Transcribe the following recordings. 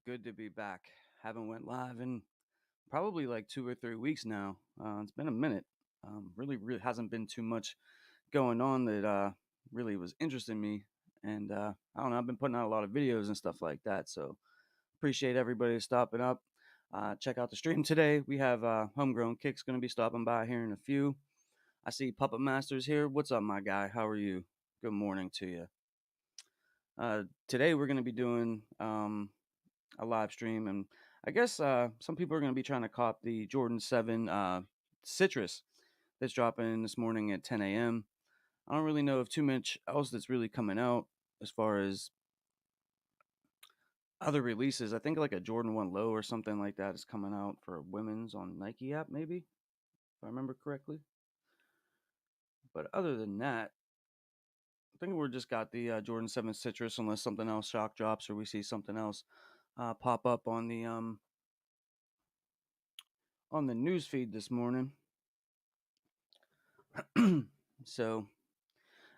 Good to be back. Haven't went live in probably like 2 or 3 weeks now. It's been a minute. Really hasn't been too much going on that really was interesting me. And I don't know. I've been putting out a lot of videos and stuff like that. So appreciate everybody stopping up. Check out the stream today. We have Homegrown Kicks going to be stopping by here in a few. I see Puppet Masters here. What's up, my guy? How are you? Good morning to you. Today we're going to be doing a live stream, and I guess some people are going to be trying to cop the Jordan 7 Citrus that's dropping this morning at 10 a.m. I don't really know of too much else that's really coming out as far as other releases. I think like a Jordan 1 Low or something like that is coming out for women's on Nike app, maybe, if I remember correctly. But other than that, I think we're just got the Jordan 7 Citrus, unless something else shock drops or we see something else pop up on the news feed this morning. So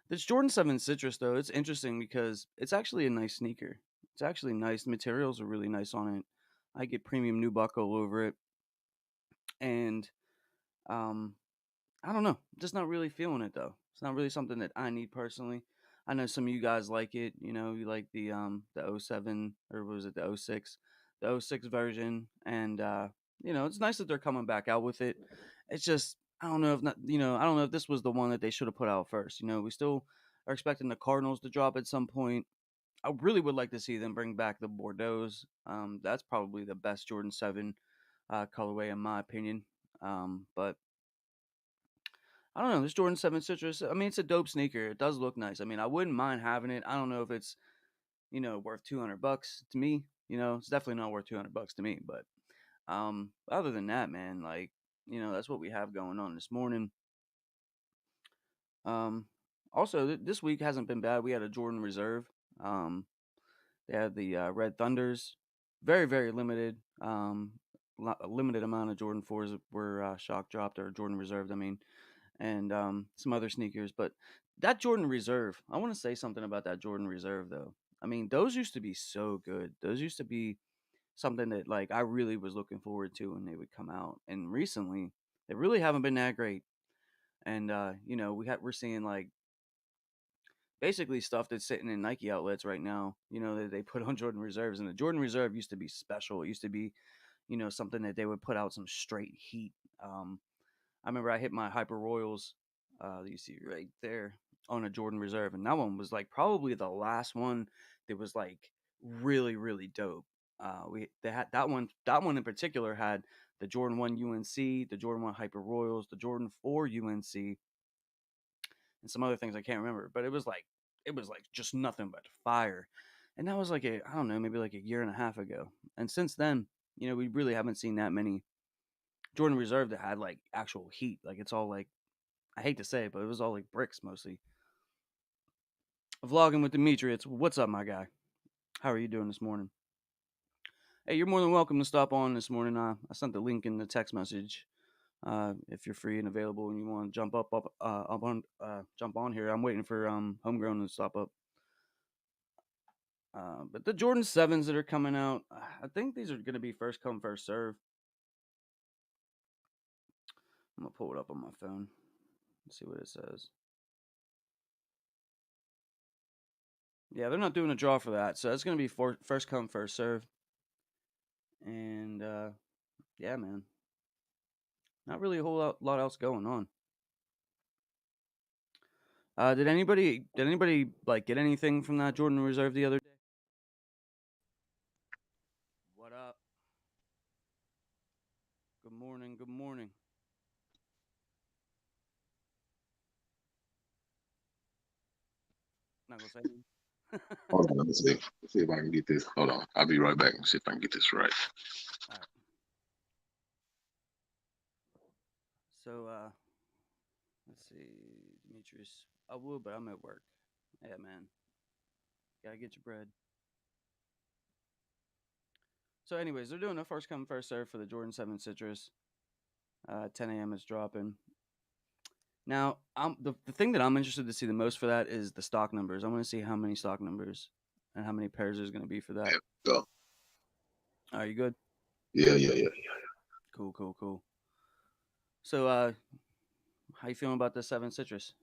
this Jordan 7 Citrus, though, it's interesting because it's actually a nice sneaker. It's actually nice. The materials are really nice on it. I get premium nubuck all over it. And um, I don't know. Just not really feeling it, though. It's not really something that I need personally. I know some of you guys like it. You know, you like the '07 or was it the '06, the '06 version. And, it's nice that they're coming back out with it. It's just, I don't know if not, I don't know if this was the one that they should have put out first. We still are expecting the Cardinals to drop at some point. I really would like to see them bring back the Bordeaux's. That's probably the best Jordan 7 colorway in my opinion. But I don't know. This Jordan 7 Citrus, I mean, it's a dope sneaker. It does look nice. I mean, I wouldn't mind having it. I don't know if it's, worth $200 to me. It's definitely not worth $200 to me. But other than that, man, like, that's what we have going on this morning. Um, Also, this week hasn't been bad. We had a Jordan Reserve. They had the Red Thunders, very very limited. A limited amount of Jordan 4s were shock dropped or Jordan Reserved. I mean, and some other sneakers. But that Jordan Reserve, I want to say something about that Jordan Reserve though. I mean, those used to be so good. Those used to be something that like I really was looking forward to when they would come out. And recently, they really haven't been that great. And we're seeing like basically stuff that's sitting in Nike outlets right now, that they put on Jordan Reserves. And the Jordan Reserve used to be special. It used to be, something that they would put out some straight heat. I remember I hit my Hyper Royals, you see right there, on a Jordan Reserve. And that one was like probably the last one that was like really, really dope. They had that one in particular had the Jordan 1 UNC, the Jordan 1 Hyper Royals, the Jordan 4 UNC, and some other things I can't remember. But it was like just nothing but fire. And that was like I don't know, maybe like a year and a half ago. And since then, we really haven't seen that many Jordan Reserve that had like actual heat. Like it's all like I hate to say it, but it was all like bricks mostly. Vlogging with Demetrius. What's up, my guy? How are you doing this morning? Hey, you're more than welcome to stop on this morning. I sent the link in the text message. If you're free and available and you want to jump on here, I'm waiting for Homegrown to stop up. But the Jordan 7s that are coming out, I think these are going to be first come, first serve. I'm going to pull it up on my phone. Let's see what it says. Yeah, they're not doing a draw for that. So that's going to be first come, first serve. And yeah, man. Not really a whole lot else going on. Did anybody like get anything from that Jordan Reserve the other day? What up? Good morning. Good morning. Not gonna say anything. Hold on, let me see. Let's see if I can get this. Hold on. I'll be right back and see if I can get this right. All right. So let's see, Demetrius. I would, but I'm at work. Yeah, man. Gotta get your bread. So, anyways, they're doing a first come first serve for the Jordan 7 Citrus. 10 a.m. is dropping. Now, the thing that I'm interested to see the most for that is the stock numbers. I want to see how many stock numbers and how many pairs there's going to be for that. There we go. Are you good? Yeah. Cool, cool, cool. So, how you feeling about the seven citrus?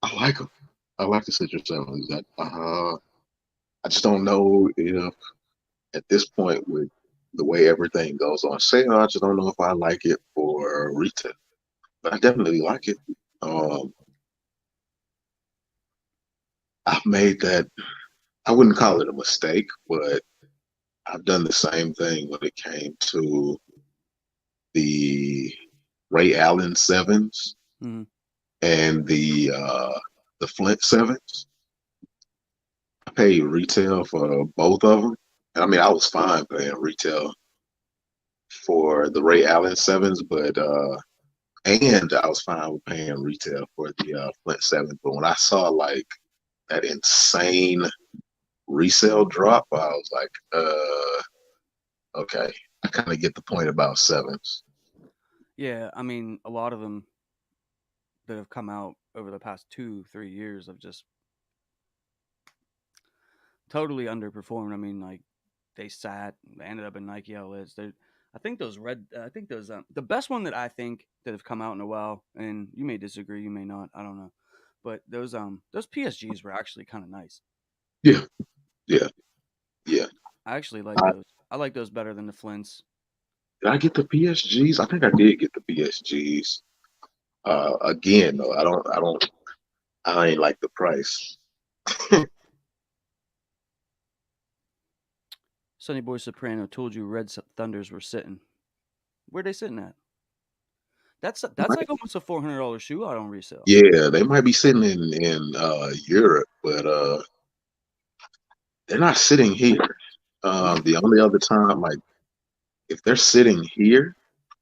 I like them. I like the citrus sevens. I just don't know if at this point with the way everything goes on sale, I just don't know if I like it for retail. But I definitely like it. Um, I've made that. I wouldn't call it a mistake, but I've done the same thing when it came to the Ray Allen sevens Hmm. and the Flint sevens. I paid retail for both of them. I mean, I was fine paying retail for the Ray Allen sevens, but and I was fine with paying retail for the Flint sevens. But when I saw like that insane resale drop, I was like, okay, I kind of get the point about sevens. Yeah, I mean, a lot of them that have come out over the past 2, 3 years have just totally underperformed. I mean, like they ended up in Nike outlets. I think those I think those, the best one that I think that have come out in a while, and you may disagree, you may not, I don't know, but those PSGs were actually kind of nice. Yeah, yeah, yeah. I actually like I, those. I like those better than the Flints. did I get the PSGs? I think I did get the PSGs. Again, though, I ain't like the price. Sonny Boy Soprano told you Thunders were sitting. Where they sitting at? That's like almost a $400 shoe out on resale. Yeah, they might be sitting in Europe, but they're not sitting here. No. The only other time, like if they're sitting here,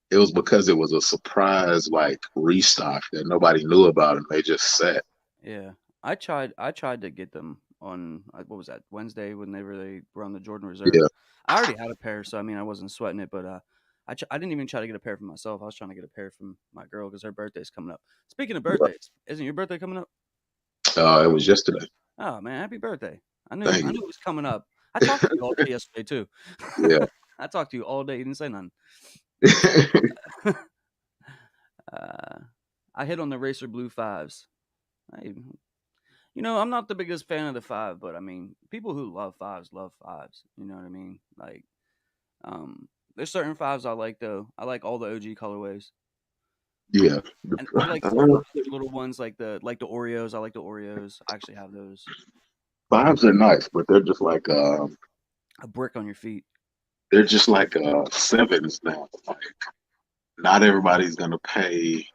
it was because it was a surprise like restock that nobody knew about and they just sat. Yeah, I tried to get them on, what was that, Wednesday, whenever they were on the Jordan Reserve. Yeah, I already had a pair, so I mean I wasn't sweating it. But I didn't even try to get a pair for myself. I was trying to get a pair from my girl because her birthday's coming up. Speaking of right. birthdays, isn't your birthday coming up? It was yesterday. Oh man, happy birthday! I Thank knew it was coming up. I talked to you all day yesterday too. you. I talked to you all day. You didn't say nothing. Yeah. uh, I hit on the Racer Blue fives. I, I'm not the biggest fan of the five, but I mean, people who love fives love fives. You know what I mean? Like, there's certain fives I like though. I like all the OG colorways, Yeah. and I like certain other little ones like the Oreos. I like the Oreos. I actually have those. Fives are nice, but A brick on your feet. they're just like sevens now. Like not everybody's gonna pay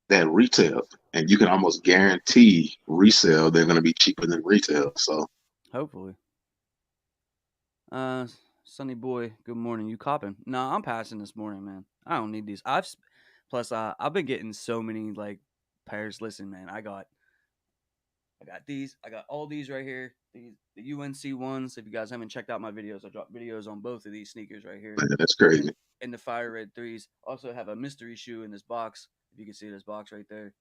that retail, and you can almost guarantee resale they're gonna be cheaper than retail. So Hopefully. Uh, Sunny boy, good morning. You copping? No, I'm passing this morning, man. I don't need these. Plus I've been getting so many like pairs. Listen, man, I got these. I got all these right here. The UNC ones. If you guys haven't checked out my videos, I dropped videos on both of these sneakers right here. man, that's crazy. And the fire red threes. Also have a mystery shoe in this box. If you can see this box right there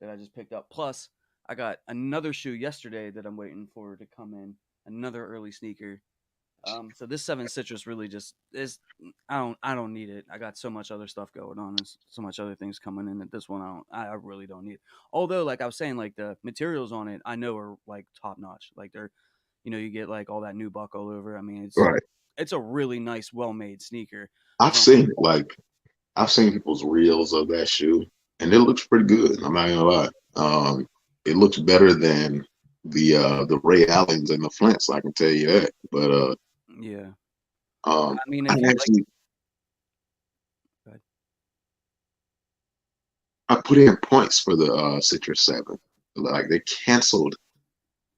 that I just picked up. Plus, I got another shoe yesterday that I'm waiting for to come in. Another early sneaker. So this seven citrus really just is. I don't need it. I got so much other stuff going on and so much other things coming in that this one I really don't need it. Although, like I was saying, like the materials on it I know are like top notch. Like they're, you get like all that nubuck all over. I mean, Right. it's a really nice, well made sneaker. I've As long seen I've seen people's reels of that shoe, and it looks pretty good. I'm not gonna lie. It looks better than the Ray Allens and the Flints. I can tell you that. But Yeah, um, I mean, I if you like, actually go ahead. I put in points for the Citrus Seven. Like they canceled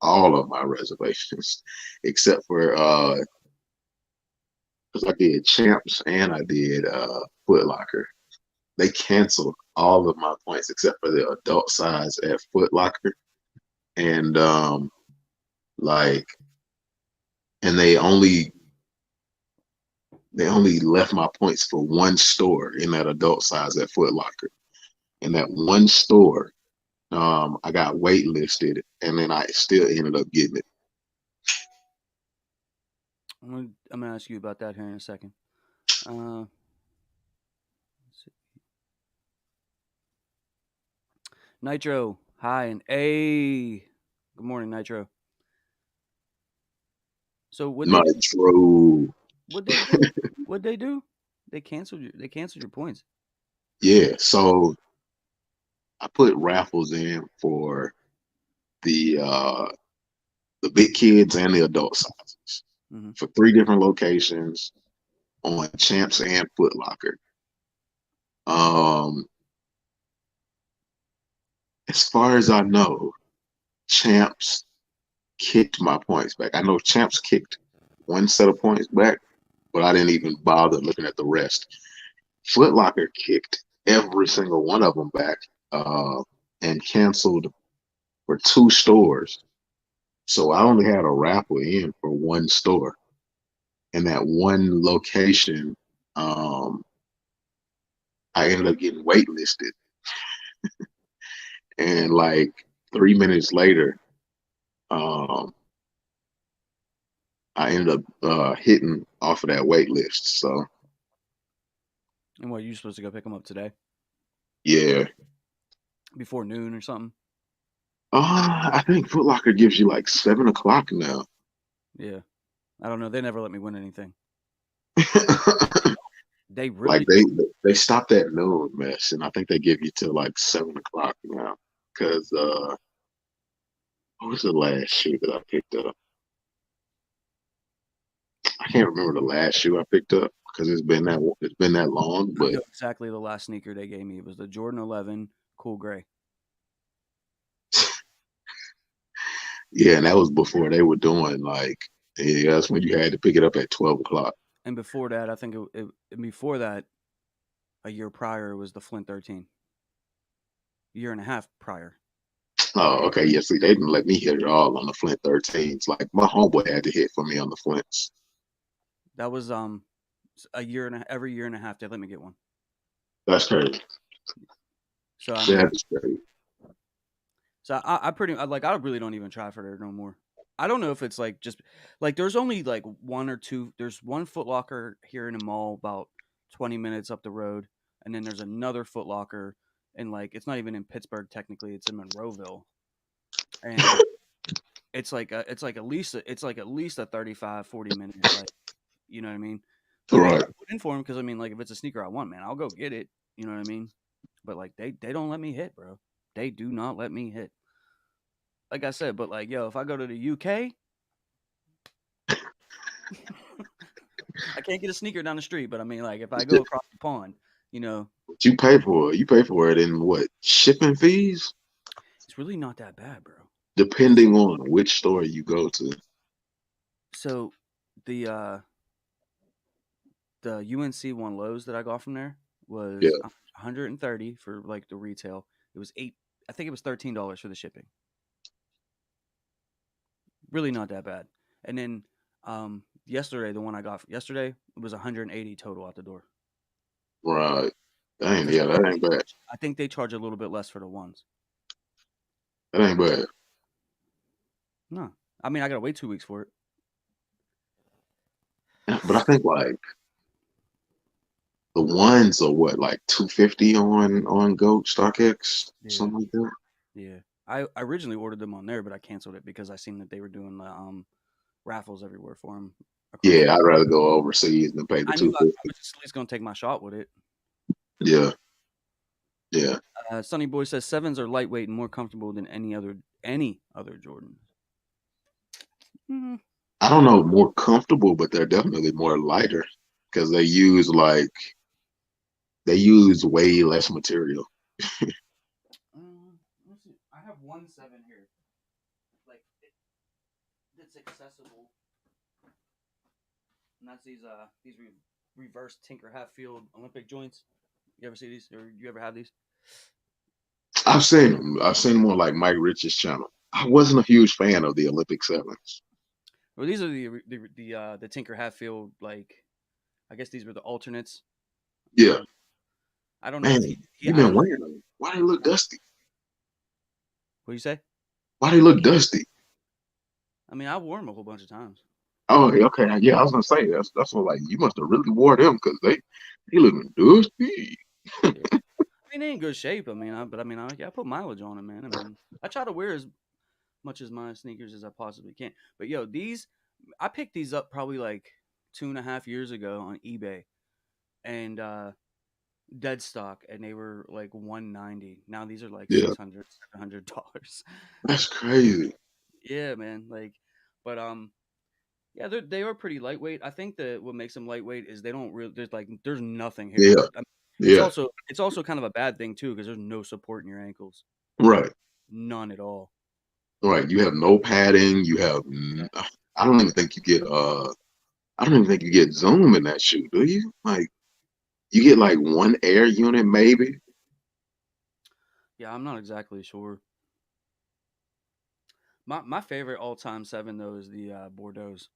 all of my reservations except for because I did Champs and I did Foot Locker. They canceled all of my points except for the adult size at Foot Locker, and like, and they only left my points for one store in that adult size at Foot Locker. In that one store, I got waitlisted, and then I still ended up getting it. I'm gonna ask you about that here in a second. Uh, let's see. Nitro, hi and a. Good morning, Nitro. So what they do? Nitro. What they do? What they do? They canceled you. They canceled your points. Yeah, so I put raffles in for the uh the big kids and the adult sizes Hmm. for three different locations on Champs and Foot Locker. Um, as far as I know, Champs kicked my points back. I know Champs kicked one set of points back, but I didn't even bother looking at the rest. Foot Locker kicked every single one of them back and canceled for two stores. So I only had a raffle in for one store. And that one location, um, I ended up getting waitlisted. And like 3 minutes later, um, I ended up hitting off of that wait list. So And what, you supposed to go pick them up today yeah, before noon or something? I think Foot Locker gives you like 7 o'clock now. Yeah. I don't know. They never let me win anything. They Like really they stopped that noon mess, and I think they give you till like 7 o'clock now. Cause what was the last shoe that I picked up? I can't remember the last shoe I picked up because it's been that long. I But know exactly the last sneaker they gave me. It was the Jordan 11 Cool Gray. yeah, and that was before they were doing like yeah, that's when you had to pick it up at 12 o'clock. And before that, I think before that, a year prior was the Flint 13. Year and a half prior. Oh, okay. Yeah, see, they didn't let me hit it all on the Flint 13s. Like my homeboy had to hit for me on the Flints. That was a year and every year and a half they let me get one. That's crazy. So I mean, That is crazy. so I really don't even try for it no more. I don't know if it's like just like there's only like one or two. There's one Foot Locker here in the mall about 20 minutes up the road, and then there's another Foot Locker, and like it's not even in Pittsburgh technically. It's in Monroeville, and it's like at least a 35-40 minute, like, you know what I mean? But like Right. I put in for him because I mean, like, if it's a sneaker I want, man, I'll go get it. You know what I mean? But like they don't let me hit, bro. They do not let me hit. Like I said, but like, yo, if I go to the UK, I can't get a sneaker down the street. But I mean, like, if I go across the pond, you know, What you pay for it. You pay for it in what? Shipping fees? it's really not that bad, bro. Depending on which store you go to. So the uh the UNC one lows that I got from there Yeah. was 130 for like the retail. It was eight. I think it was $13 for the shipping. Really not that bad. And then yesterday, the one I got yesterday, it was 180 total out the door. Right. Dang, Because yeah, that ain't bad. I think they charge a little bit less for the ones. That ain't bad. No, I mean I gotta wait 2 weeks for it. But I think like the ones are what, like 250 on Goat StockX, Yeah, something like that. yeah. I originally ordered them on there, but I canceled it because I seen that they were doing the raffles everywhere for them across. Yeah, I'd rather go overseas than pay the I knew I 250. was just at least gonna take my shot with it. Yeah, yeah. Sunny Boy says sevens are lightweight and more comfortable than any other Jordan. Mm, I don't know, more comfortable, but they're definitely more lighter because they use way less material. let's see. I have one seven here, like that's accessible, and that's these reverse Tinker Hatfield Olympic joints. You ever see these, or you ever have these? I've seen them. I've seen them on like Mike Rich's channel. I wasn't a huge fan of the Olympic sevens. Well, these are the Tinker Hatfield, like, I guess these were the alternates. Yeah, Um, I don't know man, if he you've I been don't know. wearing them. Why they look dusty? What do you say? Why they look dusty? I mean, I wore them a whole bunch of times. Oh, okay. Yeah, I was gonna say that's what like you must have really wore them because they looking dusty. Yeah. I mean, they in good shape. I mean, but I mean, I put mileage on them, man. I mean, I try to wear as much as my sneakers as I possibly can. But yo, these I picked these up probably like 2.5 years ago on eBay, and dead stock, and they were like 190. Now these are like Yeah, 600, $700. that's crazy. Yeah, man. Like, but yeah, they are pretty lightweight. I think that what makes them lightweight is they don't really there's nothing here. Yeah, yeah, It's also kind of a bad thing too because there's no support in your ankles, right, none at all. right. You have no padding. You have. Yeah. I don't even think you get. I don't even think you get zoom in that shoe, do you? Like you get like one air unit maybe. Yeah, I'm not exactly sure. My favorite all time seven though is the Bordeaux's.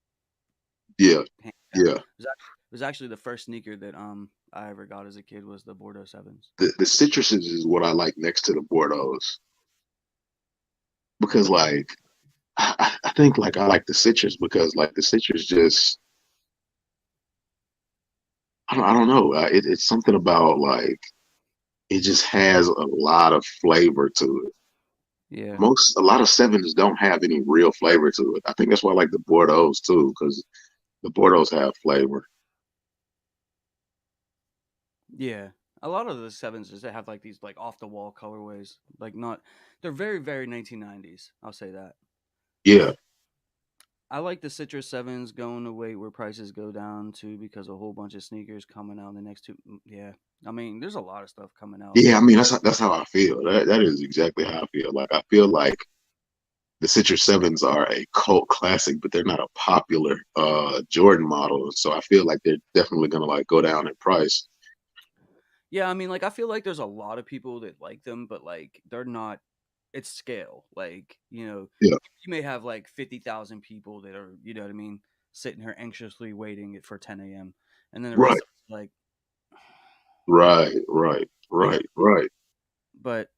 Yeah, Hands down. yeah. It was actually the first sneaker that I ever got as a kid was the Bordeaux sevens. The citruses is what I like next to the Bordeaux's because like I think like I like the citrus because like the citrus just I don't know it's something about like it just has a lot of flavor to it. Yeah, A lot of sevens don't have any real flavor to it. I think that's why I like the Bordeaux's too because the Bordeaux's have flavor. yeah. A lot of the sevens just have like these like off the wall colorways. Like not, they're very 1990s. I'll say that. Yeah, I like the Citrus Sevens going away where prices go down too because a whole bunch of sneakers coming out in the next two. Yeah, I mean, there's a lot of stuff coming out. yeah. I mean that's how I feel. That is exactly how I feel. Like I feel like the Citrus Sevens are a cult classic, but they're not a popular Jordan model. So I feel like they're definitely gonna like go down in price. Yeah, I mean, like I feel like there's a lot of people that like them, but like they're not. It's scale. Like Yeah, you may have like 50,000 people that are, you know what I mean, sitting here anxiously waiting for 10 a.m. and then the right, rest of it's like, like, right. but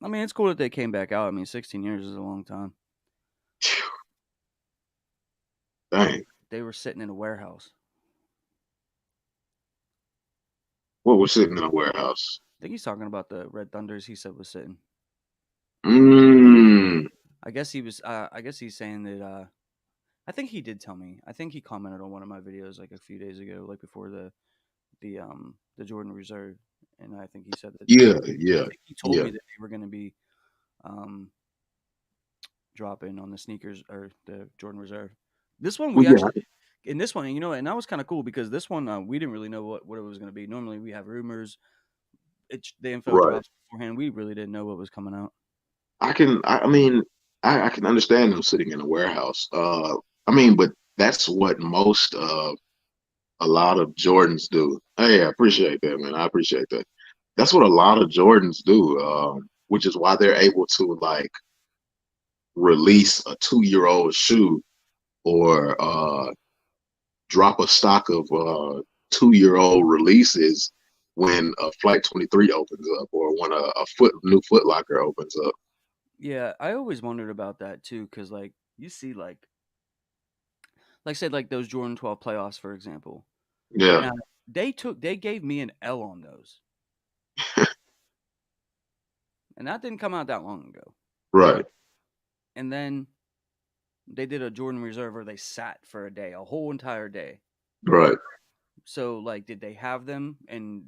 I mean, it's cool that they came back out. I mean, 16 years is a long time. Dang, They were sitting in a warehouse. what was sitting in a warehouse? I think he's talking about the Red Thunders. He said was sitting. Mm, I guess he was. I guess he's saying that. I think he did tell me. I think he commented on one of my videos like a few days ago, like before the Jordan Reserve, and I think he said that. yeah, I yeah, think he told yeah. me that they were going to be um dropping on the sneakers or the Jordan Reserve. This one Well, we yeah, actually in this one, and that was kind of cool because this one we didn't really know what it was going to be. Normally we have rumors. The info right. drops beforehand. We really didn't know what was coming out. I mean, I can understand them sitting in a warehouse. I mean, but that's what most a lot of Jordans do. Hey, I appreciate that, man. I appreciate that. That's what a lot of Jordans do, which is why they're able to like release a 2-year-old shoe or drop a stock of 2-year-old releases when a Flight 23 opens up or when a new Foot Locker opens up. Yeah, I always wondered about that too, because like you see, like said, like those Jordan 12 playoffs, for example. Yeah, Now they gave me an L on those, and that didn't come out that long ago. right, And then they did a Jordan Reserve where they sat for a day, a whole entire day. right. So like, did they have them and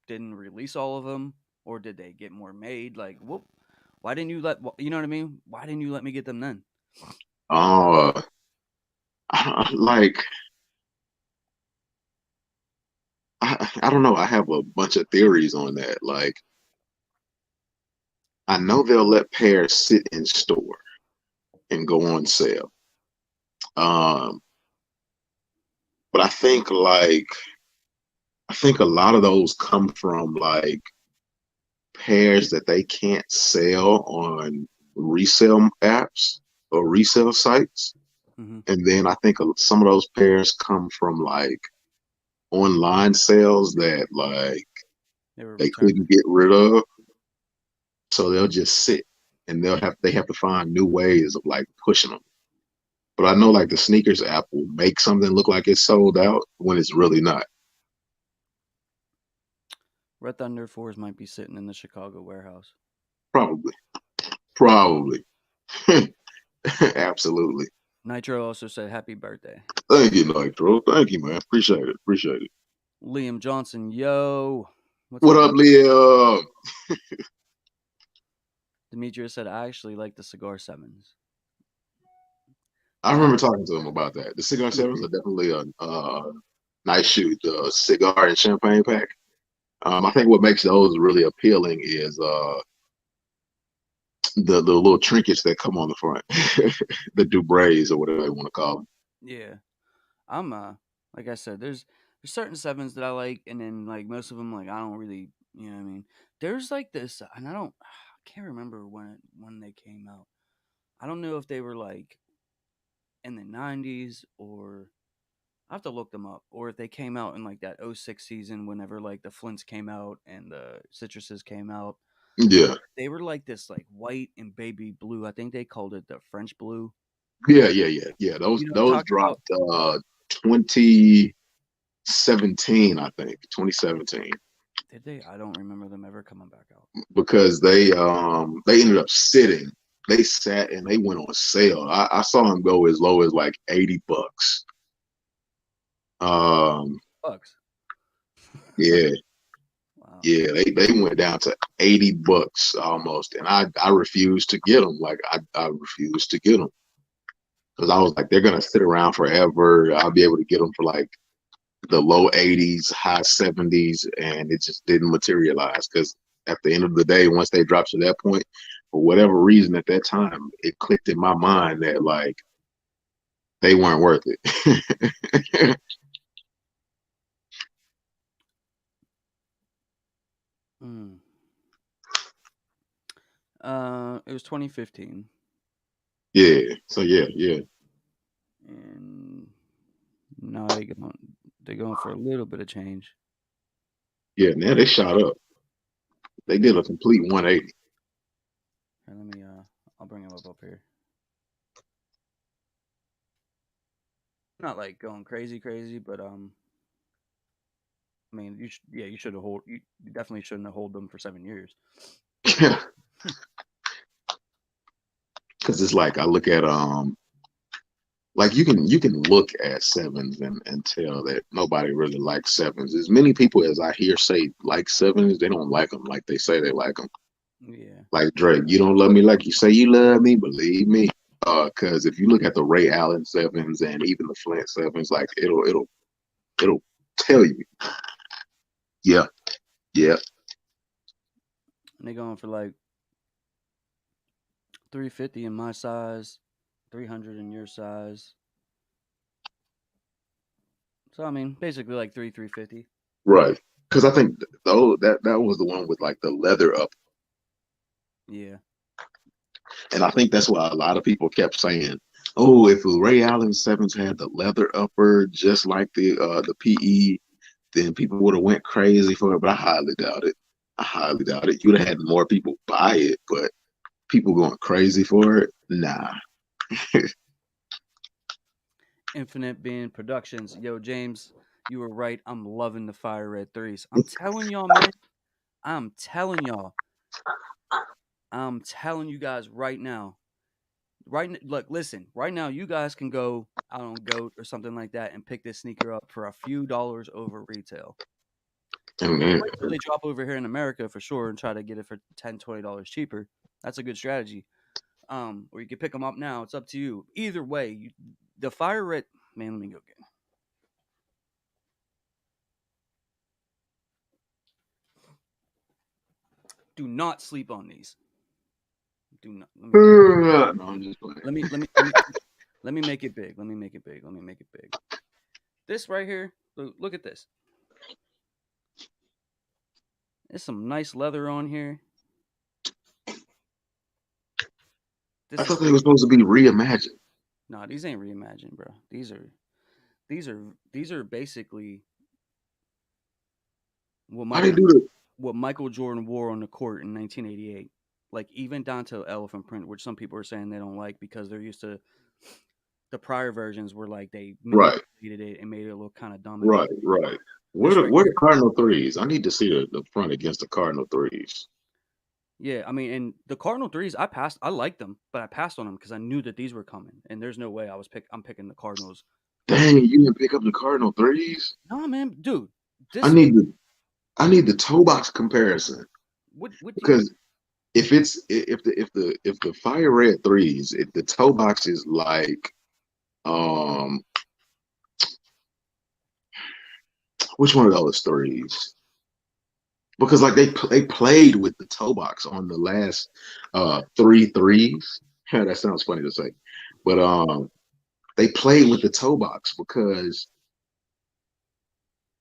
didn't release all of them, or did they get more made? Like, whoop, why didn't you let you know what I mean? Why didn't you let me get them then? Uh, like I don't know. I have a bunch of theories on that. Like I know they'll let pairs sit in store and go on sale. Um, but I think a lot of those come from like pairs that they can't sell on resale apps or resale sites. Hmm. And then I think some of those pairs come from like online sales that like They were they returned. couldn't get rid of. So they'll just sit and they have to find new ways of like pushing them. But I know like the sneakers app will make something look like it's sold out when it's really not. Red Thunder 4s might be sitting in the Chicago warehouse. Probably. Probably. Absolutely. Nitro also said happy birthday. Thank you, Nitro. Thank you, man. Appreciate it. Appreciate it. Liam Johnson, yo. What's What up, Liam? Demetrius said, I actually like the Cigar 7s. I remember talking to him about that. The Cigar 7s are definitely a nice shoe. The cigar and champagne pack. I think what makes those really appealing is the little trinkets that come on the front, the Dubrays or whatever they want to call them. Yeah, I'm like I said, there's certain 7s that I like, and then like most of them, like I don't really, you know what I mean. There's like this, and I can't remember when they came out. I don't know if they were like in the 90s or I have to look them up, or if they came out in like that '06 season whenever like the Flints came out and the Citruses came out. Yeah. They were like this like white and baby blue. I think they called it the French blue. Yeah. Those You know what I'm those talking about? dropped 2017, I think. 2017. Did they? I don't remember them ever coming back out. Because they ended up sitting. They sat and they went on sale. I saw them go as low as like $80. Bucks. Yeah. Wow. Yeah, they went down to $80 almost, and I refused to get them. Like I refused to get them because I was like, they're gonna sit around forever. I'll be able to get them for like the low 80s, high 70s, and it just didn't materialize. Because at the end of the day, once they dropped to that point, for whatever reason at that time, it clicked in my mind that like they weren't worth it. It was 2015. Yeah. So yeah. And now they're going for a little bit of change. Yeah, now they shot up. They did a complete 180. Here, let me I'll bring them up here. Not like going crazy, but I mean, you should have you definitely shouldn't have hold them for 7 years. Yeah. Because it's like I look at like you can look at 7s and tell that nobody really likes 7s. As many people as I hear say like 7s, they don't like them like they say they like them. Yeah. Like Drake, you don't love me like you say you love me, believe me. Because if you look at the Ray Allen 7s and even the Flint 7s, like it'll tell you. Yeah. And they're going for like 350 in my size, 300 in your size. So I mean, basically like 350. Right. Because I think that was the one with like the leather up. Yeah. And I think that's why a lot of people kept saying, "Oh, if Ray Allen 7s had the leather upper, just like the PE, then people would have went crazy for it." But I highly doubt it. I highly doubt it. You'd have had more people buy it, but people going crazy for it, nah. Infinite Being Productions. Yo, James, you were right. I'm loving the Fire Red 3s. I'm telling y'all, man. I'm telling y'all. I'm telling you guys right now. Look, listen. Right now, you guys can go out on Goat or something like that and pick this sneaker up for a few dollars over retail. And, Wait till they drop over here in America for sure and try to get it for $10, $20 cheaper. That's a good strategy. Or you can pick them up now. It's up to you. Either way, the Fire Red. Man, let me go get. Do not sleep on these. Do not. no, I'm just playing. Let me make it big. Let me make it big. This right here. Look at this. There's some nice leather on here. I thought they were supposed to be reimagined. Nah, these ain't reimagined, bro. These are basically what Michael Jordan wore on the court in 1988. Like even down to elephant print, which some people are saying they don't like because they're used to the prior versions were like they Right, manipulated it and made it look kind of dumb again. right, right. This right Where the here, Cardinal threes? I need to see the front against the Cardinal threes. yeah. I mean, and the Cardinal threes, I passed. I liked them, but I passed on them because I knew that these were coming, and there's no way I'm picking the Cardinals. But Dang, you didn't pick up the Cardinal threes? no, man, dude, I this need the I need the toe box comparison what do you, because if the fire red threes, if the toe box is like um which one of those threes? Because like they played with the toe box on the last three threes. Yeah, that sounds funny to say, but they played with the toe box because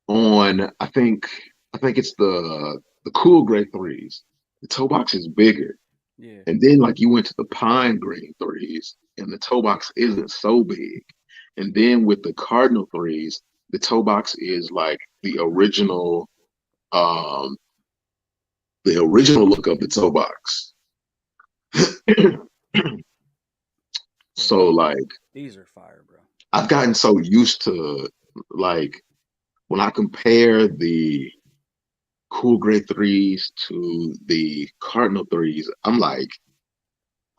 on I think it's the cool gray threes. The toe box is bigger, yeah, and then like you went to the pine green threes, and the toe box isn't so big. And then with the cardinal threes, the toe box is like um the original look of the toe box. yeah, So like these are fire, bro. I've gotten so used to like when I compare the cool gray threes to the cardinal threes, I'm like,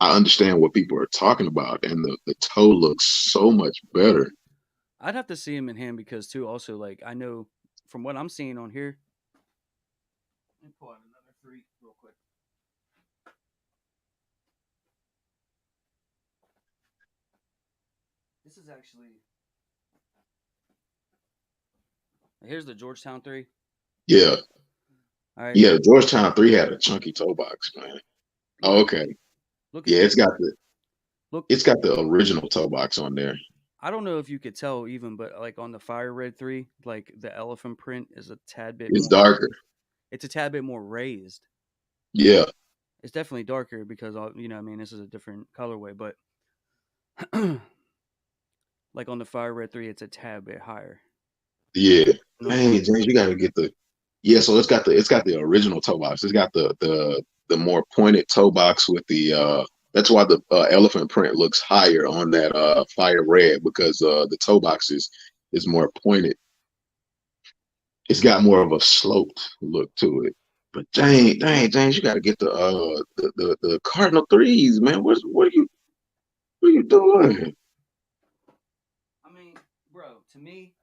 I understand what people are talking about, and the toe looks so much better. I'd have to see him in hand because too. Also, like I know from what I'm seeing on here. Let me pull out another three real quick. This is actually here's the Georgetown three. Yeah, All right, yeah. The Georgetown three had a chunky toe box, man. look Oh, at okay, look at yeah, this. Look, it's got the original toe box on there. I don't know if you could tell even, but like on the Fire Red three, like the elephant print is a tad bit It's more. darker. It's a tad bit more raised. Yeah, It's definitely darker because I mean, this is a different colorway, but like on the Fire Red three, it's a tad bit higher. yeah. You know what I'm Hey, saying? James, you gotta get the yeah. So it's got the original toe box. It's got the more pointed toe box with the That's why the elephant print looks higher on that fire red because the toe box is more pointed. It's got more of a sloped look to it. But James, you got to get the cardinal threes, man. What are you doing? I mean, bro, to me,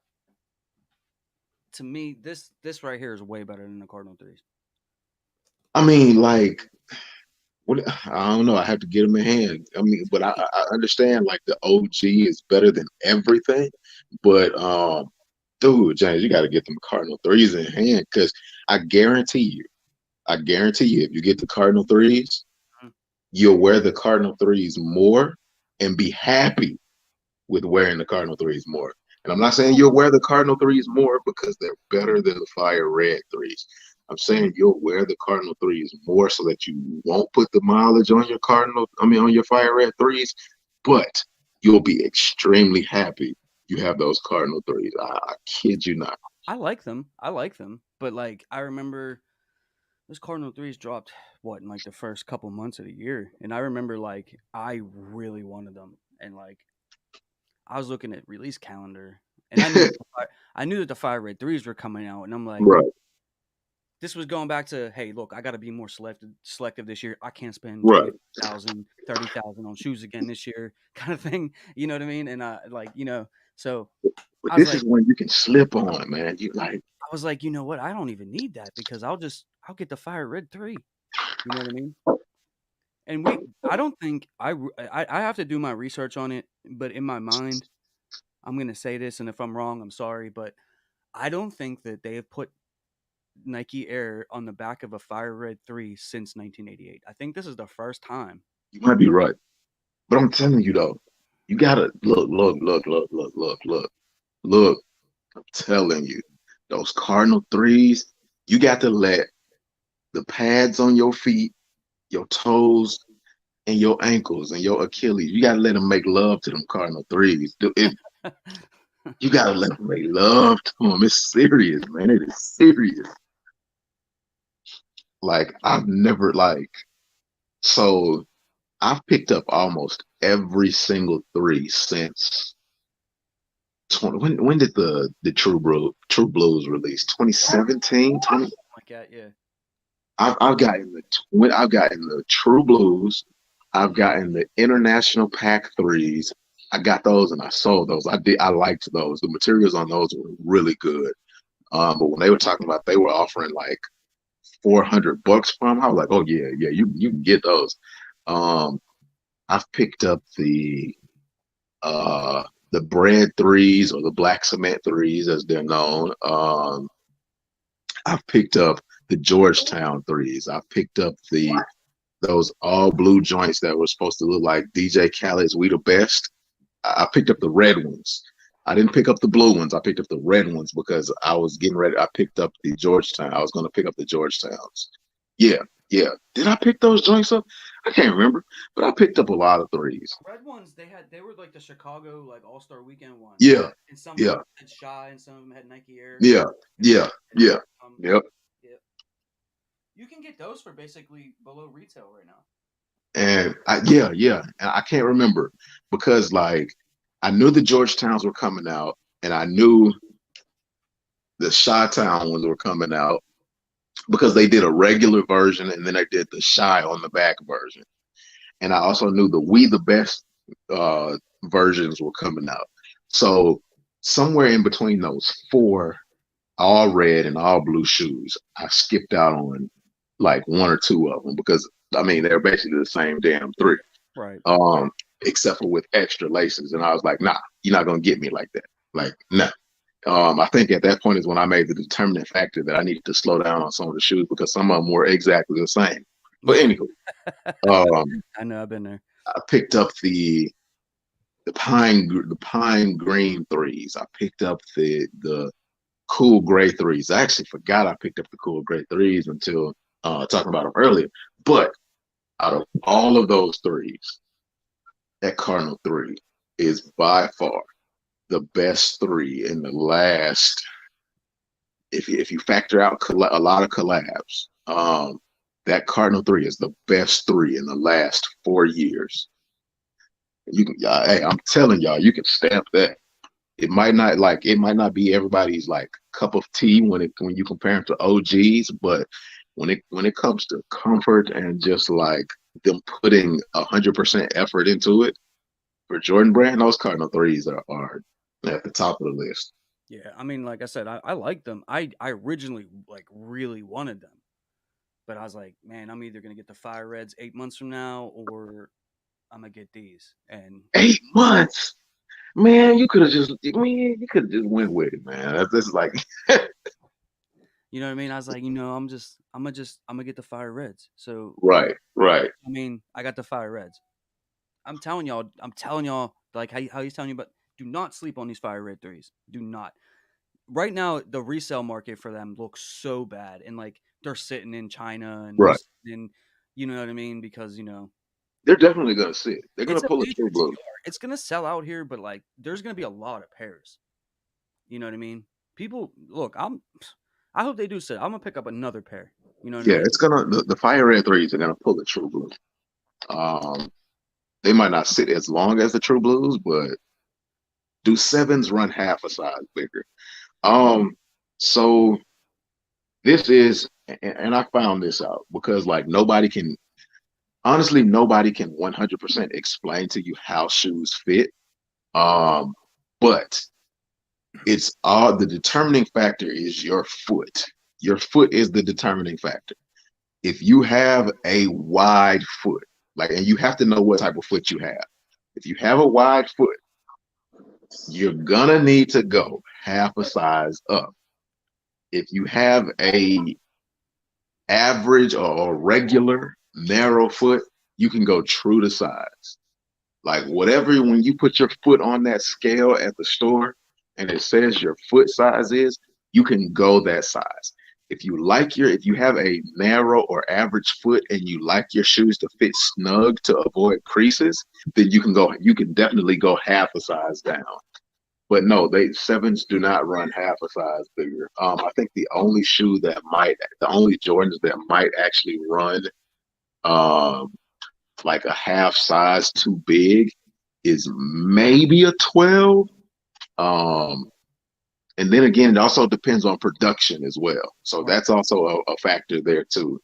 this right here is way better than the Cardinal threes. I mean, like, what? I don't know. I have to get them in hand. I mean, To but me, I understand like the OG is better than everything. But dude, James, you got to get them cardinal threes in hand because I guarantee you, if you get the cardinal threes, mhm, you'll wear the cardinal threes more and be happy with wearing the cardinal threes more. And I'm not saying you'll wear the cardinal threes more because they're better than the fire red threes. I'm saying you'll wear the cardinal threes more so that you won't put the mileage on your on your fire red threes, but you'll be extremely happy you have those cardinal threes. I kid you not. I like them. I like them, but like I remember those Cardinal threes dropped what in like the first couple months of the year, and I remember like I really wanted them, and like I was looking at release calendar, and I knew that the Fire Red threes were coming out, and I'm like, Right, this was going back to, hey, look, I got to be more selective this year. I can't spend right. 20,000, 30,000 on shoes again this year, kind of thing. You know what I mean? And I like, so But I was this like, is when you can slip on, man. you know what? I don't even need that because I'll get the Fire Red 3. You know what I mean? And I don't think I have to do my research on it, but in my mind, I'm going to say this, and if I'm wrong, I'm sorry, but I don't think that they have put Nike Air on the back of a Fire Red 3 since 1988. I think this is the first time. You might be right. But I'm telling you though, you gotta look. I'm telling you, those cardinal threes, you got to let the pads on your feet, your toes, and your ankles and your Achilles. You gotta let them make love to them cardinal threes. You gotta let them make love to them. It's serious, man. It is serious. Like I've never like so. I've picked up almost every single three since 20, when did the True Blues release? 2017, 20. Like that, yeah. I've gotten the True Blues. I've gotten the International Pack threes. I got those and I sold those. I liked those. The materials on those were really good. But when they were talking about they were offering like $400 for them, I was like, oh yeah, yeah, you can get those. Um, I've picked up the bread threes or the black cement threes as they're known. I've picked up the Georgetown threes. I've picked up those all blue joints that were supposed to look like DJ Khaled's "We the Best." I picked up the red ones. I didn't pick up the blue ones. I picked up the red ones because I was getting ready. I picked up the Georgetown. I was going to pick up the Georgetowns. Yeah, yeah. Did I pick those joints up? I can't remember, but I picked up a lot of threes. Red ones, they were like the Chicago like All Star Weekend ones, Yeah, and some of them yeah, had Shy, and some of them had Nike Air. yeah, yeah, yeah. Um, Yep. yeah, you can get those for basically below retail right now. Yeah, yeah. And I can't remember because like I knew the Georgetowns were coming out, and I knew the Chi-Town ones were coming out because they did a regular version and then they did the Shy on the back version. And I also knew the We the Best versions were coming out. So somewhere in between those four all red and all blue shoes, I skipped out on like one or two of them because I mean they're basically the same damn three, Right. um, except for with extra laces. And I was like, nah, you're not gonna get me like that. Like, nah. I think at that point is when I made the determining factor that I needed to slow down on some of the shoes because some of them were exactly the same. But anyway, um, I know, I've been there. I picked up the pine green threes. I picked up the cool gray threes. I actually forgot I picked up the cool gray threes until talking about them earlier. But out of all of those threes, that Cardinal three is by far the best three in the last. If you factor out a lot of collabs, that Cardinal three is the best three in the last 4 years. You can, hey, I'm telling y'all, you can stamp that. It might not be everybody's like cup of tea when you compare them to OGs, but when it comes to comfort and just like them putting 100% effort into it for Jordan Brand, those Cardinal threes are at the top of the list. Yeah, I mean, like I said, I like them. I originally like really wanted them, but I was like, man, I'm either gonna get the Fire Reds 8 months from now, or I'm gonna get these. And 8 months, man, you could have just went with it, man. That's like you know what I mean? I was like, I'm gonna get the Fire Reds. So right, right. I mean, I got the Fire Reds. I'm telling y'all, like how he's telling you, but do not sleep on these Fire Red threes. Do not. Right now, the resale market for them looks so bad, and like they're sitting in China and they're Right. sitting in, you know what I mean? Because They're definitely gonna see it. They're gonna it's a pull a major true blue. TR. It's gonna sell out here, but like there's gonna be a lot of pairs. You know what I mean? People look. I hope they do sell. I'm gonna pick up another pair. You know what I Yeah, mean? it's gonna the fire red threes are gonna pull a true blue. Um, they might not sit as long as the true blues, but do sevens run half a size bigger? Um, so this is, and I found this out because like nobody can, honestly, nobody can 100% explain to you how shoes fit. Um, but it's all the determining factor is your foot. Your foot is the determining factor. If you have a wide foot, like, and you have to know what type of foot you have. If you have a wide foot, you're gonna need to go half a size up. If you have a average or regular narrow foot, you can go true to size. Like whatever, when you put your foot on that scale at the store and it says your foot size is, you can go that size. If you have a narrow or average foot and you like your shoes to fit snug to avoid creases, then you can definitely go half a size down. But no, they sevens do not run half a size bigger. I think the only Jordans that might actually run um like a half size too big is maybe a 12. Um, and then again, it also depends on production as well. So Right. that's also a factor there too.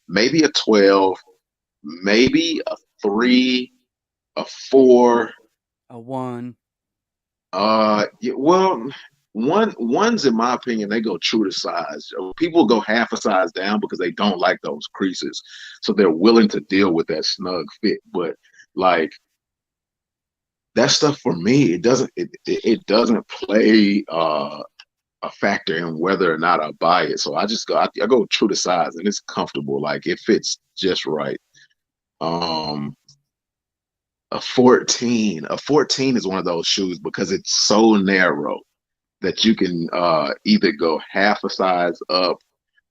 Maybe a 12, maybe a 3, a 4. A 1. Yeah, well, ones in my opinion, they go true to size. People go half a size down because they don't like those creases, so they're willing to deal with that snug fit. But like that stuff for me, it doesn't play a factor in whether or not I buy it. So I go true to size, and it's comfortable. Like it fits just right. Um, a 14 is one of those shoes because it's so narrow that you can either go half a size up,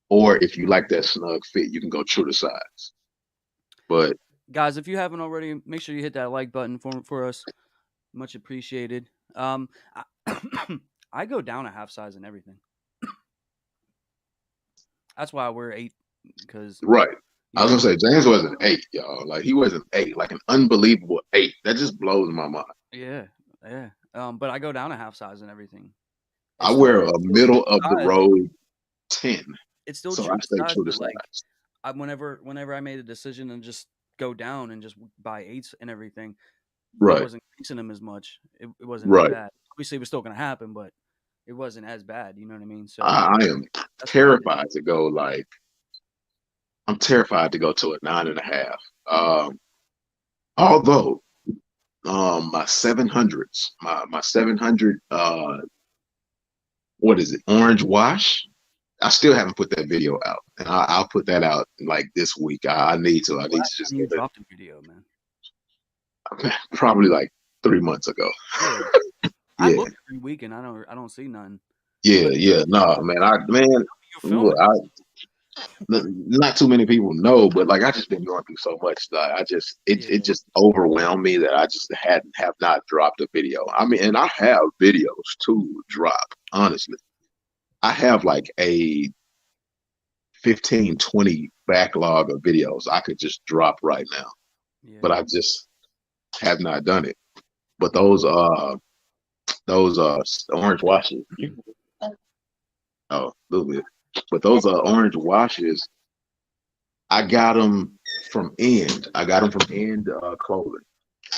or if you like that snug fit, you can go true to size. But Guys, if you haven't already, make sure you hit that like button for us. Much appreciated. I, I go down a half size in everything. That's why I wear 8 because right, I was yeah, gonna say James was an 8, y'all. Like he was an 8, like an unbelievable 8. That just blows my mind. yeah, yeah. But I go down a half size in everything. I It's still wear a it's still true middle of to the size. road 10, It's still so true I to stay size, true to but like size. whenever I made a decision and just go down and just buy 8s and everything, I Right, wasn't increasing them as much. It wasn't as right. bad. Obviously, it was still gonna happen, but it wasn't as bad. You know what I mean? So I am that's what I did. terrified to go like I'm terrified to go to a 9.5. Although my 700s, my 700 what is it, orange wash? I still haven't put that video out, and I'll put that out like this week. I need to. I need to Last just time you get it. dropped a video, man. Probably like 3 months ago. Yeah, I Yeah, looked every week and I don't see none. yeah, But yeah. No, man. you're Look, filming. not too many people know, but like I just been going through so much that it Yeah, just overwhelmed me that I just have not dropped a video. I mean, and I have videos to drop. Honestly, I have like a 15-20 backlog of videos I could just drop right now, but yeah. I just have not done it. But those orange washes, oh, a little bit. But those orange washes, I got them from End. I got them from End Clothing,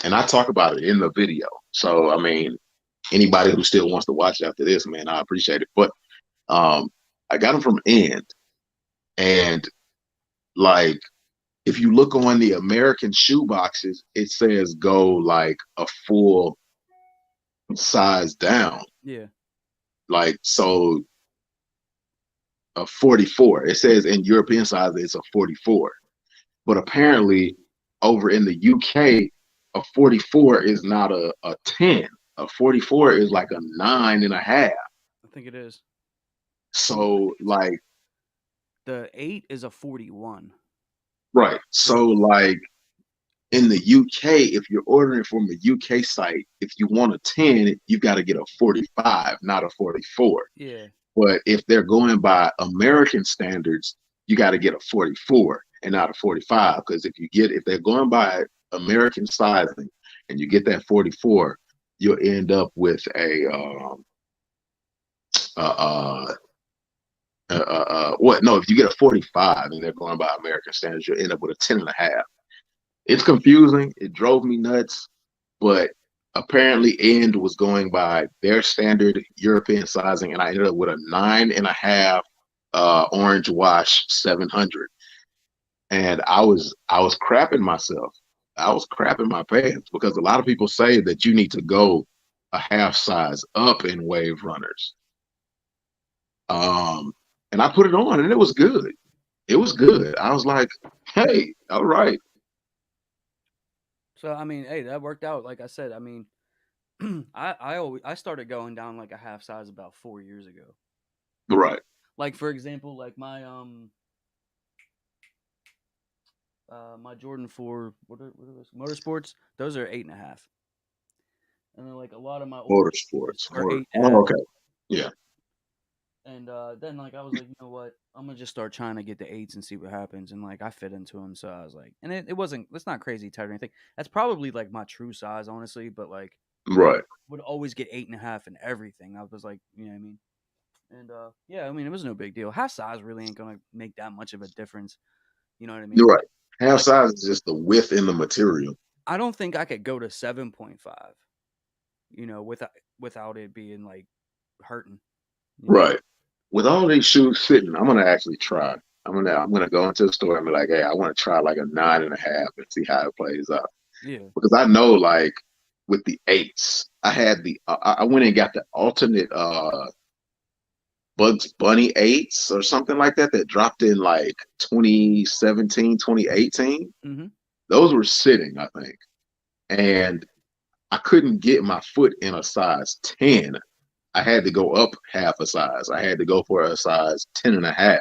and I talk about it in the video. So I mean, anybody who still wants to watch after this, man, I appreciate it. But um, I got them from End, and like if you look on the American shoe boxes, it says go like a full size down, Yeah. like so a 44. It says in European size it's a 44, but apparently over in the UK, a 44 is not a 10. A 44 is like a 9.5. I think it is. I So think it's like the 8 is a 41. right. The So like in the UK, if you're ordering from a UK site, if you want a 10, you've got to get a 45, not a 44. yeah. But if they're going by American standards, you got to get a 44 and not a 45. Because if they're going by American sizing and you get that 44, you'll end up with uh, what? No, if you get a 45 and they're going by American standards, you'll end up with a 10.5. It's confusing. It drove me nuts, but apparently End was going by their standard European sizing, and I ended up with a 9.5 orange wash 700. And I was crapping myself. I was crapping my pants because a lot of people say that you need to go a half size up in Wave Runners. Um, and I put it on, and it was good. It was good. I was like, hey, all right, So I mean, hey, that worked out. Like I said, I mean, I started going down like a half size about 4 years ago. right. Like for example, like my Jordan 4 what are those motorsports? Those are 8.5. And then like a lot of my older shoes Motorsports. are eight and a Oh, half. okay. Yeah. And then like I was like, you know what? I'm gonna just start trying to get the eights and see what happens. And like I fit into them, so I was like, and it wasn't. It's not crazy tight or anything. That's probably like my true size, honestly. But like Right. would always get 8.5 and everything. I was like, you know what I mean? And yeah, I mean it was no big deal. Half size really ain't gonna make that much of a difference. You know what I You're mean? right. Half Like size is just the width in the material. I don't think I could go to 7.5. You know, without it being like hurting. You know. Right. With all these shoes sitting, I'm gonna actually try. I'm gonna go into the store and be like, hey, I want to try like a 9.5 and see how it plays out. Yeah. Because I know like with the eights, I went and got the alternate Bugs Bunny eights or something like that that dropped in like 2017, 2018. Mm-hmm. Those were sitting, I think. And I couldn't get my foot in a size 10. I had to go up half a size. I had to go for a size 10.5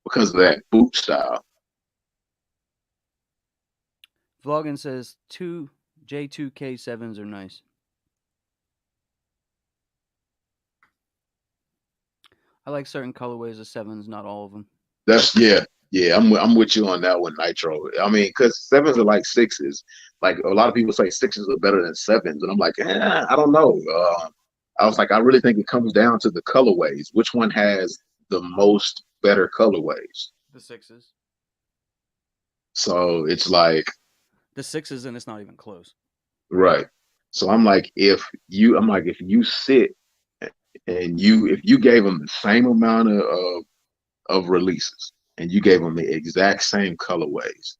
because of that boot style. Vlogging says two J2K7s are nice. I like certain colorways of sevens, not all of them. That's yeah. I'm with you on that one, Nitro. I mean, because sevens are like sixes. Like a lot of people say sixes are better than sevens, and I'm like, I don't know. I was like, I really think it comes down to the colorways. Which one has the most better colorways? The sixes. So it's like, The sixes, and it's not even close. right. So if you sit and if you gave them the same amount of releases and you gave them the exact same colorways,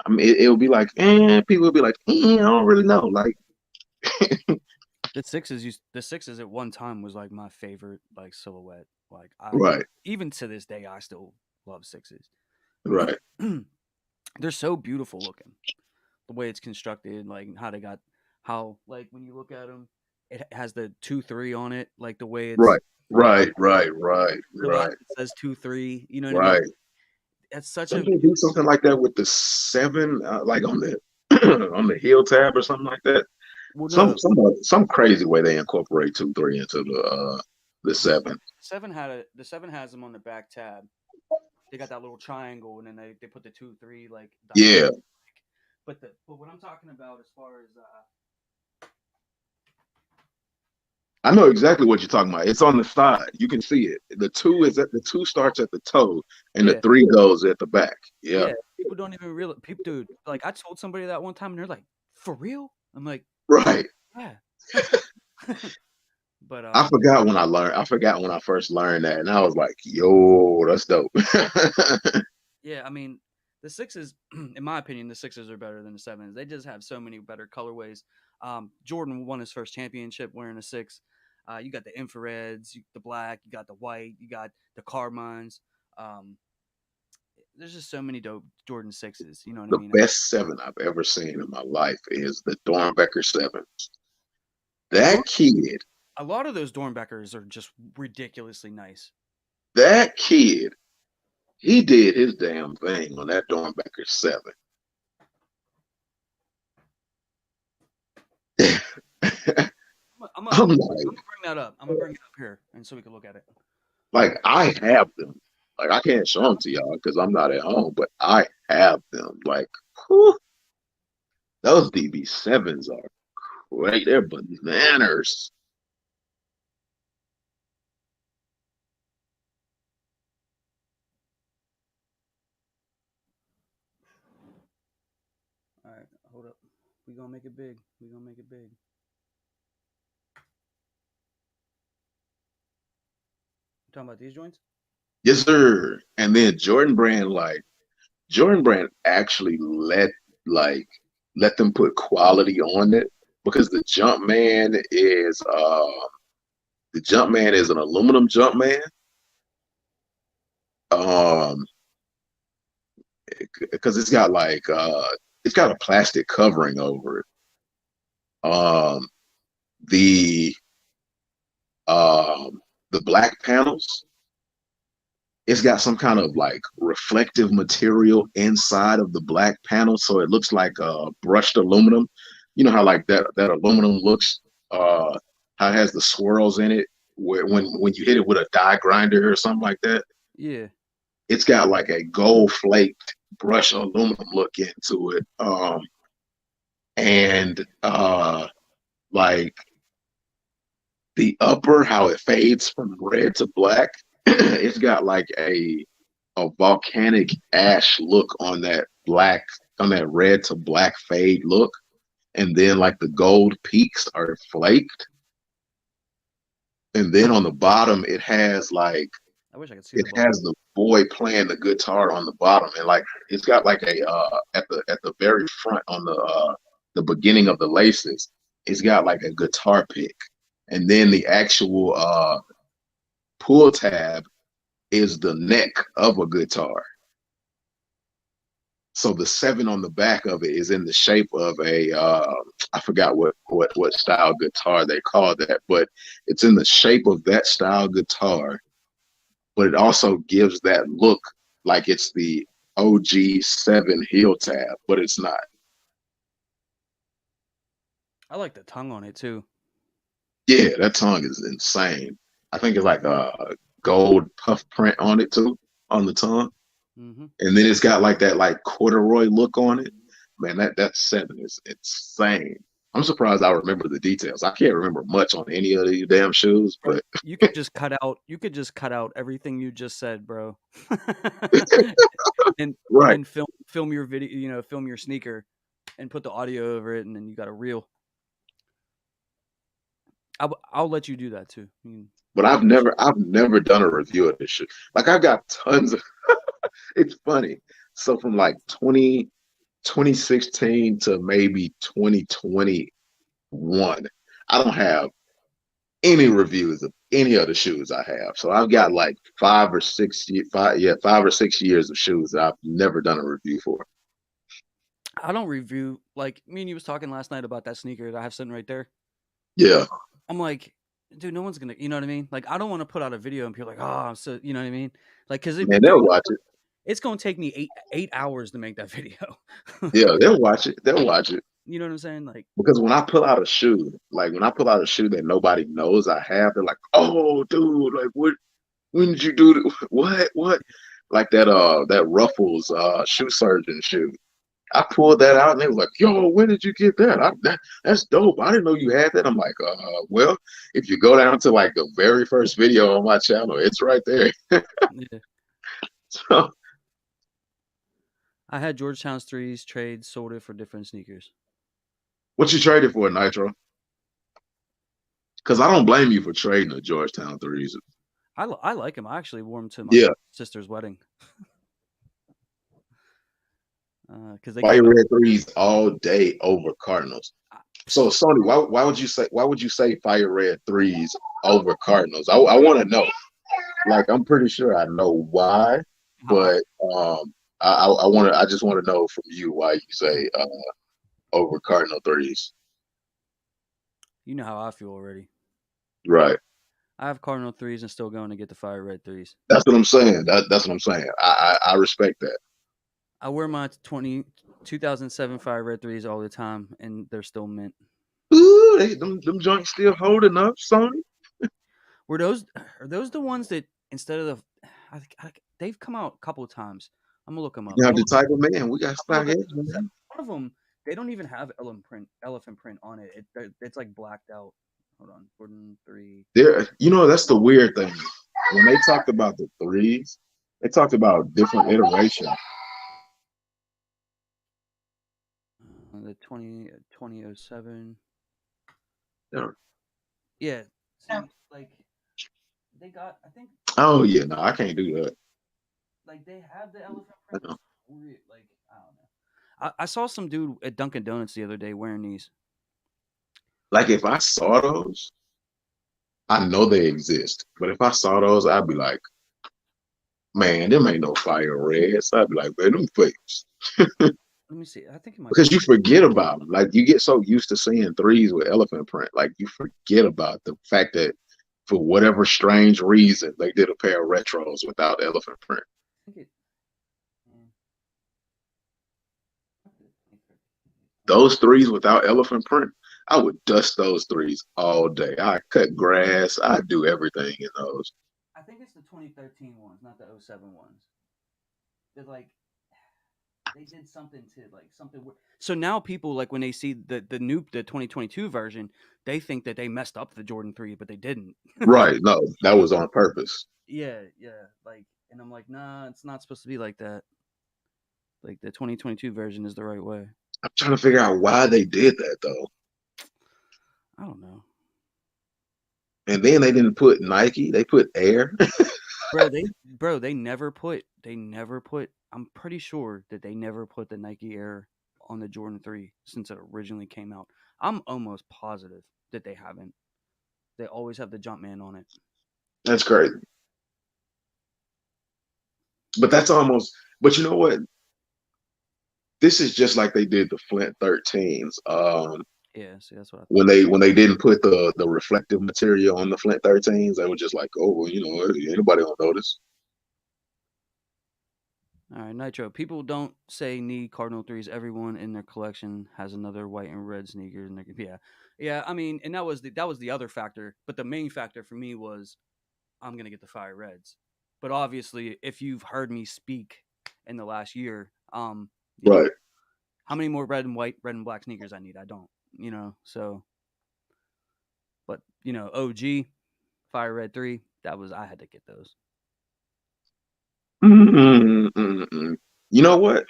I mean, it'll be like, people will be like, I don't really know. Like, The sixes at one time was like my favorite like silhouette. Like I right, even to this day I still love sixes. right, They're so beautiful looking. The way it's constructed, like how they got how like when you look at them, it has the 2-3 on it. Like the way it's right, right, right, right, the last right, it says 2-3. You know what I mean? right. That's such Don't a they do something like that with the seven, like on the on the heel tab or something like that? well Some no some some crazy way they incorporate 2-3 into the the seven. the seven has them on the back tab. They got that little triangle, and then they put the 2-3 like Yeah, diagonal. But what I'm talking about as far as I know exactly what you're talking about. It's on the side. You can see it. The two starts at the toe and the yeah. three goes at the back. Yeah. Yeah, people don't even realize. People, dude, like I told somebody that one time, and they're like, "For real?" I'm like, Right. "Yeah." But I forgot when I first learned that, and I was like, "Yo, that's dope." yeah, I mean, the sixes, in my opinion, the sixes are better than the sevens. They just have so many better colorways. Jordan won his first championship wearing a six. You got the infrareds, the black, you got the white, you got the carmines. Um, there's just so many dope Jordan sixes. You know what I The mean? best seven I've ever seen in my life is the Dornbecker seven. The Dorn, That kid, a lot of those Dornbeckers are just ridiculously nice. that kid, he did his damn thing on that Dornbecker seven. I'm I'm gonna bring that up. I'm gonna bring it up here, and so we can look at it. like, I have them. Like, I can't show them to y'all because I'm not at home, but I have them. Like, whew, those DB7s are great. They're bananas. All right, hold up. We gonna make it big. We gonna make it big. You talking about these joints? Yes, sir. And then Jordan Brand actually like let them put quality on it because the Jumpman is an aluminum Jumpman. Um, because it's got a plastic covering over it. Um, the the black panels, it's got some kind of like reflective material inside of the black panel, so it looks like brushed aluminum. You know how like that aluminum looks, how it has the swirls in it. where when you hit it with a die grinder or something like that, Yeah. it's got like a gold flaked brushed aluminum look into it. And like the upper, how it fades from red to black, it's got like a volcanic ash look on that black, on that red to black fade look. And then like the gold peaks are flaked. And then on the bottom, I wish I could see it the bottom. has the boy playing the guitar on the bottom, and like it's got like a at the very front on the beginning of the laces, it's got like a guitar pick, and then the actual pull tab is the neck of a guitar. So the seven on the back of it is in the shape of a I forgot what style guitar they call that, but it's in the shape of that style guitar. But it also gives that look like it's the OG7 heel tab, but it's not. I like the tongue on it too. Yeah, that tongue is insane. I think it's like a gold puff print on it too, on the tongue. Hmm. And then it's got like that like corduroy look on it. Man, that seven is insane. I'm surprised I remember the details. I can't remember much on any of these damn shoes, Bro, but you could just cut out everything you just said, bro. and right. and film your video, film your sneaker and put the audio over it and then you got a reel. I'll let you do that too. But I've never done a review of this shit. Like I've got tons of it's funny. So from like 2016 to maybe 2021, I don't have any reviews of any of the shoes I have. So I've got like 5 or 6 years of shoes that I've never done a review for. I don't review, like me and you was talking last night about that sneaker that I have sitting right there. Yeah. I'm like, dude, no one's gonna, you know what I mean? Like, I don't want to put out a video and people are like, oh, I'm so, you know what I mean? Like, because Man, dude, they'll watch it. it's gonna take me eight hours to make that video. Yeah, they'll watch it. They'll watch it. You know what I'm saying? Like, Because when I pull out a shoe, like when I pull out a shoe that nobody knows I have, they're like, "Oh, dude, like what? When did you do that? What?" Like that Ruffles shoe surgeon shoe. I pulled that out and they was like, "Yo, where did you get that? That's dope. I didn't know you had that." I'm like, well, if you go down to like the very first video on my channel, it's right there." yeah. So, I had Georgetown's threes trade, sold it for different sneakers. what you traded for, Nitro? Because I don't blame you for trading the Georgetown threes. I like them. I actually wore them to my Yeah, sister's wedding because they fire came out. red threes all day over Cardinals. So Sony, why would you say fire red threes over Cardinals? I want to know. Like I'm pretty sure I know why, Uh-huh. but I just want to know from you why you say over Cardinal threes. You know how I feel already. Right. I have Cardinal threes and still going to get the fire red threes. That's what I'm saying. That's what I'm saying. I respect that. I wear my 2007 fire red threes all the time, and they're still mint. Ooh, them joints still holding up, Sony. Were those are those the ones that instead of the they've come out a couple of times. I'm gonna look them up. You have the type of man. We got I'm gonna stock look edge, up. man. One of them they don't even have elephant print on it. It's like blacked out. Hold on, Jordan 3. There, that's the weird thing. When they talked about the threes, they talked about different iterations. The 2007. Yeah. Yeah. See, like they got. I think Oh yeah, no, I can't do that. like they have the elephant print. But like I don't know. I saw some dude at Dunkin' Donuts the other day wearing these. Like if I saw those, I know they exist. But if I saw those, I'd be like, man, them ain't no fire reds. I'd be like, man, them fakes. Let me see. I think it might be. Because you forget about them. Like you get so used to seeing threes with elephant print, like you forget about the fact that for whatever strange reason they did a pair of retros without elephant print. I think it. Those threes without elephant print, I would dust those threes all day. I cut grass. I do everything in those. I think it's the 2013 ones, not the '07 ones. They're like they did something to like something. So now people like when they see the 2022 version, they think that they messed up the Jordan 3, but they didn't. Right. No, that was on purpose. Yeah, yeah. Like, and I'm like, nah, it's not supposed to be like that. Like the 2022 version is the right way. I'm trying to figure out why they did that though. I don't know. And then they didn't put Nike, they put Air. They never put I'm pretty sure that they never put the Nike Air on the Jordan 3 since it originally came out. I'm almost positive that they haven't. They always have the Jumpman on it. That's crazy. But that's almost, but you know what? This is just like they did the Flint 13s. Yeah, see, that's what I When thought. they didn't put the reflective material on the Flint 13s, they were just like, oh well, anybody will notice. All right, Nitro. People don't say need Cardinal 3s. Everyone in their collection has another white and red sneaker. And yeah, yeah. I mean, and that was the other factor. But the main factor for me was I'm gonna get the Fire Reds. But obviously, if you've heard me speak in the last year, you know, Right. how many more red and white, red and black sneakers I need? I don't. So. But OG Fire Red 3. I had to get those. Mm-mm-mm-mm. You know what?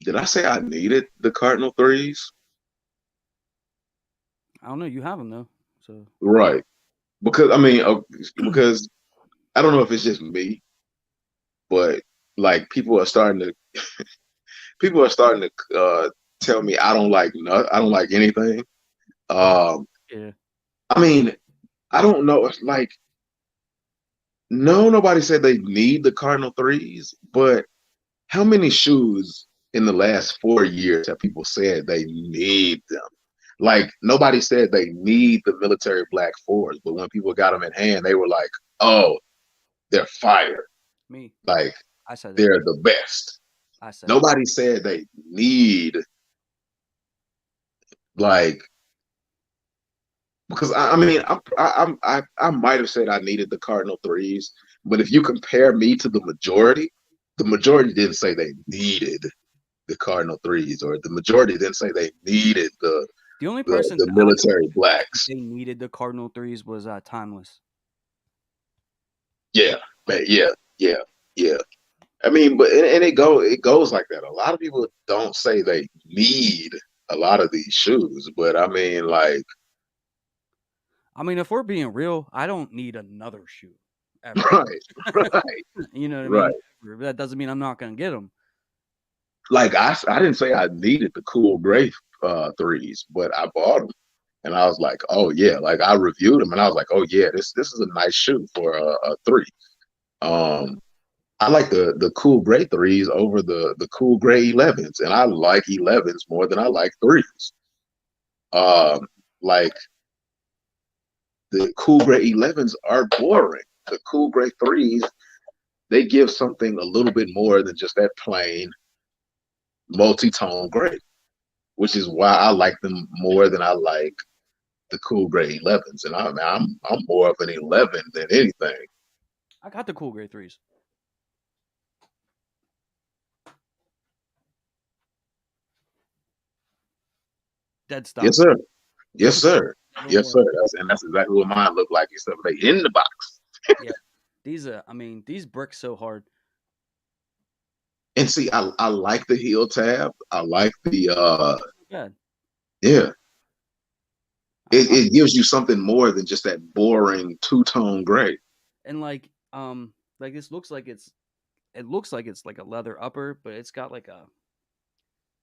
Did I say I needed the Cardinal threes? I don't know. You have them though, so Right. Because because I don't know if it's just me, but like people are starting to tell me I don't like anything. Um, yeah. I mean, I don't know. It's like no, nobody said they need the Cardinal threes, but how many shoes in the last 4 years have people said they need them? Like nobody said they need the military black fours, but when people got them in hand, they were like, "Oh, they're fire! Me, Like I said that. they're the best." I said it. Nobody said they need like because I mean I might have said I needed the Cardinal threes, but if you compare me to the majority didn't say they needed the Cardinal threes, or the majority didn't say they needed The only person the that I military blacks. they needed the Cardinal 3s was Timeless. Yeah, man, yeah, yeah. I mean, but and it goes like that. A lot of people don't say they need a lot of these shoes, but I mean, like, I mean, if we're being real, I don't need another shoe ever. right, right, You know what I mean? right. Ever. That doesn't mean I'm not gonna get them. Like I didn't say I needed the cool gray threes, but I bought them, and I was like, oh yeah, like I reviewed them, and I was like, oh yeah, this is a nice shoe for a three. Um, I like the cool gray threes over the cool gray 11s, and I like 11s more than I like threes. Like the cool gray 11s are boring. The cool gray threes, they give something a little bit more than just that plain multi-tone gray, which is why I like them more than I like the cool gray 11s. And I'm more of an 11 than anything. I got the cool gray 3s. Dead stop. Yes, sir. Yes, sir. No Yes, more. sir. That's exactly what mine look like. Except they in the box. Yeah. These I mean, these bricks so hard. And see, I like the heel tab. I like the Yeah. yeah. I'm, It gives you something more than just that boring two-tone gray. and like this looks like it's like a leather upper, but it's got like a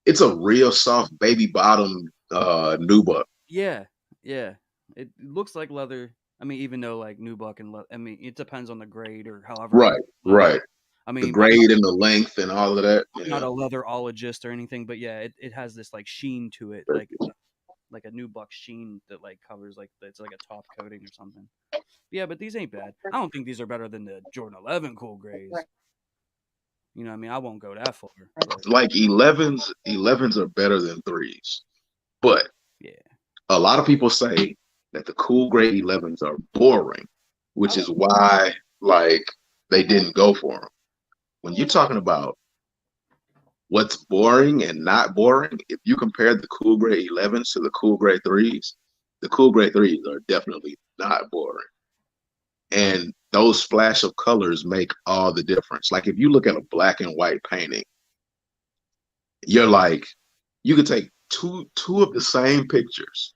It's a real soft baby bottom nubuck. yeah, yeah. It looks like leather. I mean, even though like nubuck and I mean, it depends on the grade or however you Right, leather. right. I The mean, grade and the length and all of that. I'm not Yeah. a leatherologist or anything, but yeah, it has this like sheen to it, like a nubuck sheen that like covers it's like a top coating or something. Yeah, but these ain't bad. I don't think these are better than the Jordan 11 cool grays. You know what I mean? I won't go that far. But Like 11s are better than threes. But yeah. a lot of people say that the cool gray 11s are boring, which is why like they didn't go for them. When you're talking about what's boring and not boring, if you compare the cool gray 11s to the cool gray 3s, the cool gray 3s are definitely not boring. And those splash of colors make all the difference. Like if you look at a black and white painting, you're like, you could take two of the same pictures.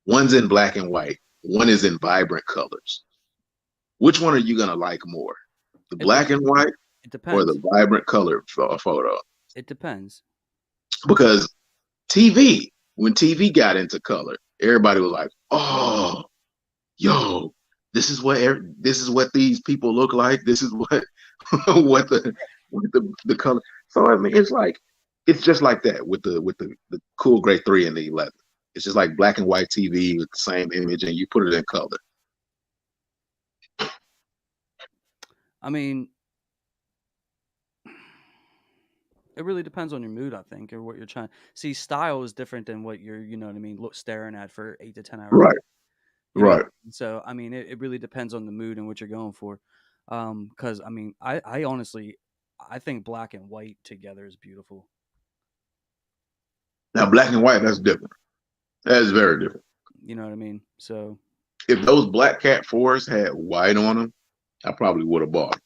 One's in black and white, one is in vibrant colors. Which one are you gonna like more? The black and white or the vibrant color photo? It depends. Because TV, when TV got into color, everybody was like, "Oh, yo, this is what these people look like. This is what what the color." So I mean, it's just like that with the cool gray 3 and the 11. It's just like black and white TV with the same image, and you put it in color. I mean, it really depends on your mood, I think, or what you're trying. See, style is different than what you're, you know what I mean, staring at for 8 to 10 hours. Right. Right. So, I mean, it really depends on the mood and what you're going for. Because I mean, I honestly, I think black and white together is beautiful. Now, black and white, that's different. That is very different. You know what I mean? So, if those Black Cat 4s had white on them, I probably would have bought.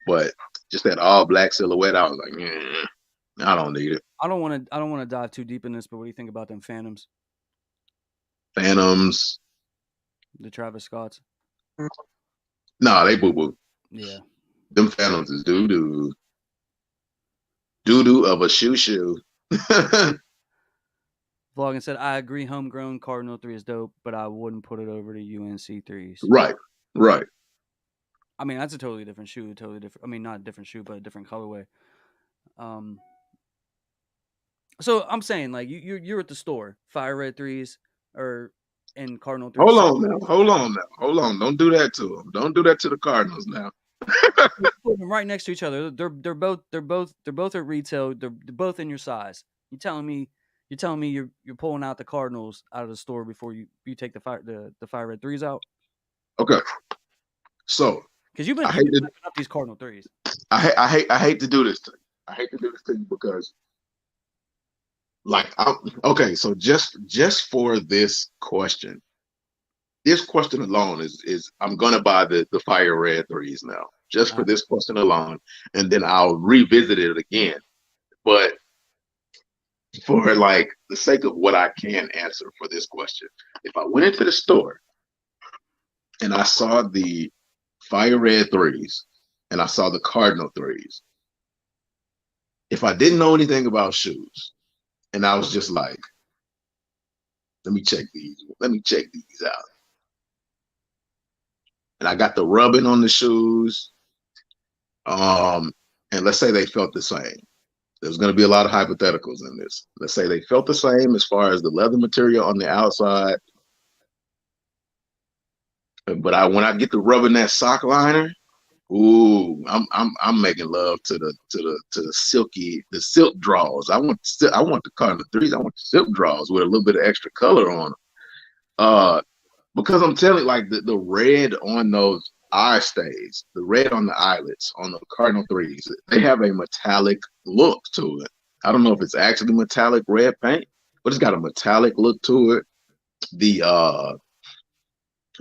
But just that all black silhouette, I was like, I don't need it. I don't want to dive too deep in this, but what do you think about them Phantoms? Phantoms. The Travis Scotts. Nah, they boo boo. Yeah. Them Phantoms is doo doo. Doo doo of a shoe. Vlogging said, I agree, homegrown Cardinal 3 is dope, but I wouldn't put it over to UNC 3s. Right. I mean, that's a totally different shoe, totally different. I mean, not a different shoe, but a different colorway. So I'm saying, like, you're at the store, Fire Red 3s or in Cardinal 3s. Hold on now. Don't do that to them. Don't do that to the Cardinals now. Put them right next to each other. They're both at retail. They're both in your size. You're telling me you're pulling out the Cardinals out of the store before you take the Fire Red 3s out? Okay. So because you've been up these Cardinal 3s. I hate to do this to you. I hate to do this to you because, like, okay. So just for this question alone is I'm gonna buy the Fire Red 3s now, just for this question alone, and then I'll revisit it again. But for like the sake of what I can answer for this question, if I went into the store and I saw the Fire Red 3s and I saw the Cardinal 3s, if I didn't know anything about shoes and I was just like, let me check these out, and I got the rubbing on the shoes, and let's say they felt the same. There's going to be a lot of hypotheticals in this. Let's say they felt the same as far as the leather material on the outside, but when I get to rubbing that sock liner, ooh, I'm making love to the silk draws. I want the Cardinal 3s. I want the silk draws with a little bit of extra color on them. Because I'm telling you, like the red on those eye stays, the red on the eyelets on the Cardinal 3s, they have a metallic look to it. I don't know if it's actually metallic red paint, but it's got a metallic look to it.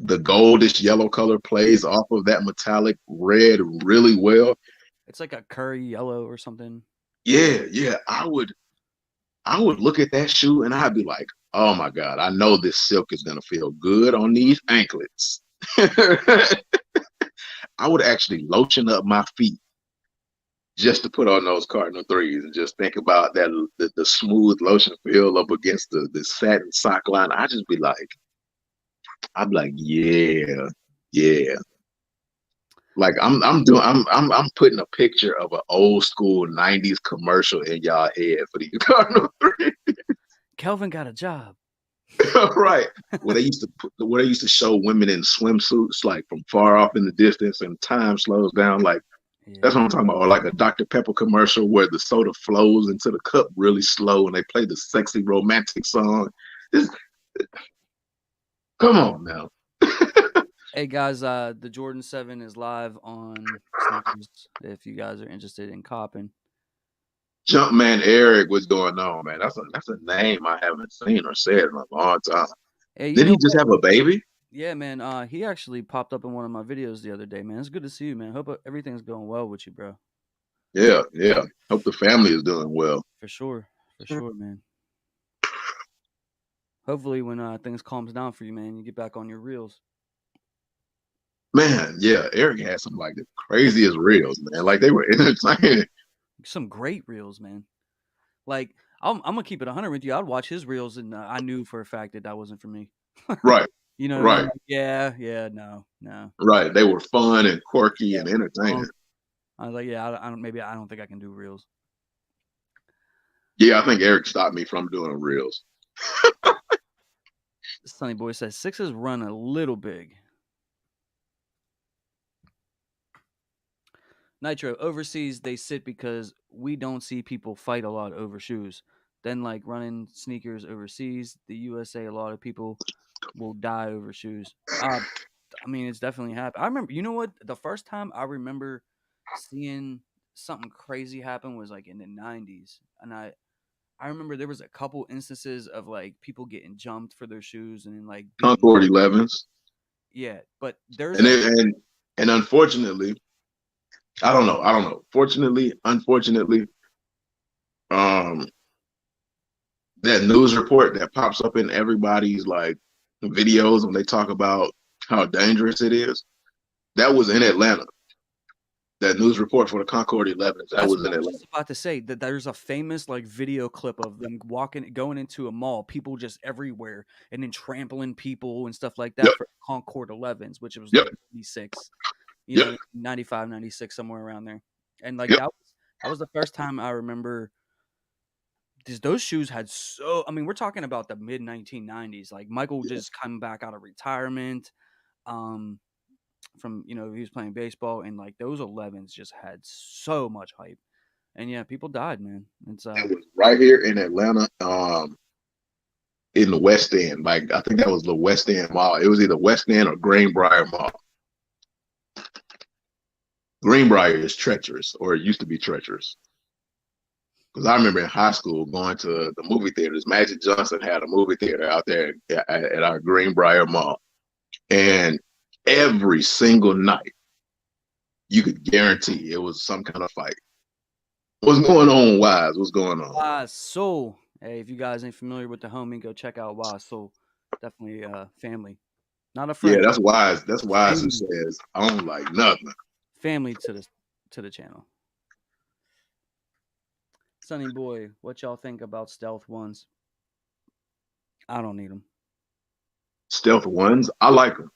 The goldish yellow color plays off of that metallic red really well. It's like a curry yellow or something. Yeah. I would look at that shoe and I'd be like, oh my God, I know this silk is gonna feel good on these anklets. I would actually lotion up my feet just to put on those Cardinal 3s and just think about that the smooth lotion feel up against the satin sock line. I'd be like, yeah. Like I'm putting a picture of an old school 90s commercial in y'all head for these Cardinal 3s. Kelvin got a job. Right. Where they used to show women in swimsuits, like from far off in the distance, and time slows down. Like, that's what I'm talking about. Or like a Dr. Pepper commercial where the soda flows into the cup really slow and they play the sexy romantic song. This, come on now. Hey guys, the Jordan 7 is live on Sneakers if you guys are interested in copping. Jumpman Eric, what's going on, man? That's a name I haven't seen or said in a long time. Hey, you Didn't know he just what? have a baby? Yeah, man. He actually popped up in one of my videos the other day, man. It's good to see you, man. Hope everything's going well with you, bro. Yeah, yeah. Hope the family is doing well. For sure, man. Hopefully, when things calms down for you, man, you get back on your reels. Man, yeah, Eric had some like the craziest reels, man. Like they were entertaining. Some great reels, man. Like I'm gonna keep it 100 with you. I'd watch his reels, and I knew for a fact that wasn't for me. Right, You know what I mean? right, Like, yeah, no, no. right. They were fun and quirky Yeah, and entertaining. I was like, yeah, I don't think I can do reels. Yeah, I think Eric stopped me from doing reels. Sunny Boy says Sixes run a little big. Nitro, overseas they sit because we don't see people fight a lot over shoes. Then like running sneakers overseas, the USA, a lot of people will die over shoes. I mean, it's definitely happened. I remember, you know what? The first time I remember seeing something crazy happen was like in the 90s. And I remember there was a couple instances of like people getting jumped for their shoes and like beaten. Concord 11s, Yeah, but there's and a and unfortunately, I don't know. Fortunately, unfortunately, um, that news report that pops up in everybody's like videos when they talk about how dangerous it is, that was in Atlanta. That news report for the Concord 11s, that That's was what in I was Atlanta. just about to say. That there's a famous like video clip of them going into a mall, people just everywhere, and then trampling people and stuff like Yep, that for Concord 11s, which was yep, like 96, yep, 95, 96, somewhere around there. And like yep. that was the first time I remember those shoes had so. I mean, we're talking about the mid 1990s. Like Michael just coming back out of retirement. Um, from he was playing baseball, and like those 11s just had so much hype. And yeah, people died, man. It's It was right here in Atlanta, in the West End. Like I think that was the West End Mall. It was either West End or Greenbrier Mall. Greenbrier is treacherous, or it used to be treacherous. Because I remember in high school going to the movie theaters. Magic Johnson had a movie theater out there at our Greenbrier Mall, and every single night you could guarantee it was some kind of fight. What's going on, Wise? What's going on? Wise Soul. Hey, if you guys ain't familiar with the homie, go check out Wise Soul. Definitely family, not a Yeah, friend. that's Wise. That's Wise who Family, says I don't like nothing. family to the channel. Sunny Boy, what y'all think about stealth ones? I don't need them. Stealth ones, I like them.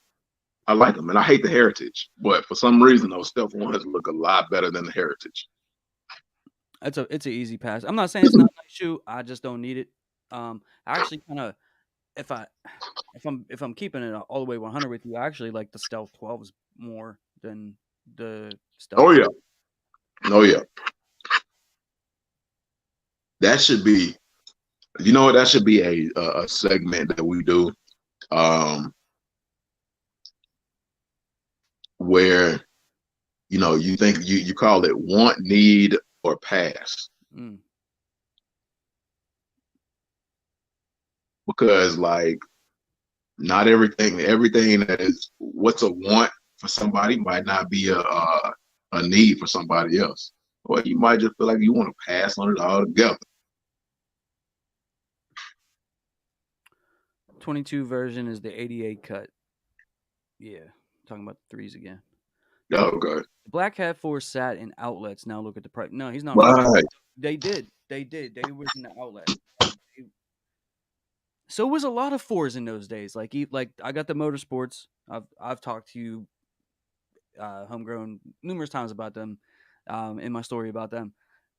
I like them, and I hate the Heritage. But for some reason, those Stealth ones look a lot better than the Heritage. It's an easy pass. I'm not saying it's not a nice shoe. I just don't need it. I actually kind of if I if I'm keeping it all the way 100 with you, I actually like the Stealth 12s more than the Stealth. Oh yeah, oh yeah. That should be, you know what? That should be a segment that we do, um, where you think you call it want, need, or pass, Mm. because like not everything that is what's a want for somebody might not be a need for somebody else. Or you might just feel like you want to pass on it altogether. 22 version is the 88 cut. Yeah, talking about the threes again. Okay. Black Hat 4 sat in outlets. Now look at the price. No, he's not wrong. Right. They did. They did. They was in the outlet. So it was a lot of fours in those days. Like I got the motorsports. I've talked to you, homegrown, numerous times about them, in my story about them,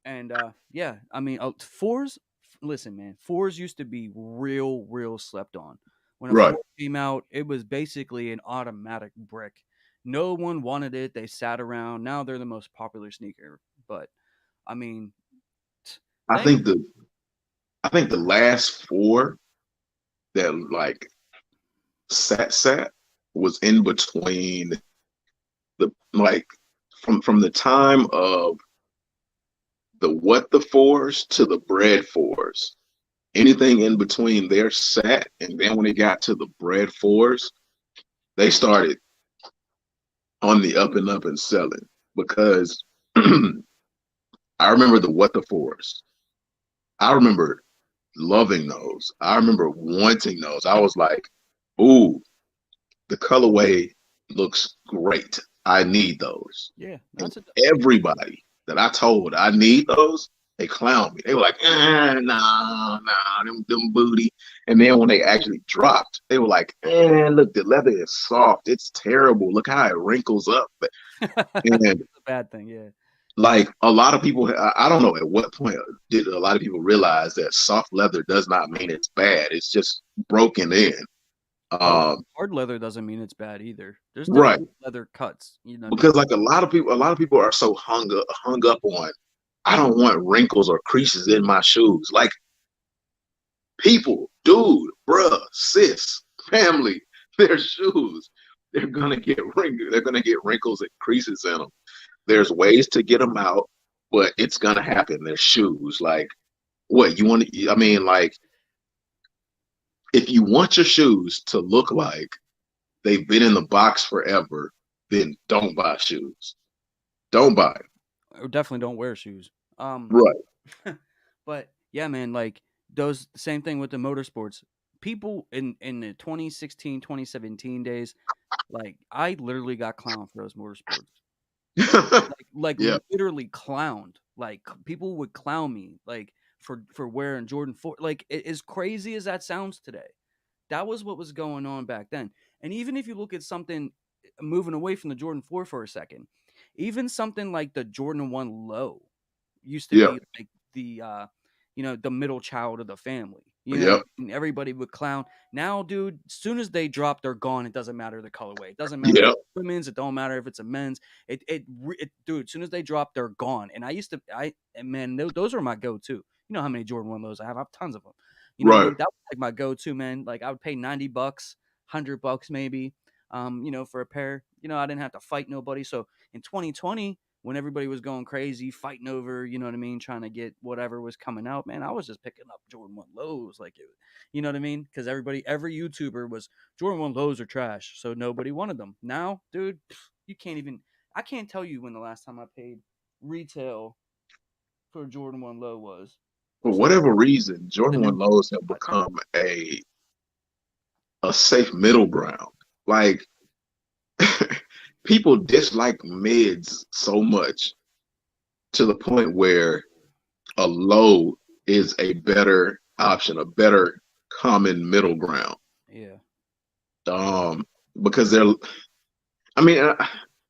and yeah, I mean fours. Listen, man, fours used to be real slept on. When a Right. four came out, it was basically an automatic brick. No one wanted it. They sat around. Now they're the most popular sneaker. But I mean, I thank think the I think the last four that like sat was in between the like from the time of the what the fours to the bread fours. Anything in between there sat, and then when it got to the bread fours, they started on the up and up and selling because I remember the what the fours. I remember loving those. I remember wanting those. I was like, ooh, the colorway looks great. I need those. Yeah, And that's a everybody that I told I need those, they clown me. They were like, nah, them booty. And then when they actually dropped, they were like, look, the leather is soft. It's terrible. Look how it wrinkles up. And a bad thing. Yeah. like a lot of people, I don't know at what point did a lot of people realize that soft leather does not mean it's bad. It's just broken in. Oh, Um, hard leather doesn't mean it's bad either. There's right. different leather cuts. You know what I mean? Because like a lot of people are so hung up on, I don't want wrinkles or creases in my shoes. Like people, dude, bruh, sis, family, their shoes, they're gonna get wrinkles. They're gonna get wrinkles and creases in them. There's ways to get them out, but it's gonna happen. Their shoes, like what you want to. I mean, like if you want your shoes to look like they've been in the box forever, then don't buy shoes. Don't buy it. Or definitely don't wear shoes. Right. But yeah, man, like those same thing with the motorsports. People in the 2016, 2017 days, like I literally got clowned for those motorsports. Like Yeah. literally clowned. Like people would clown me like for wearing Jordan 4. Like as crazy as that sounds today, that was what was going on back then. And even if you look at something moving away from the Jordan 4 for a second, even something like the Jordan 1 Low used to Yeah. be like the the middle child of the family. You know, Yep. and everybody would clown. Now, dude, as soon as they drop, they're gone. It doesn't matter the colorway. It doesn't matter if Yep. it's women's. It don't matter if it's a men's. Dude. As soon as they drop, they're gone. And I used to, and man, those are my go-to. You know how many Jordan 1 Lows I have? I have tons of them. You know what I Right. mean? That was like my go-to, man. Like I would pay $90, $100 maybe, for a pair. You know, I didn't have to fight nobody. So in 2020, when everybody was going crazy, fighting over, you know what I mean, trying to get whatever was coming out, man, I was just picking up Jordan 1 Lows. Like, you know what I mean? Because every YouTuber was Jordan 1 Lows are trash. So nobody wanted them. Now, dude, you can't even, I can't tell you when the last time I paid retail for a Jordan 1 Low was. For So whatever reason, the Jordan new 1 lows have hot topic. become a safe middle ground. Like people dislike mids so much to the point where a low is a better option, a better common middle ground. Yeah. Um, because they're, I mean,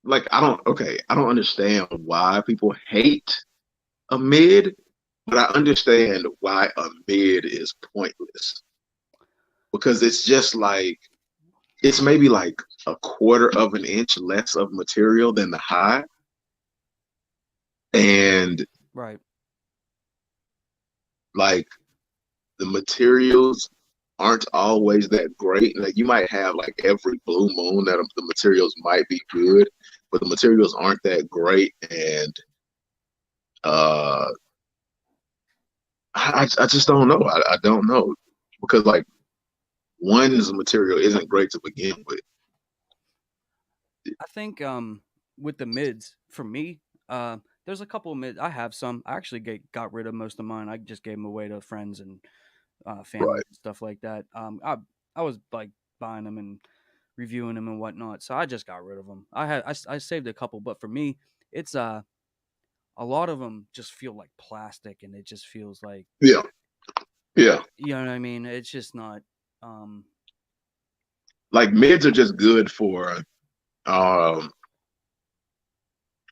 like I don't understand why people hate a mid, but I understand why a mid is pointless because it's just like it's maybe like a quarter of an inch less of material than the high, and Right. like the materials aren't always that great. Like you might have like every blue moon that the materials might be good, but the materials aren't that great, and uh, I just don't know. I don't know because like one's material isn't great to begin with. I think with the mids for me, there's a couple of mids. I have some. I actually got rid of most of mine. I just gave them away to friends and family Right. and stuff like that. I was like buying them and reviewing them and whatnot, so I just got rid of them. I saved a couple, but for me, it's a lot of them just feel like plastic, and it just feels like Yeah. Yeah. you know what I mean. It's just not. Um, Like mids are just good for um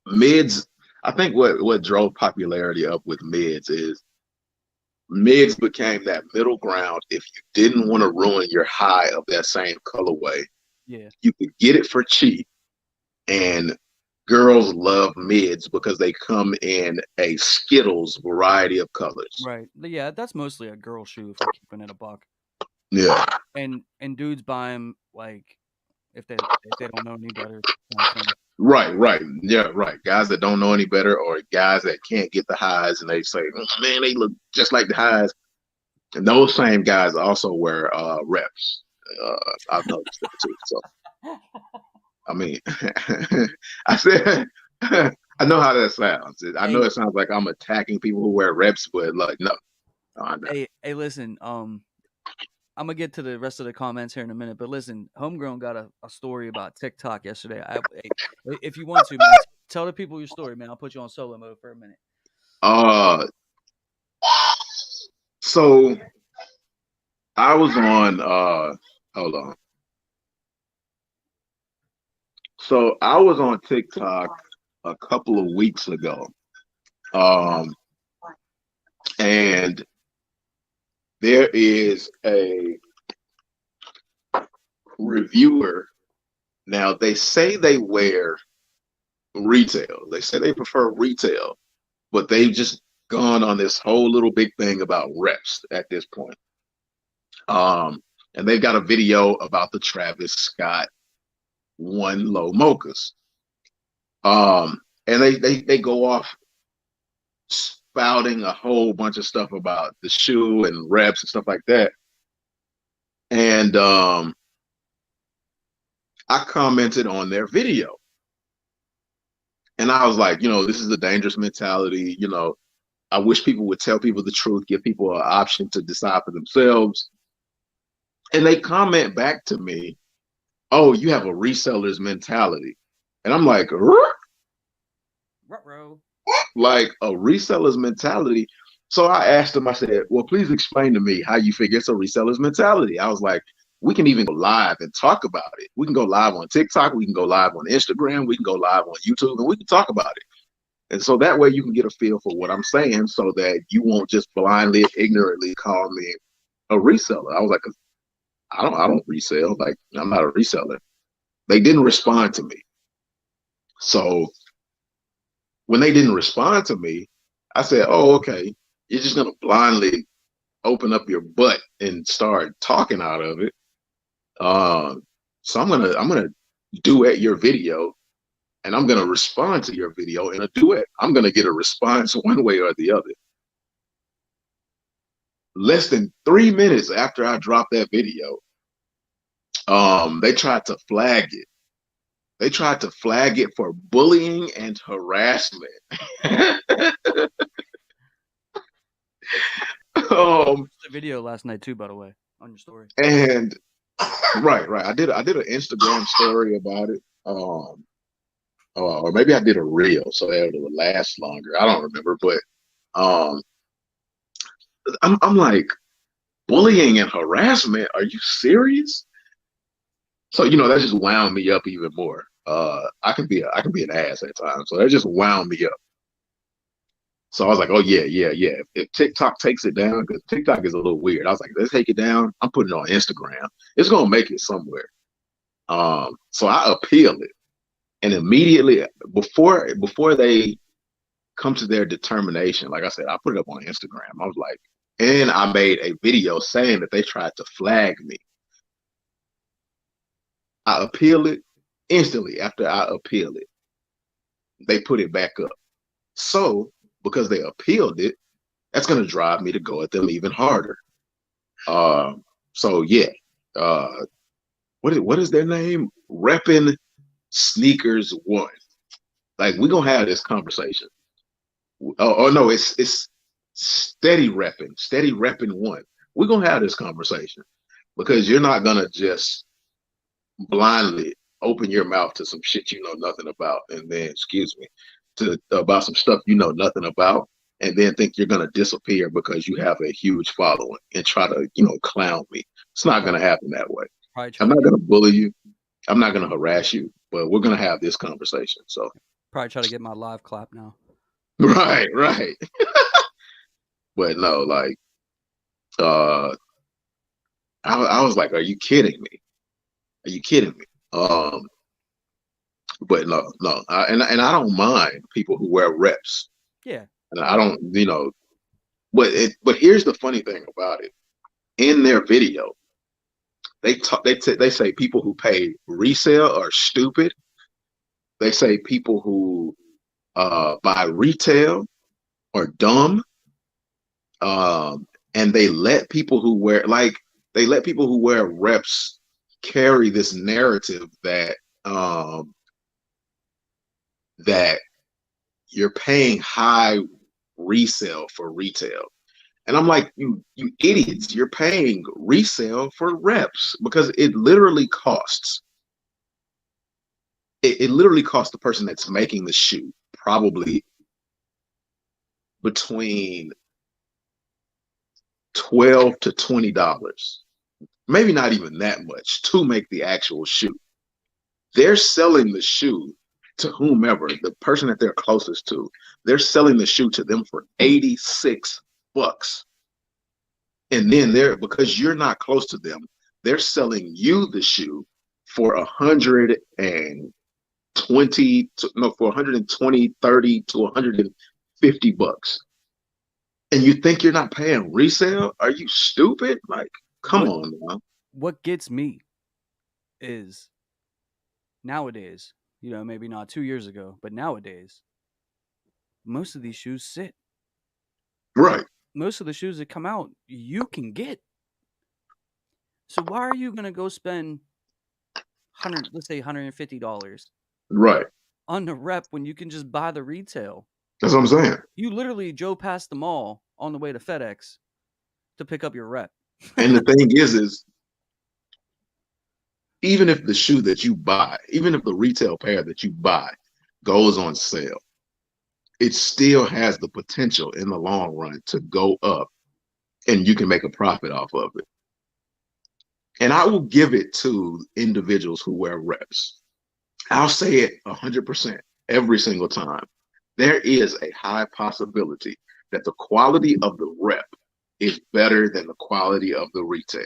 mids. I think what drove popularity up with mids is mids became that middle ground. If you didn't want to ruin your high of that same colorway, yeah. you could get it for cheap. And girls love mids because they come in a Skittles variety of colors. Right. Yeah, that's mostly a girl shoe if we're keeping it a buck. Yeah. and dudes buy them like if they don't know any better kind of thing. Right. Yeah, right. Guys that don't know any better, or guys that can't get the highs, and they say, man, they look just like the highs. And those same guys also wear reps. I've noticed that too. So I mean, I said, I know how that sounds. I know Hey, it sounds like I'm attacking people who wear reps, but like, no, I'm not. hey, listen. I'm gonna get to the rest of the comments here in a minute, but listen, Homegrown got a story about TikTok yesterday. Hey, if you want to, man, tell the people your story, man. I'll put you on solo mode for a minute. Uh, so I was on. Hold on. So I was on TikTok a couple of weeks ago, um, and there is a reviewer. Now they say they wear retail. They say they prefer retail, but they've just gone on this whole little big thing about reps at this point. Um, and they've got a video about the Travis Scott one low mochas. And they go off spouting a whole bunch of stuff about the shoe and reps and stuff like that. And I commented on their video. And I was like, this is a dangerous mentality. I wish people would tell people the truth, give people an option to decide for themselves. And they comment back to me, oh, you have a reseller's mentality. And I'm like, like a reseller's mentality. So I asked them, I said, well, please explain to me how you figure it's a reseller's mentality. I was like, we can even go live and talk about it. We can go live on TikTok. We can go live on Instagram. We can go live on YouTube, and we can talk about it. And so that way you can get a feel for what I'm saying, so that you won't just blindly, ignorantly call me a reseller. I was like, I don't resell. Like, I'm not a reseller. They didn't respond to me. So when they didn't respond to me, I said, oh, okay, you're just going to blindly open up your butt and start talking out of it. So I'm gonna duet your video, and I'm gonna respond to your video in a duet. I'm gonna get a response one way or the other. Less than 3 minutes after I dropped that video, they tried to flag it. They tried to flag it for bullying and harassment. The video last night too, by the way, on your story. And right. I did an Instagram story about it. Or maybe I did a reel so that it would last longer. I don't remember, but I'm like, bullying and harassment? Are you serious? So that just wound me up even more. I can be an ass at times, so that just wound me up. So I was like, oh yeah. If TikTok takes it down, because TikTok is a little weird, I was like, let's take it down. I'm putting it on Instagram. It's gonna make it somewhere. So I appeal it, and immediately before they come to their determination, like I said, I put it up on Instagram. I was like, and I made a video saying that they tried to flag me. I appeal it instantly. After I appeal it, they put it back up. So because they appealed it, that's going to drive me to go at them even harder. So yeah, what is their name? Reppin' Sneakers One. Like, we're gonna have this conversation. Oh no, it's Steady Reppin' One. We're gonna have this conversation, because you're not gonna just blindly open your mouth to some shit you know nothing about, and then, excuse me, about some stuff you know nothing about, and then think you're gonna disappear because you have a huge following and try to clown me. It's not gonna happen that way. I'm not gonna bully you. I'm not gonna harass you, but we're gonna have this conversation. So probably try to get my live clap now. Right. But no, like, I was like, are you kidding me? Are you kidding me? But no, and I don't mind people who wear reps. Yeah. And I don't, but here's the funny thing about it. In their video, They say people who pay resale are stupid. They say people who buy retail are dumb. And they let people who wear reps carry this narrative that you're paying high resale for retail. And I'm like, you idiots, you're paying resale for reps because it literally costs the person that's making the shoe probably between $12 to $20, maybe not even that much to make the actual shoe. They're selling the shoe to whomever, the person that they're closest to. They're selling the shoe to them for $86. And then because you're not close to them, they're selling you the shoe for 120, 30 to $150. And you think you're not paying resale? Are you stupid? Like, come on, man. What gets me is nowadays, maybe not 2 years ago, but nowadays, most of these shoes sit. Right. Most of the shoes that come out, you can get. So why are you gonna go spend let's say $150, right, on the rep when you can just buy the retail? That's what I'm saying. You literally drove past the mall on the way to FedEx to pick up your rep. And the thing is even if the shoe that you buy, even if the retail pair that you buy goes on sale, it still has the potential in the long run to go up and you can make a profit off of it. And I will give it to individuals who wear reps. I'll say it 100% every single time. There is a high possibility that the quality of the rep is better than the quality of the retail.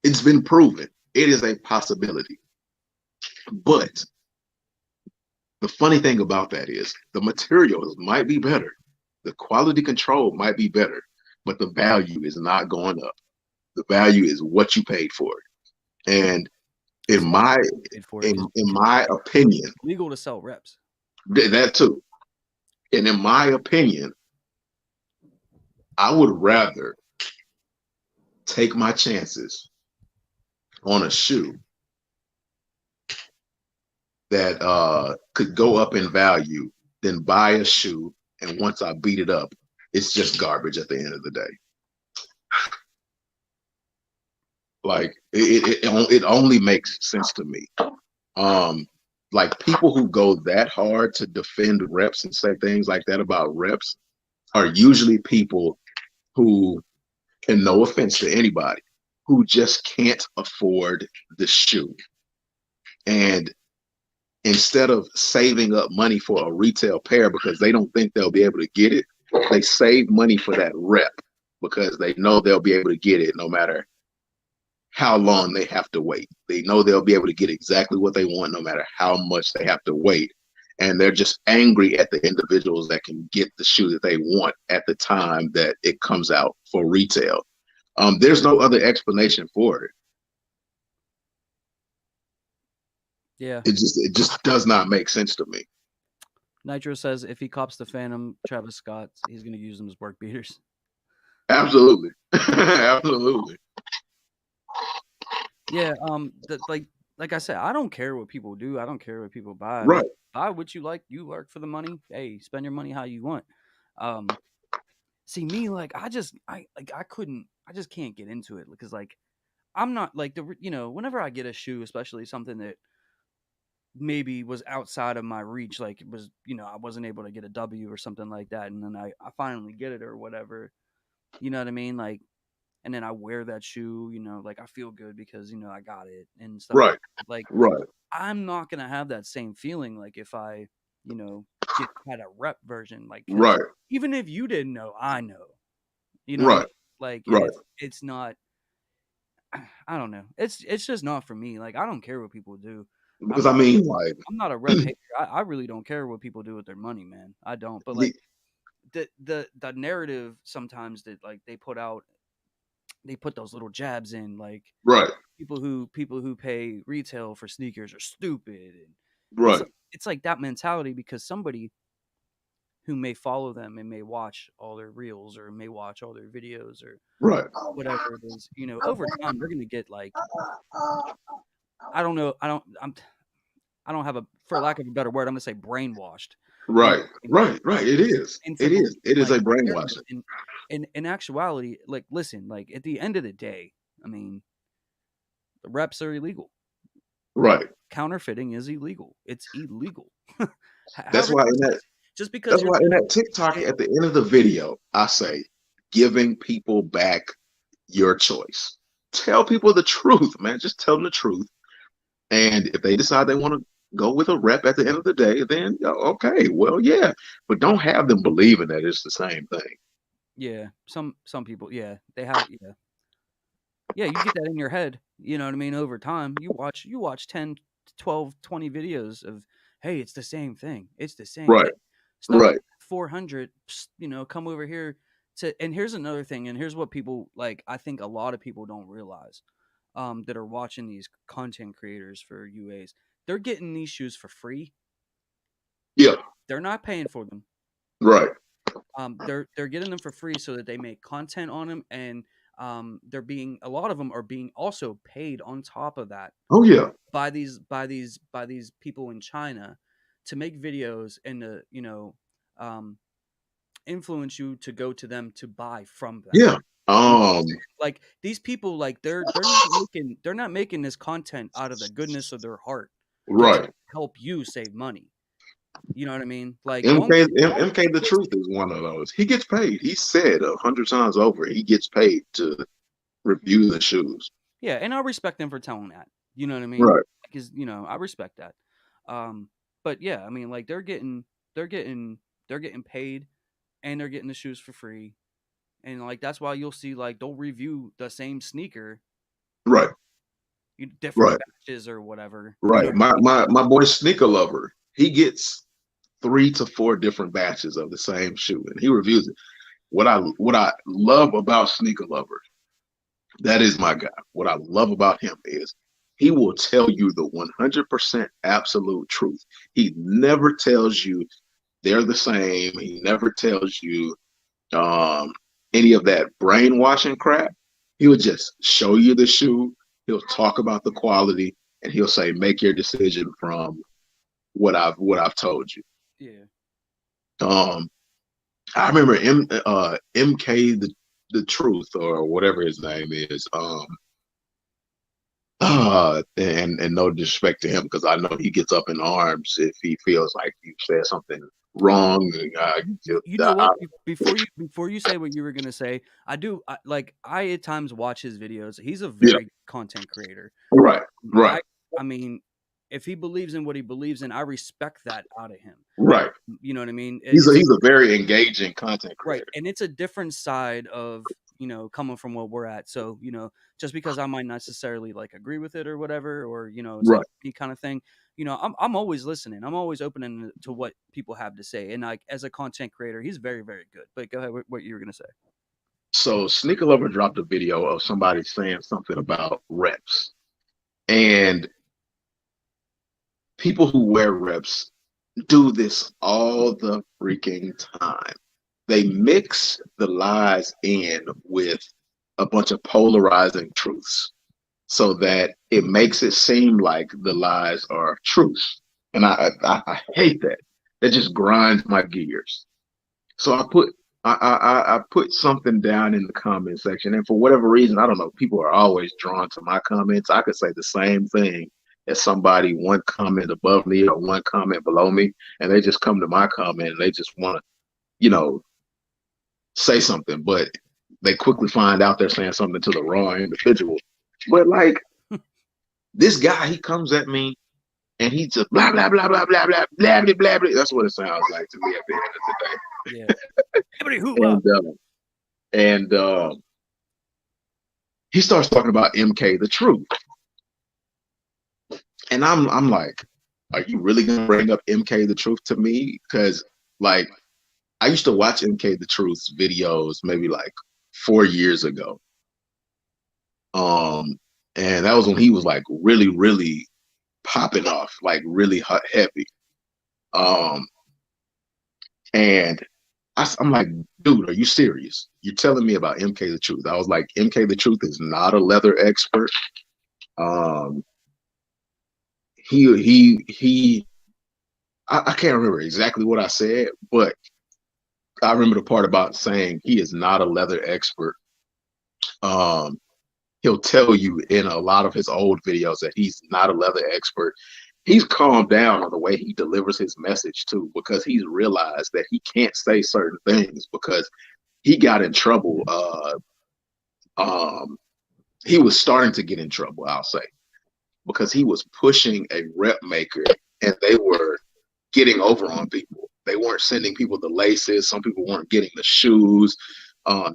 It's been proven. It is a possibility. But the funny thing about that is the materials might be better. The quality control might be better, but the value is not going up. The value is what you paid for it. And in my opinion, legal to sell reps. That too. And in my opinion, I would rather take my chances on a shoe that could go up in value than buy a shoe and once I beat it up, it's just garbage at the end of the day. Like it only makes sense to me. Like people who go that hard to defend reps and say things like that about reps are usually people who, and no offense to anybody, who just can't afford the shoe. And instead of saving up money for a retail pair because they don't think they'll be able to get it, they save money for that rep because they know they'll be able to get it no matter how long they have to wait. They know they'll be able to get exactly what they want no matter how much they have to wait. And they're just angry at the individuals that can get the shoe that they want at the time that it comes out for retail. There's no other explanation for it. Yeah. It just does not make sense to me. Nitro says if he cops the Phantom Travis Scott, he's going to use them as work beaters. Absolutely. Absolutely. Yeah, like I said, I don't care what people do. I don't care what people buy. Right. Buy what you like. You work for the money. Hey, spend your money how you want. See me, like I just can't get into it because like I'm not like whenever I get a shoe, especially something that maybe was outside of my reach, like it was, I wasn't able to get a W or something like that, and then I finally get it or whatever. You know what I mean? Like, and then I wear that shoe, like I feel good because I got it and stuff. Right. Like, right. I'm not gonna have that same feeling like if I, just had a rep version. Like, right. Even if you didn't know, I know. Right. Like, right. It's not. I don't know. It's just not for me. Like, I don't care what people do. Because I'm not a rep hater. I really don't care what people do with their money, man. I don't. But like the narrative sometimes that like they put out they put those little jabs in, like Right. people who pay retail for sneakers are stupid, and it's Right. it's like that mentality, because somebody who may follow them and may watch all their reels or may watch all their videos or Right. whatever it is, over time they're gonna get like, I don't know, I don't have a, for lack of a better word, I'm gonna say brainwashed. You know Right. what I mean? Right. Right. It is. Into It is. believing It is like a what they're doing. brainwashing. And in actuality, like, listen, like at the end of the day, I mean, the reps are illegal. Right. Counterfeiting is illegal. It's illegal. That's However, why in that just because that's you're why in doing that TikTok it, at the end of the video, I say, giving people back your choice. Tell people the truth, man. Just tell them the truth. And if they decide they want to go with a rep at the end of the day, then okay, well, yeah. But don't have them believing that it's the same thing. yeah, some people, yeah, they have, yeah. Yeah, you get that in your head, you know what I mean, over time. You watch 10, 12, 20 videos of, hey, it's the same thing. It's the same Right. thing. Stop Right. at 400, come over here to, and here's another thing, and here's what people like, I think a lot of people don't realize, that are watching these content creators for UAs. They're getting these shoes for free. Yeah. They're not paying for them. Right. They're getting them for free so that they make content on them, and they're being, a lot of them are being also paid on top of that Oh yeah. by these people in China to make videos and to um, influence you to go to them to buy from them. Yeah. You know, Um. like these people, like they're not making this content out of the goodness of their heart. They're trying Right. to help you save money. You know what I mean? Like MK the Truth is one of those. He gets paid. He said 100 times over, he gets paid to review the shoes. Yeah, and I respect them for telling that. You know what I mean? Right. Because I respect that. Um, but yeah, I mean, like they're getting paid, and they're getting the shoes for free, and like that's why you'll see, like, they'll review the same sneaker, Right. different Right. batches or whatever. You know Right. what I mean? My boy Sneaker Lover, he gets 3 to 4 different batches of the same shoe, and he reviews it. What I love about Sneaker Lover, that is my guy. What I love about him is he will tell you the 100% absolute truth. He never tells you they're the same. He never tells you um, any of that brainwashing crap. He'll just show you the shoe. He'll talk about the quality, and he'll say, "Make your decision from what I've told you." Yeah. Um, I remember MK the Truth or whatever his name is. And no disrespect to him, because I know he gets up in arms if he feels like you said something wrong. You know what? Before you say what you were gonna say, I at times watch his videos. He's a Yeah, very good content creator. right, right, I mean, if he believes in what he believes in, I respect that out of him. right. You know what I mean? He's a It's he's a very engaging content right, creator. and it's a different side of, coming from what we're at. So, just because I might not necessarily like agree with it or whatever, or it's Right. not any kind of thing. I'm always listening. I'm always open to what people have to say. And like as a content creator, he's very, very good. But go ahead, what you were gonna say? So Sneaker Lover dropped a video of somebody saying something about reps, and people who wear reps do this all the freaking time. They mix the lies in with a bunch of polarizing truths so that it makes it seem like the lies are truths. And I hate that. It just grinds my gears. So I put something down in the comment section, and for whatever reason, I don't know, people are always drawn to my comments. I could say the same thing as somebody one comment above me or one comment below me, and they just come to my comment and they just want to, you know, say something, but they quickly find out they're saying something to the wrong individual. But like this guy, he comes at me and he just blah blah blah blah blah blah blah blah blah blah. That's what it sounds like to me at the end of the day. Yeah. Everybody hoopla. And he starts talking about MK the Truth, and I'm like, are you really gonna bring up MK the Truth to me? Because like I used to watch MK the Truth's videos maybe like 4 years ago, And that was when he was like really, really popping off, like really hot, heavy. Um, and I'm like, dude, are you serious? You're telling me about MK the Truth? I was like, MK the Truth is not a leather expert. Um, he. I can't remember exactly what I said, but I remember the part about saying he is not a leather expert. Um, he'll tell you in a lot of his old videos that he's not a leather expert. He's calmed down on the way he delivers his message too, because he's realized that he can't say certain things because he got in trouble. Um, he was starting to get in trouble, I'll say, because he was pushing a rep maker and they were getting over on people. They weren't sending people the laces. Some people weren't getting the shoes.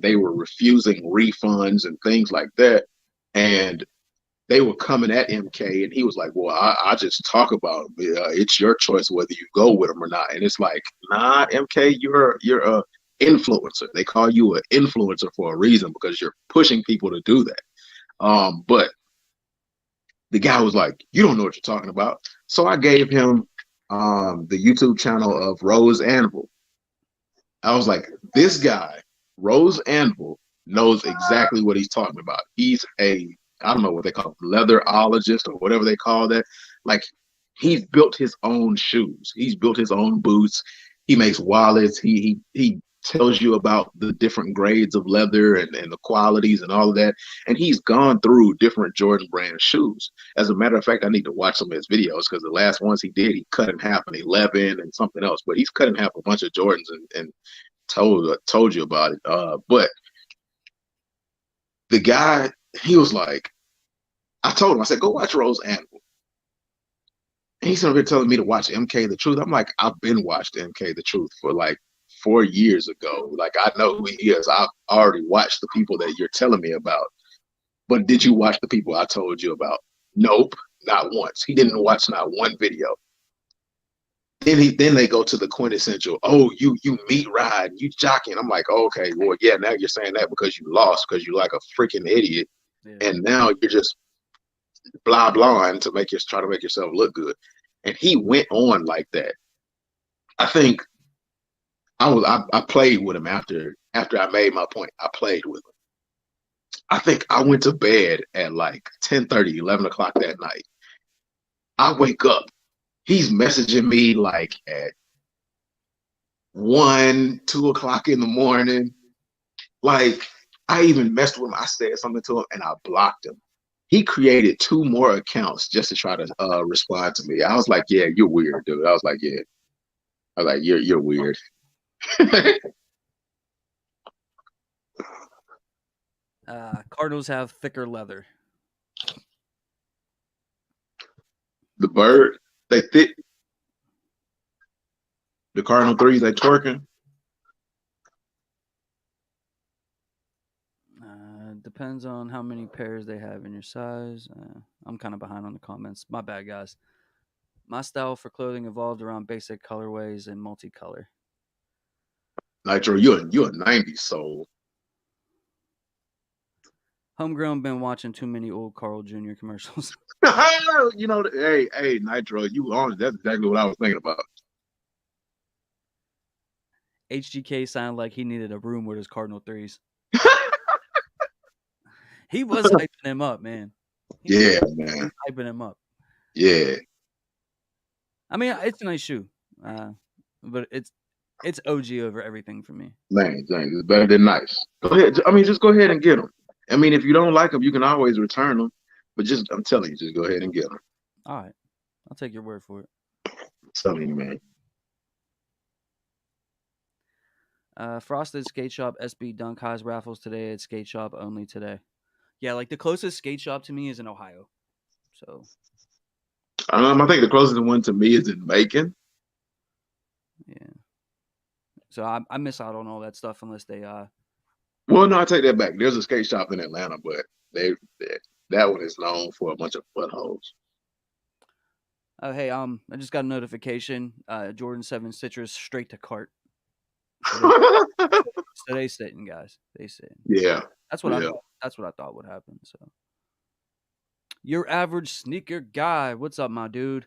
They were refusing refunds and things like that. And they were coming at MK, and he was like, "Well, I just talk about it's your choice whether you go with him or not." And it's like, "Nah, MK, you're a influencer. They call you an influencer for a reason because you're pushing people to do that." But the guy was like, "You don't know what you're talking about." So I gave him the YouTube channel of Rose Anvil. I was like, this guy, Rose Anvil, knows exactly what he's talking about. He's a, I don't know what they call it, leatherologist or whatever they call that. Like, he's built his own shoes. He's built his own boots. He makes wallets. He tells you about the different grades of leather and the qualities and all of that. And he's gone through different Jordan brand shoes. As a matter of fact, I need to watch some of his videos because the last ones he did, he cut in half an 11 and something else. But he's cut in half a bunch of Jordans and told you about it. But the guy, he was like, I told him, I said, go watch Rose Anvil. And he's over here telling me to watch MK the Truth. I'm like, I've been watched MK the Truth for like 4 years ago. Like, I know who he is. I've already watched the people that you're telling me about. But did you watch the people I told you about? Nope, not once. He didn't watch not one video. Then they go to the quintessential, oh, you meat ride, you jockeying. I'm like, oh, okay, well, yeah, now you're saying that because you lost, because you're like a freaking idiot. Yeah. And now you're just blah blahing to try to make yourself look good. And he went on like that. I think I played with him after I made my point. I played with him. I think I went to bed at like 10:30, 11 o'clock that night. I wake up. He's messaging me like at 1, 2 o'clock in the morning. Like, I even messed with him. I said something to him and I blocked him. He created 2 more accounts just to try to respond to me. I was like, yeah, you're weird, dude. I was like, yeah. I was like, you're weird. Cardinals have thicker leather. The bird, they thick. The Cardinal threes, they twerking. Depends on how many pairs they have in your size. I'm kind of behind on the comments. My bad, guys. My style for clothing evolved around basic colorways and multicolor. Nitro, you're a 90s soul. Homegrown been watching too many old Carl Jr. commercials. You know, hey, Nitro, you on? That's exactly what I was thinking about. HGK sounded like he needed a room with his Cardinal threes. He was hyping him up, man. Yeah, man. Hyping him up. Yeah. I mean, it's a nice shoe, but it's OG over everything for me. Man, it's better than nice. Go ahead. I mean, just go ahead and get them. I mean, if you don't like them, you can always return them. But I'm telling you, just go ahead and get them. All right, I'll take your word for it. I'm telling you, man. Frosted Skate Shop SB Dunk Highs raffles today at Skate Shop only today. Yeah, like the closest skate shop to me is in Ohio. So I think the closest one to me is in Macon. Yeah. So I miss out on all that stuff unless they Well, no, I take that back. There's a skate shop in Atlanta, but that one is known for a bunch of buttholes. Oh, hey, I just got a notification. Jordan 7 Citrus straight to cart. So they sitting, guys. They sitting. Yeah. That's what I thought would happen. So Your average sneaker guy. What's up, my dude?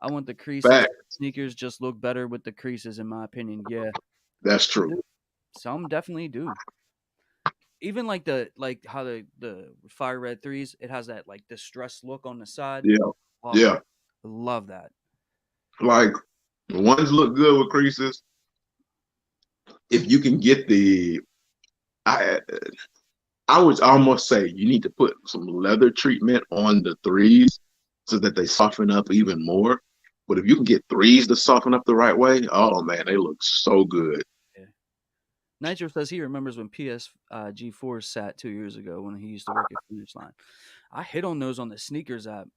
I want the creases. Fact. Sneakers just look better with the creases, in my opinion. Yeah, That's some true. do. Some definitely do. Even like how the fire red threes, it has that like distressed look on the side. Yeah. Oh man, Yeah. love that. Like the ones look good with creases. If you can get I I would almost say you need to put some leather treatment on the threes so that they soften up even more. But if you can get threes to soften up the right way, oh man, they look so good. Yeah. Nitro says he remembers when PSG4 sat 2 years ago when he used to work at Finish Line. I hit on those on the sneakers app.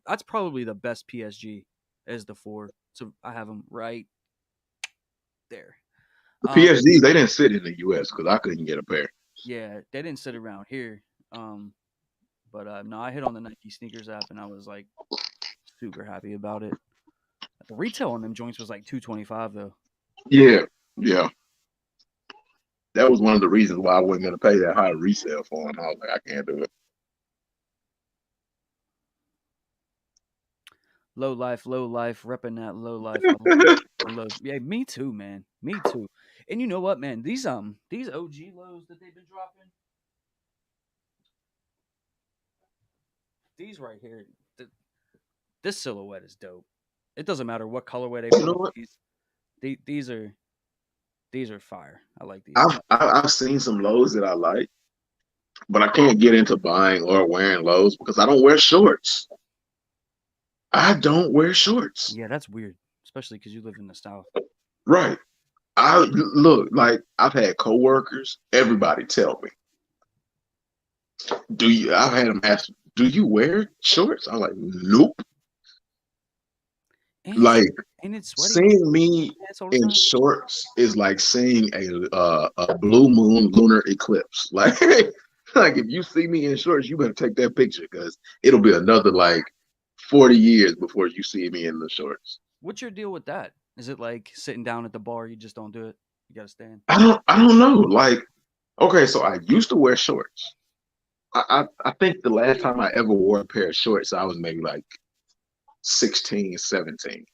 That's probably the best PSG is the four. So I have them right there. The Um, PSGs, they didn't sit in the US because I couldn't get a pair. yeah, they didn't sit around here. But no, I hit on the Nike sneakers app and I was like super happy about it. The retail on them joints was like 225 though. Yeah, yeah. That was one of the reasons why I wasn't going to pay that high resale for them. I was like, I can't do it. Low life, repping that low life. Yeah, me too, man. Me too. And you know what, man? These OG lows that they've been dropping, these right here, this silhouette is dope. It doesn't matter what colorway they You put know on what? these are fire. I like these. I've seen some lows that I like, but I can't get into buying or wearing lows because I don't wear shorts. I don't wear shorts. Yeah, that's weird, especially because you live in the South. Right. I look like I've had coworkers, everybody tell me, I've had them ask, do you wear shorts? I'm like, nope. And it's Like and it's sweaty when you seeing me pants all the in time. shorts is like seeing a blue moon lunar eclipse. Like like if you see me in shorts, you better take that picture because it'll be another like 40 years before you see me in the shorts. What's your deal with that? Is it like sitting down at the bar, you just don't do it? You gotta stand. I don't know. Like, okay, so I used to wear shorts. I think the last time I ever wore a pair of shorts, I was maybe like 16, 17.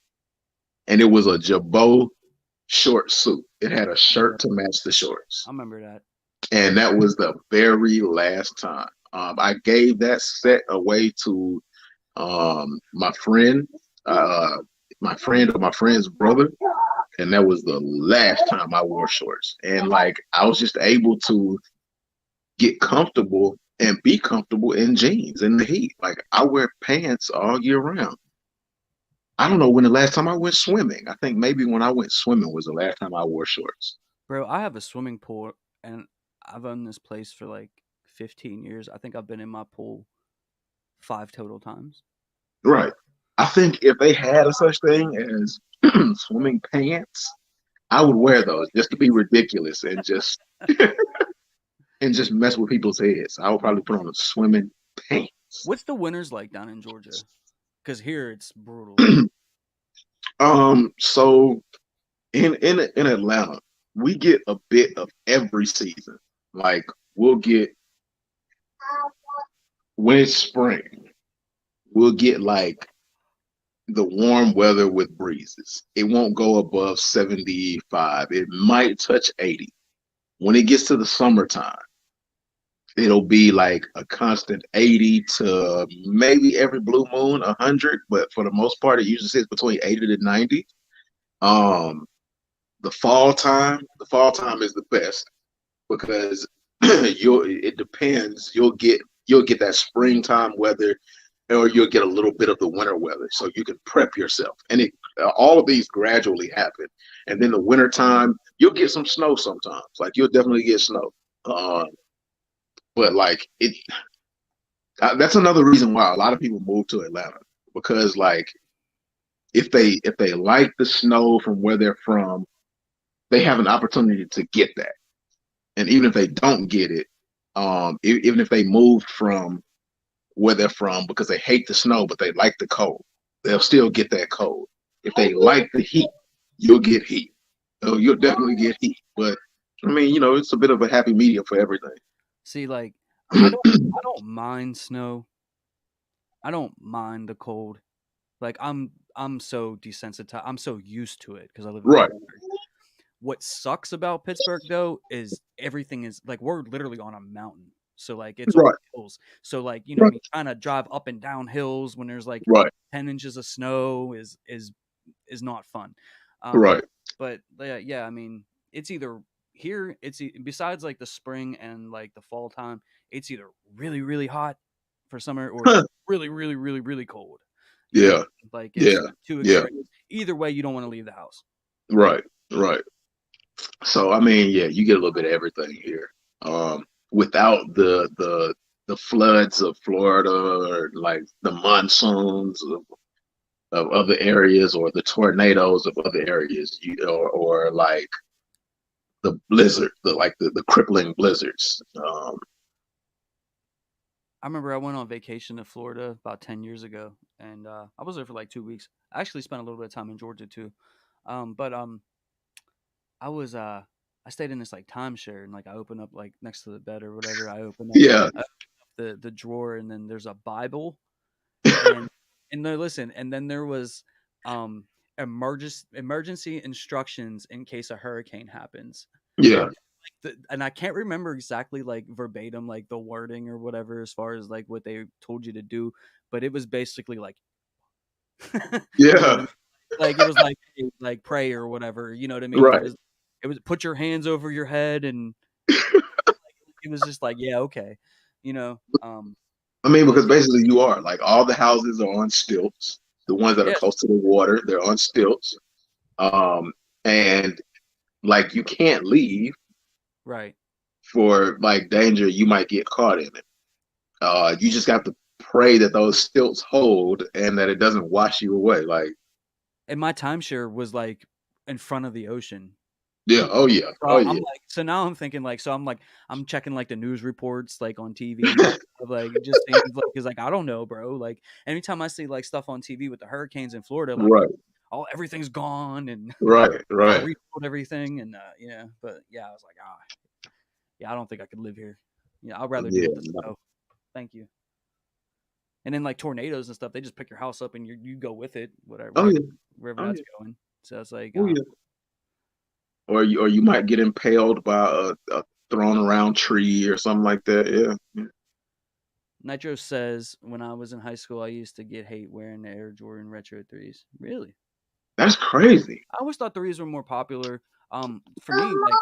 And it was a Jabot short suit. It had a shirt to match the shorts. I remember that. And that was the very last time. I gave that set away to my friend, uh, my friend's brother, and that was the last time I wore shorts. And like I was just able to get comfortable and be comfortable in jeans in the heat. Like I wear pants all year round. I don't know when the last time I went swimming. I think maybe when I went swimming was the last time I wore shorts. Bro, I have a swimming pool and I've owned this place for like 15 years. I think I've been in my pool 5 total times. Right. I think if they had a such thing as swimming pants, I would wear those just to be ridiculous and just mess with people's heads. I would probably put on a swimming pants. What's the winters like down in Georgia? Because here it's brutal. So in Atlanta, we get a bit of every season. Like we'll get when it's spring, we'll get like the warm weather with breezes. It won't go above 75. It might touch 80. When it gets to the summertime, it'll be like a constant 80 to maybe every blue moon 100, but for the most part, it usually sits between 80 to 90. Um, the fall time is the best because it depends. You'll get that springtime weather or you'll get a little bit of the winter weather so you can prep yourself and all of these gradually happen and then the winter time you'll get some snow sometimes like you'll definitely get snow but like that's another reason why a lot of people move to Atlanta because like if they like the snow from where they're from they have an opportunity to get that and even if they don't get it even if they moved from where they're from because they hate the snow, but they like the cold. They'll still get that cold. If they like the heat, you'll get heat. Oh, you'll definitely get heat. But I mean, it's a bit of a happy medium for everything. See, like I don't mind snow. I don't mind the cold. Like I'm so desensitized. I'm so used to it because I live in Right, Pittsburgh. What sucks about Pittsburgh though is everything is like we're literally on a mountain. So like it's all right, hills. So like, you know what I right, mean, trying to drive up and down hills when there's like right, 10 inches of snow is not fun. Um right. but yeah, yeah, I mean, it's either here besides like the spring and like the fall time, it's either really really hot for summer or it's really really really really cold. You know, Yeah, like it's yeah, two yeah. extremes. Either way, you don't want to leave the house. Right, right. So I mean, yeah, you get a little bit of everything here. Without the floods of Florida or like the monsoons of other areas or the tornadoes of other areas, or like the blizzard, the crippling blizzards. I remember I went on vacation to Florida about 10 years ago, and I was there for like 2 weeks. I actually spent a little bit of time in Georgia too. But I was I stayed in this like timeshare, and like I open up like next to the bed or whatever. Yeah, I open up the drawer, and then there's a Bible, and no, listen, and then there was um emergency instructions in case a hurricane happens. yeah, And I can't remember exactly like verbatim like the wording or whatever as far as like what they told you to do, but it was basically like you know what I yeah. mean? Like it was like hey, like pray or whatever, you know what I mean? Right. It was put your hands over your head and it was just like, yeah, okay. You know, I mean, but because basically you are like all the houses are on stilts. The ones that are yeah, close to the water, they're on stilts. And like you can't leave right. for like danger you might get caught in it. You just got to pray that those stilts hold and that it doesn't wash you away. Like, And my timeshare was like in front of the ocean. yeah, oh yeah, So oh I'm yeah, like, so now I'm thinking like, so I'm like, I'm checking like the news reports like on TV and stuff, like it just seems like it's like I don't know, bro. Like anytime I see like stuff on TV with the hurricanes in Florida, like right, all everything's gone and right, gotta right. rebuild everything and yeah. But yeah, I was like, yeah, I don't think I could live here. Yeah, I'd rather deal Yeah, with the snow. Thank you. And then like tornadoes and stuff, they just pick your house up and you go with it, whatever, oh wherever yeah, wherever oh that's yeah, going. So it's like, oh yeah. Or you might get impaled by a thrown around tree or something like that. Yeah, yeah. Nitro says, when I was in high school, I used to get hate wearing the Air Jordan Retro threes. Really? That's crazy. I always thought threes were more popular. For me, like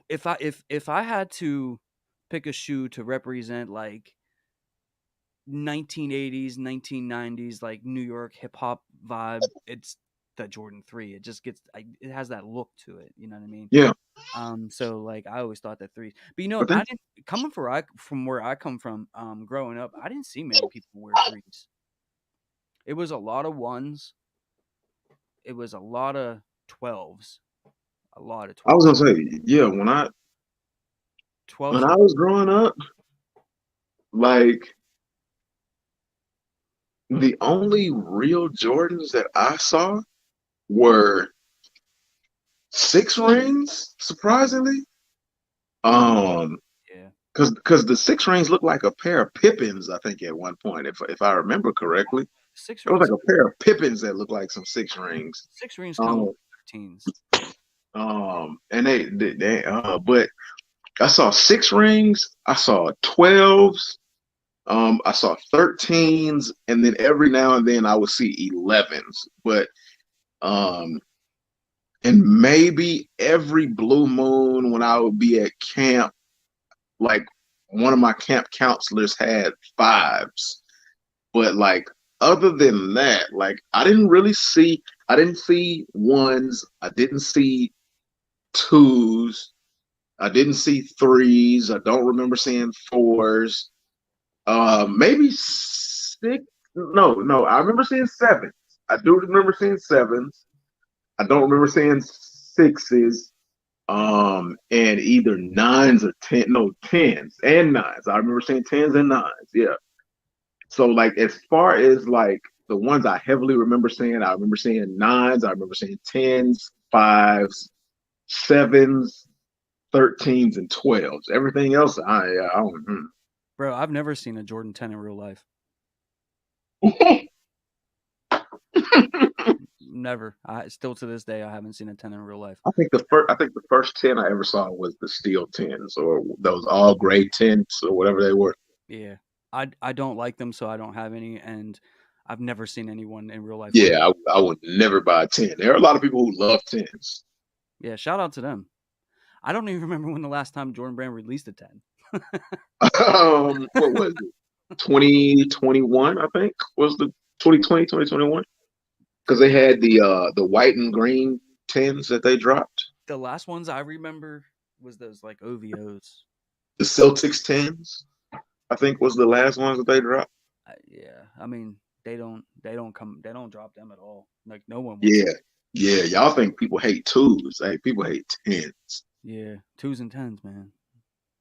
if I had to pick a shoe to represent like 1980s, 1990s, like New York hip hop vibe, it's the Jordan 3. It just it has that look to it. You know what I mean? Yeah, So like I always thought that threes, but you know, but then I didn't coming from where I come from, growing up, I didn't see many people wear threes. It was a lot of ones. It was a lot of 12s. A lot of I was 12s. gonna say, yeah, when 12s I were was growing up, like the only real Jordans that I saw were six rings, surprisingly. Um, yeah. because the six rings looked like a pair of Pippins, I think, at one point, if I remember correctly. Six It was rings like a pair of Pippins that looked like some six rings. six rings come with Um, 13s. and but I saw six rings, I saw 12s, I saw 13s, and then every now and then I would see 11s. But um, and maybe every blue moon when I would be at camp, like one of my camp counselors had fives. But like other than that, like I didn't see ones, I didn't see twos, I didn't see threes, I don't remember seeing fours. Maybe six. No, no, I remember seeing sevens. I do remember seeing sevens. I don't remember seeing sixes. And either nines or tens and nines. I remember seeing tens and nines. Yeah. So like as far as like the ones I heavily remember seeing, I remember seeing nines. I remember seeing tens, fives, sevens. 13s and 12s. Everything else, I don't. Bro, I've never seen a Jordan 10 in real life. Never. I still to this day I haven't seen a 10 in real life. I think the first 10 I ever saw was the steel 10s or those all gray 10s or whatever they were. Yeah. I don't like them, so I don't have any, and I've never seen anyone in real life wear them. Yeah, I would never buy a 10. There are a lot of people who love 10s. Yeah, shout out to them. I don't even remember when the last time Jordan Brand released a 10. What was it? 2021, I think, was the 2020, 2021? Because they had the white and green 10s that they dropped. The last ones I remember was those like OVOs. The Celtics 10s, I think, was the last ones that they dropped. Yeah, I mean they don't drop them at all. Like no one wants Yeah. them. Yeah. Y'all think people hate twos. Hey, people hate 10s. Yeah, twos and tens, man.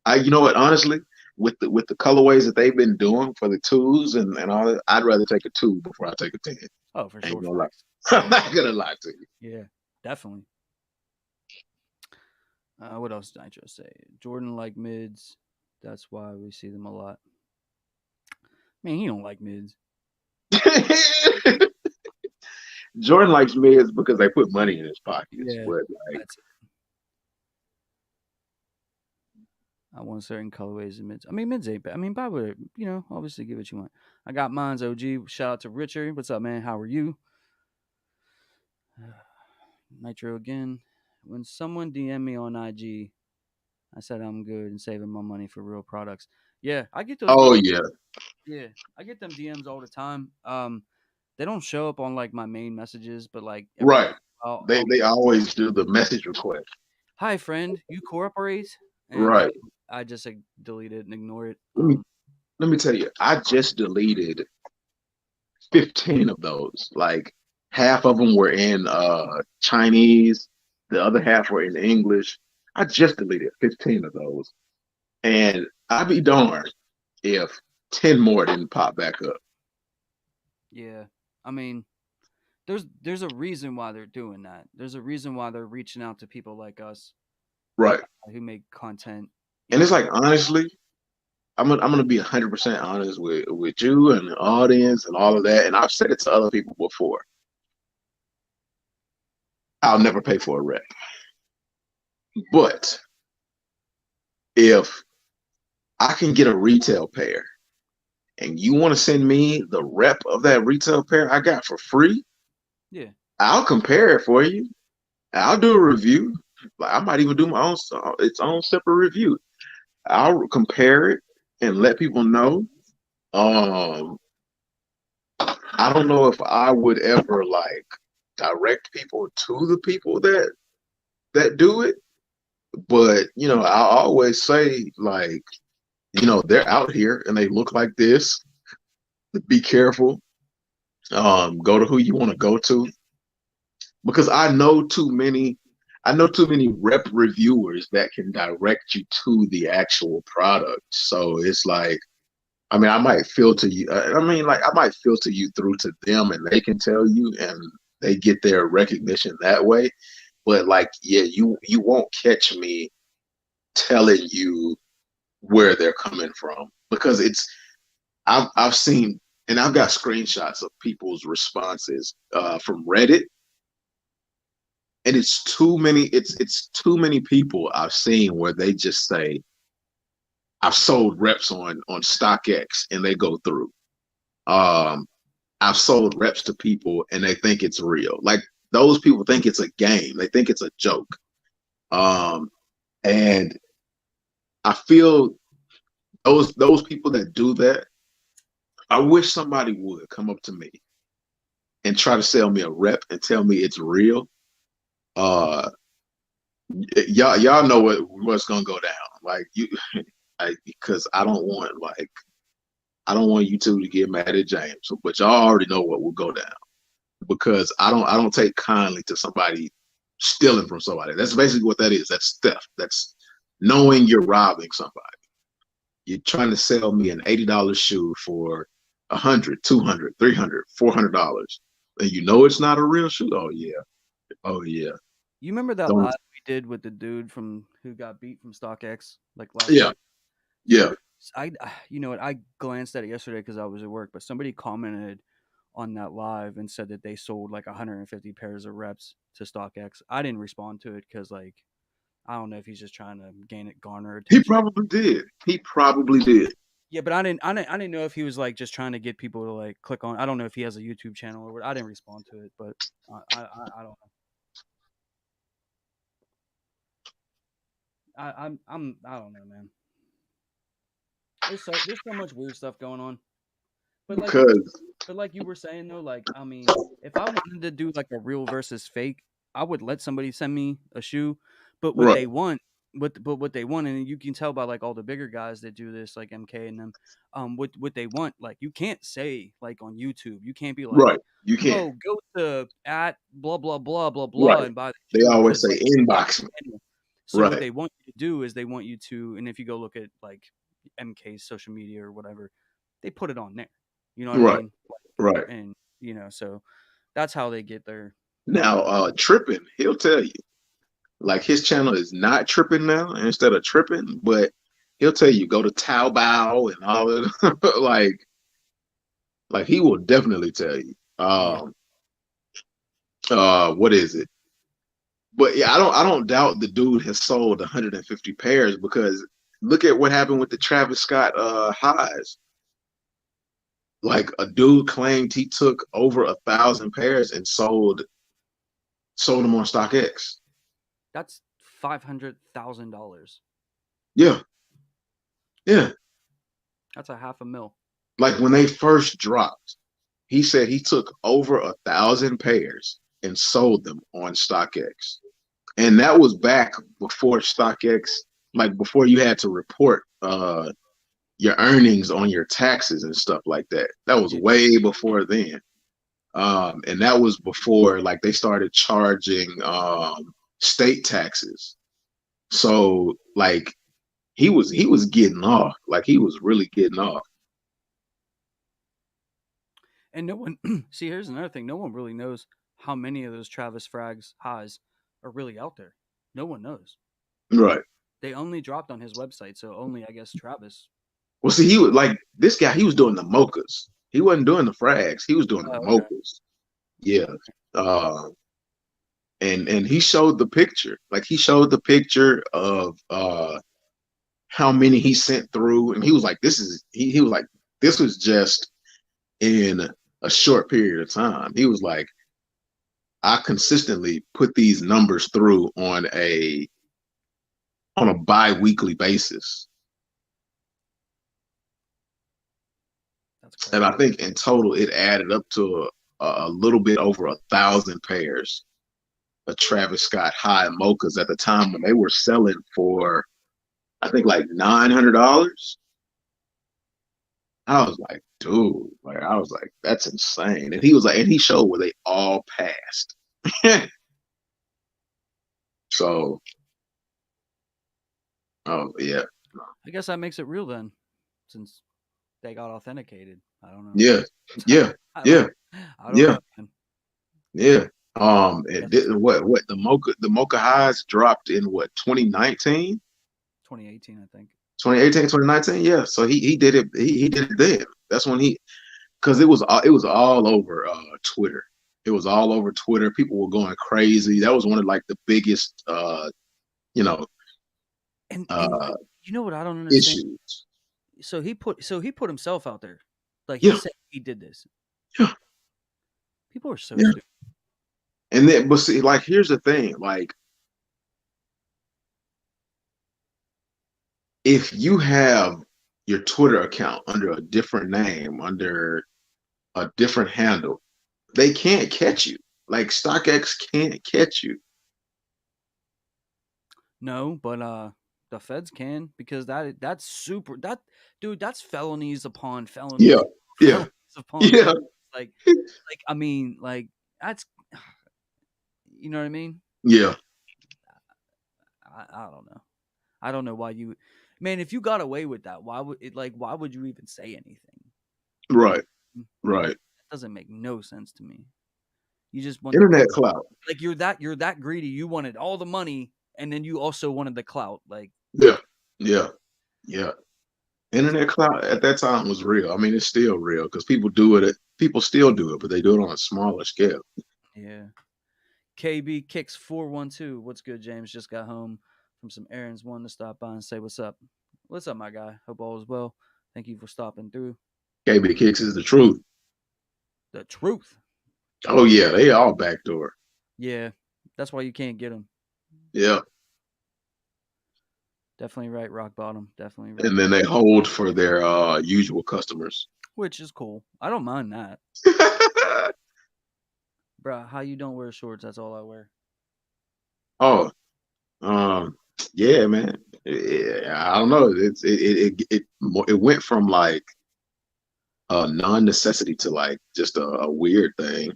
You know what, honestly, with the colorways that they've been doing for the twos and all that, I'd rather take a two before I take a 10. Oh, for I ain't sure, gonna lie. facts. I'm not gonna lie to you. Yeah, definitely. What else did I just say? Jordan like mids. That's why we see them a lot. Man, he don't like mids. Jordan likes mids because they put money in his pockets. Yeah, But like, that's it. I want certain colorways of mids. I mean, mids ain't bad. I mean, buy what obviously give what you want. I got mine's OG. Shout out to Richard. What's up, man? How are you? Nitro again. When someone DM me on IG, I said I'm good and saving my money for real products. Yeah, I get those oh DMs. yeah, Yeah, I get them DMs all the time. They don't show up on like my main messages, but like every right. once in a while, They always do the message request. hi friend, you cooperate, and Right. I just like delete it and ignore it. Let me let me tell you, I just deleted 15 of those. Like half of them were in Chinese, the other half were in English. I just deleted 15 of those. And I'd be darned if 10 more didn't pop back up. Yeah, I mean, there's a reason why they're doing that. There's a reason why they're reaching out to people like us Right. who make content. And it's like honestly, I'm gonna be 100% honest with you and the audience and all of that. And I've said it to other people before. I'll never pay for a rep. But if I can get a retail pair and you want to send me the rep of that retail pair I got for free, Yeah, I'll compare it for you. I'll do a review. Like I might even do my own its own separate review. I'll compare it and let people know. Um, I don't know if I would ever like direct people to the people that do it, but I always say like, they're out here and they look like this. Be careful. Go to who you want to go to because I know too many rep reviewers that can direct you to the actual product. So it's like, I mean, I might filter you. I might filter you through to them, and they can tell you, and they get their recognition that way. But like, yeah, you won't catch me telling you where they're coming from because I've seen and I've got screenshots of people's responses from Reddit, and it's too many. It's too many people I've seen where they just say, "I've sold reps on StockX," and they go through. Um, I've sold reps to people and they think it's real. Like those people think it's a game. They think it's a joke. Um, and I feel those people that do that, I wish somebody would come up to me and try to sell me a rep and tell me it's real. Uh, y'all know what's gonna go down. Like you, because I don't want you two to get mad at James, but y'all already know what will go down because I don't take kindly to somebody stealing from somebody. That's basically what that is. That's theft. That's knowing you're robbing somebody. You're trying to sell me an $80 shoe for 100, 200, 300, $400, and you know it's not a real shoe. Oh yeah, oh yeah. you remember that Don't live we did with the dude from who got beat from StockX like last Yeah, week. yeah. So you know what, I glanced at it yesterday because I was at work, but somebody commented on that live and said that they sold like 150 pairs of reps to StockX. I didn't respond to it because like I don't know if he's just trying to garner He attention. probably did. He probably did. Yeah, but I didn't know if he was like just trying to get people to like click on. I don't know if he has a YouTube channel or what. I didn't respond to it, but I don't know. I don't know, man. There's so much weird stuff going on. But like you were, Because but like you were saying though, like I mean, if I wanted to do like a real versus fake, I would let somebody send me a shoe. But what right, they want, what they want, and you can tell by like all the bigger guys that do this, like MK and them, what they want, like you can't say like on YouTube, you can't be like, right. You can't. oh, go to at blah blah blah blah blah Right. and buy the They shoe always because say like it's not inbox me. manual. So what Right, they want you to do is they want you to, and if you go look at like MK's social media or whatever, they put it on there. You know what I right, mean? right. And so that's how they get their. Now, tripping, he'll tell you. Like his channel is not tripping now instead of tripping, but he'll tell you go to Taobao and all of it. like he will definitely tell you. Yeah. What is it? But yeah, I don't doubt the dude has sold 150 pairs because look at what happened with the Travis Scott highs. Like a dude claimed he took over 1,000 pairs and sold them on StockX. That's $500,000. Yeah, yeah. That's a half a mil. Like when they first dropped, he said he took over 1,000 pairs and sold them on StockX. And that was back before StockX, like before you had to report your earnings on your taxes and stuff like that. That was Yeah. way before then. And that was before like they started charging state taxes. So like he was getting off. Like he was really getting off. And no one see. Here's another thing. No one really knows how many of those Travis Frags highs are really out there. No one knows. Right. They only dropped on his website, so only I guess Travis. Well, see, he was like this guy. He was doing the mochas. He wasn't doing the frags. He was doing the Oh, okay. mochas. Yeah. Uh, and he showed the picture. Like he showed the picture of how many he sent through, and he was like, "This is." He was like, "This was just in a short period of time." He was like, "I consistently put these numbers through on a bi-weekly basis." That's crazy. And I think in total it added up to a little bit over 1,000 pairs of Travis Scott high mochas at the time when they were selling for, I think, like $900. I was like, dude, like I was like, that's insane. And he was like, and he showed where they all passed. So, oh yeah, I guess that makes it real then, since they got authenticated. I don't know. yeah, yeah, I don't. yeah, I don't yeah, know, man. yeah. And Guess it's what the Mocha highs dropped in what 2019? 2018, I think. 2018, 2019, yeah. So he did it. He did it then. That's when because it was all over Twitter. It was all over Twitter. People were going crazy. That was one of like the biggest you know And uh you know what I don't understand? issues. So he put himself out there, like he Yeah, said he did this. yeah, People are so yeah. stupid. And then but see, like here's the thing, like if you have your Twitter account under a different name, under a different handle, they can't catch you. Like StockX can't catch you. No, but the feds can because that's super. That dude, that's felonies upon Yeah, felonies, yeah, felonies upon yeah, felonies. I mean, like that's you know what I mean. yeah. I don't know. I don't know why you, man. If you got away with that, why would you even say anything? Right, Like right. that doesn't make no sense to me. You just want the Internet clout. clout. Like you're that greedy. You wanted all the money and then you also wanted the clout. Like, Yeah, yeah, yeah. Internet cloud at that time was real. I mean, it's still real because people do it. People still do it, but they do it on a smaller scale. yeah. KB Kicks 412. What's good, James? Just got home from some errands. Wanted to stop by and say what's up. What's up, my guy? Hope all is well. Thank you for stopping through. KB Kicks is the truth. The truth. Oh yeah, they all backdoor. Yeah, that's why you can't get them. Yeah, Definitely right. Rock bottom. Definitely right. and then they hold for their usual customers. Which is cool. I don't mind that. Bruh, how you don't wear shorts? That's all I wear. Oh, yeah, man. Yeah, I don't know. It went from like a non-necessity to like just a weird thing.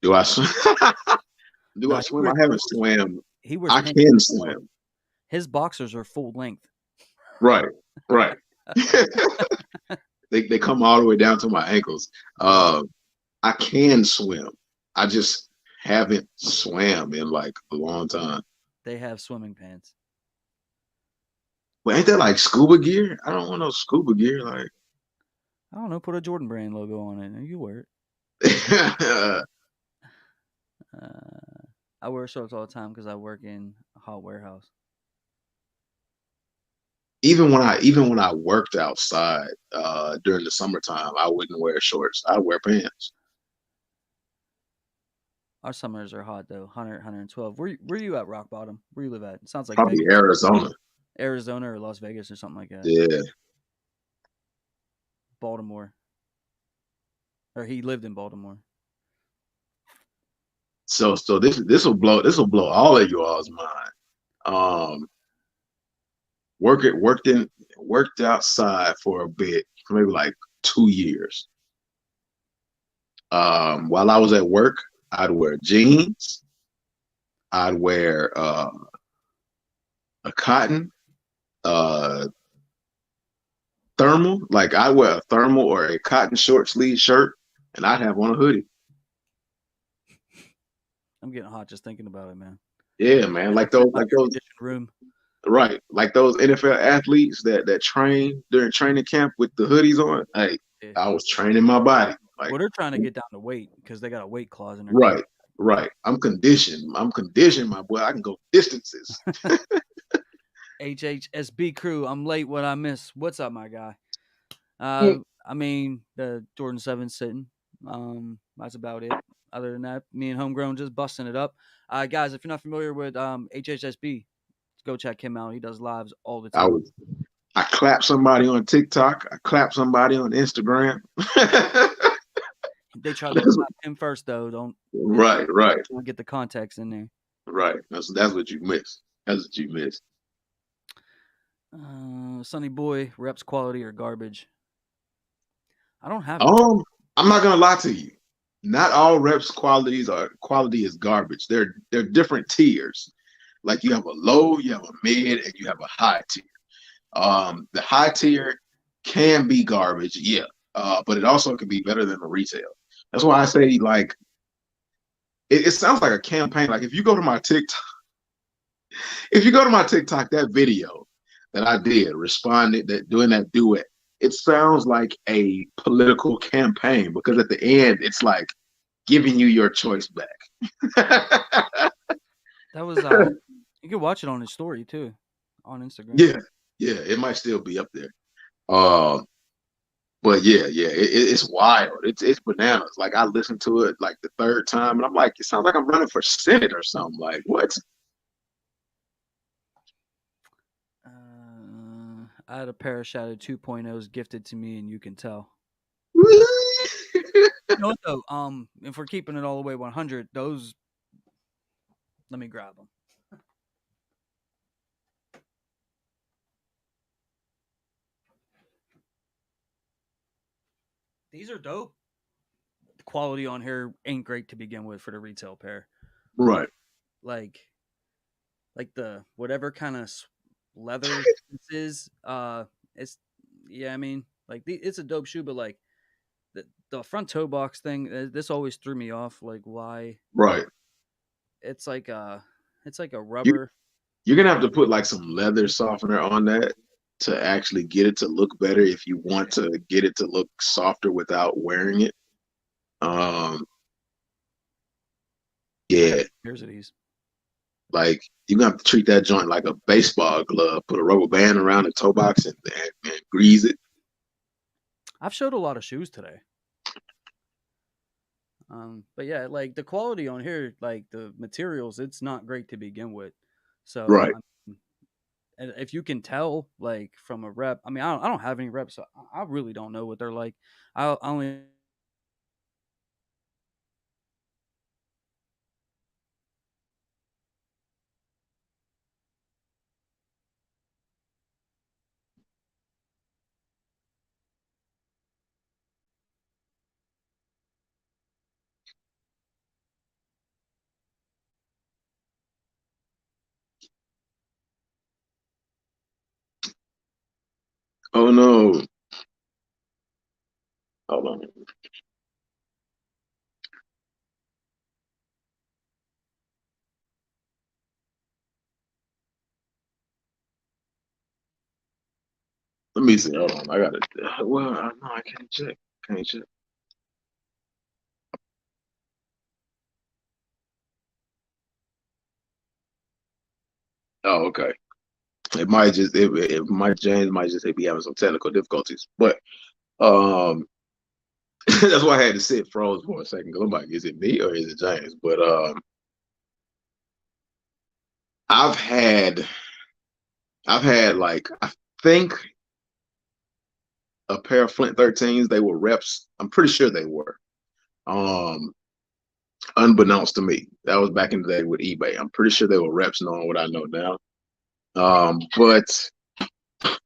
Do I swim? Do No, I swim? I haven't swam. he wears I pants. can swim. His boxers are full length. Right, right. They come all the way down to my ankles. I can swim. I just haven't swam in like a long time. They have swimming pants. Well, ain't that like scuba gear? I don't want no scuba gear. Like, I don't know. Put a Jordan brand logo on it, and you wear it. I wear shorts all the time because I work in a hot warehouse. even when I worked outside during the summertime, I wouldn't wear shorts. I'd wear pants. Our summers are hot though. 100, 112. Where you at, Rock Bottom? Where you live at? It sounds like Probably Vegas. Arizona. Arizona or Las Vegas or something like that. Yeah. Baltimore. Or he lived in Baltimore. So this will blow all of you all's mind. Worked outside for a bit, for maybe like 2 years. While I was at work, I'd wear jeans. I'd wear a cotton thermal, like I wear a thermal or a cotton short sleeve shirt, and I'd have on a hoodie. I'm getting hot just thinking about it, man. Yeah, man, like those room. Right, like those NFL athletes that train during training camp with the hoodies on. Hey, yeah. I was training my body. Like, well, they're trying to get down to weight because they got a weight clause in their right, contract. Right. I'm conditioned, my boy. I can go distances. HHSB crew, I'm late. What I miss? What's up, my guy? I mean, the Jordan 7 sitting. That's about it. Other than that, me and Homegrown just busting it up. Guys, if you're not familiar with HHSB, go check him out. He does lives all the time. I clap somebody on TikTok. I clap somebody on Instagram. They try to clap him first, though. Don't. Right. Don't get the context in there. Right. That's what you miss. That's what you miss. Sonny Boy, reps quality or garbage? I don't have. I'm not gonna lie to you. Not all reps quality is garbage. They're different tiers. Like you have a low, you have a mid, and you have a high tier. The high tier can be garbage, yeah, but it also can be better than the retail. That's why I say like it sounds like a campaign. Like if you go to my TikTok, that video that I did doing that duet, it sounds like a political campaign because at the end it's like giving you your choice back. That was you can watch it on his story too, on Instagram. Yeah, it might still be up there. But yeah, it's wild. It's bananas. Like I listened to it like the third time, and I'm like, it sounds like I'm running for Senate or something. Like what? I had a pair of Shadow 2.0s gifted to me, and you can tell. No, though. If we're keeping it all the way 100, those. Let me grab them. These are dope. The quality on here ain't great to begin with for the retail pair. Right. Like the whatever kind of leather this is. It's I mean, like it's a dope shoe, but like the front toe box thing, this always threw me off. Like why? Right. It's like It's like a You rubber. you're gonna have to put like some leather softener on that to actually get it to look better if you want to get it to look softer without wearing it. Um, I got yeah, pairs of these. like you're gonna have to treat that joint like a baseball glove. Put a rubber band around the toe box and grease it. I've showed a lot of shoes today. But yeah, like the quality on here, like the materials, it's not great to begin with. So Right. and if you can tell, like from a rep, I mean, I don't have any reps, so I really don't know what they're like. I only Oh no. Hold on. Let me see. Hold on. I gotta. Well, no, I can't check. Can't check. Oh, okay. It might James might just be having some technical difficulties, but um, that's why I had to sit froze for a second. 'Cause I'm like, is it me or is it James? But I've had I've had like I think a pair of Flint 13s. They were reps. I'm pretty sure they were. Um, unbeknownst to me, that was back in the day with eBay. I'm pretty sure they were reps, knowing what I know now. But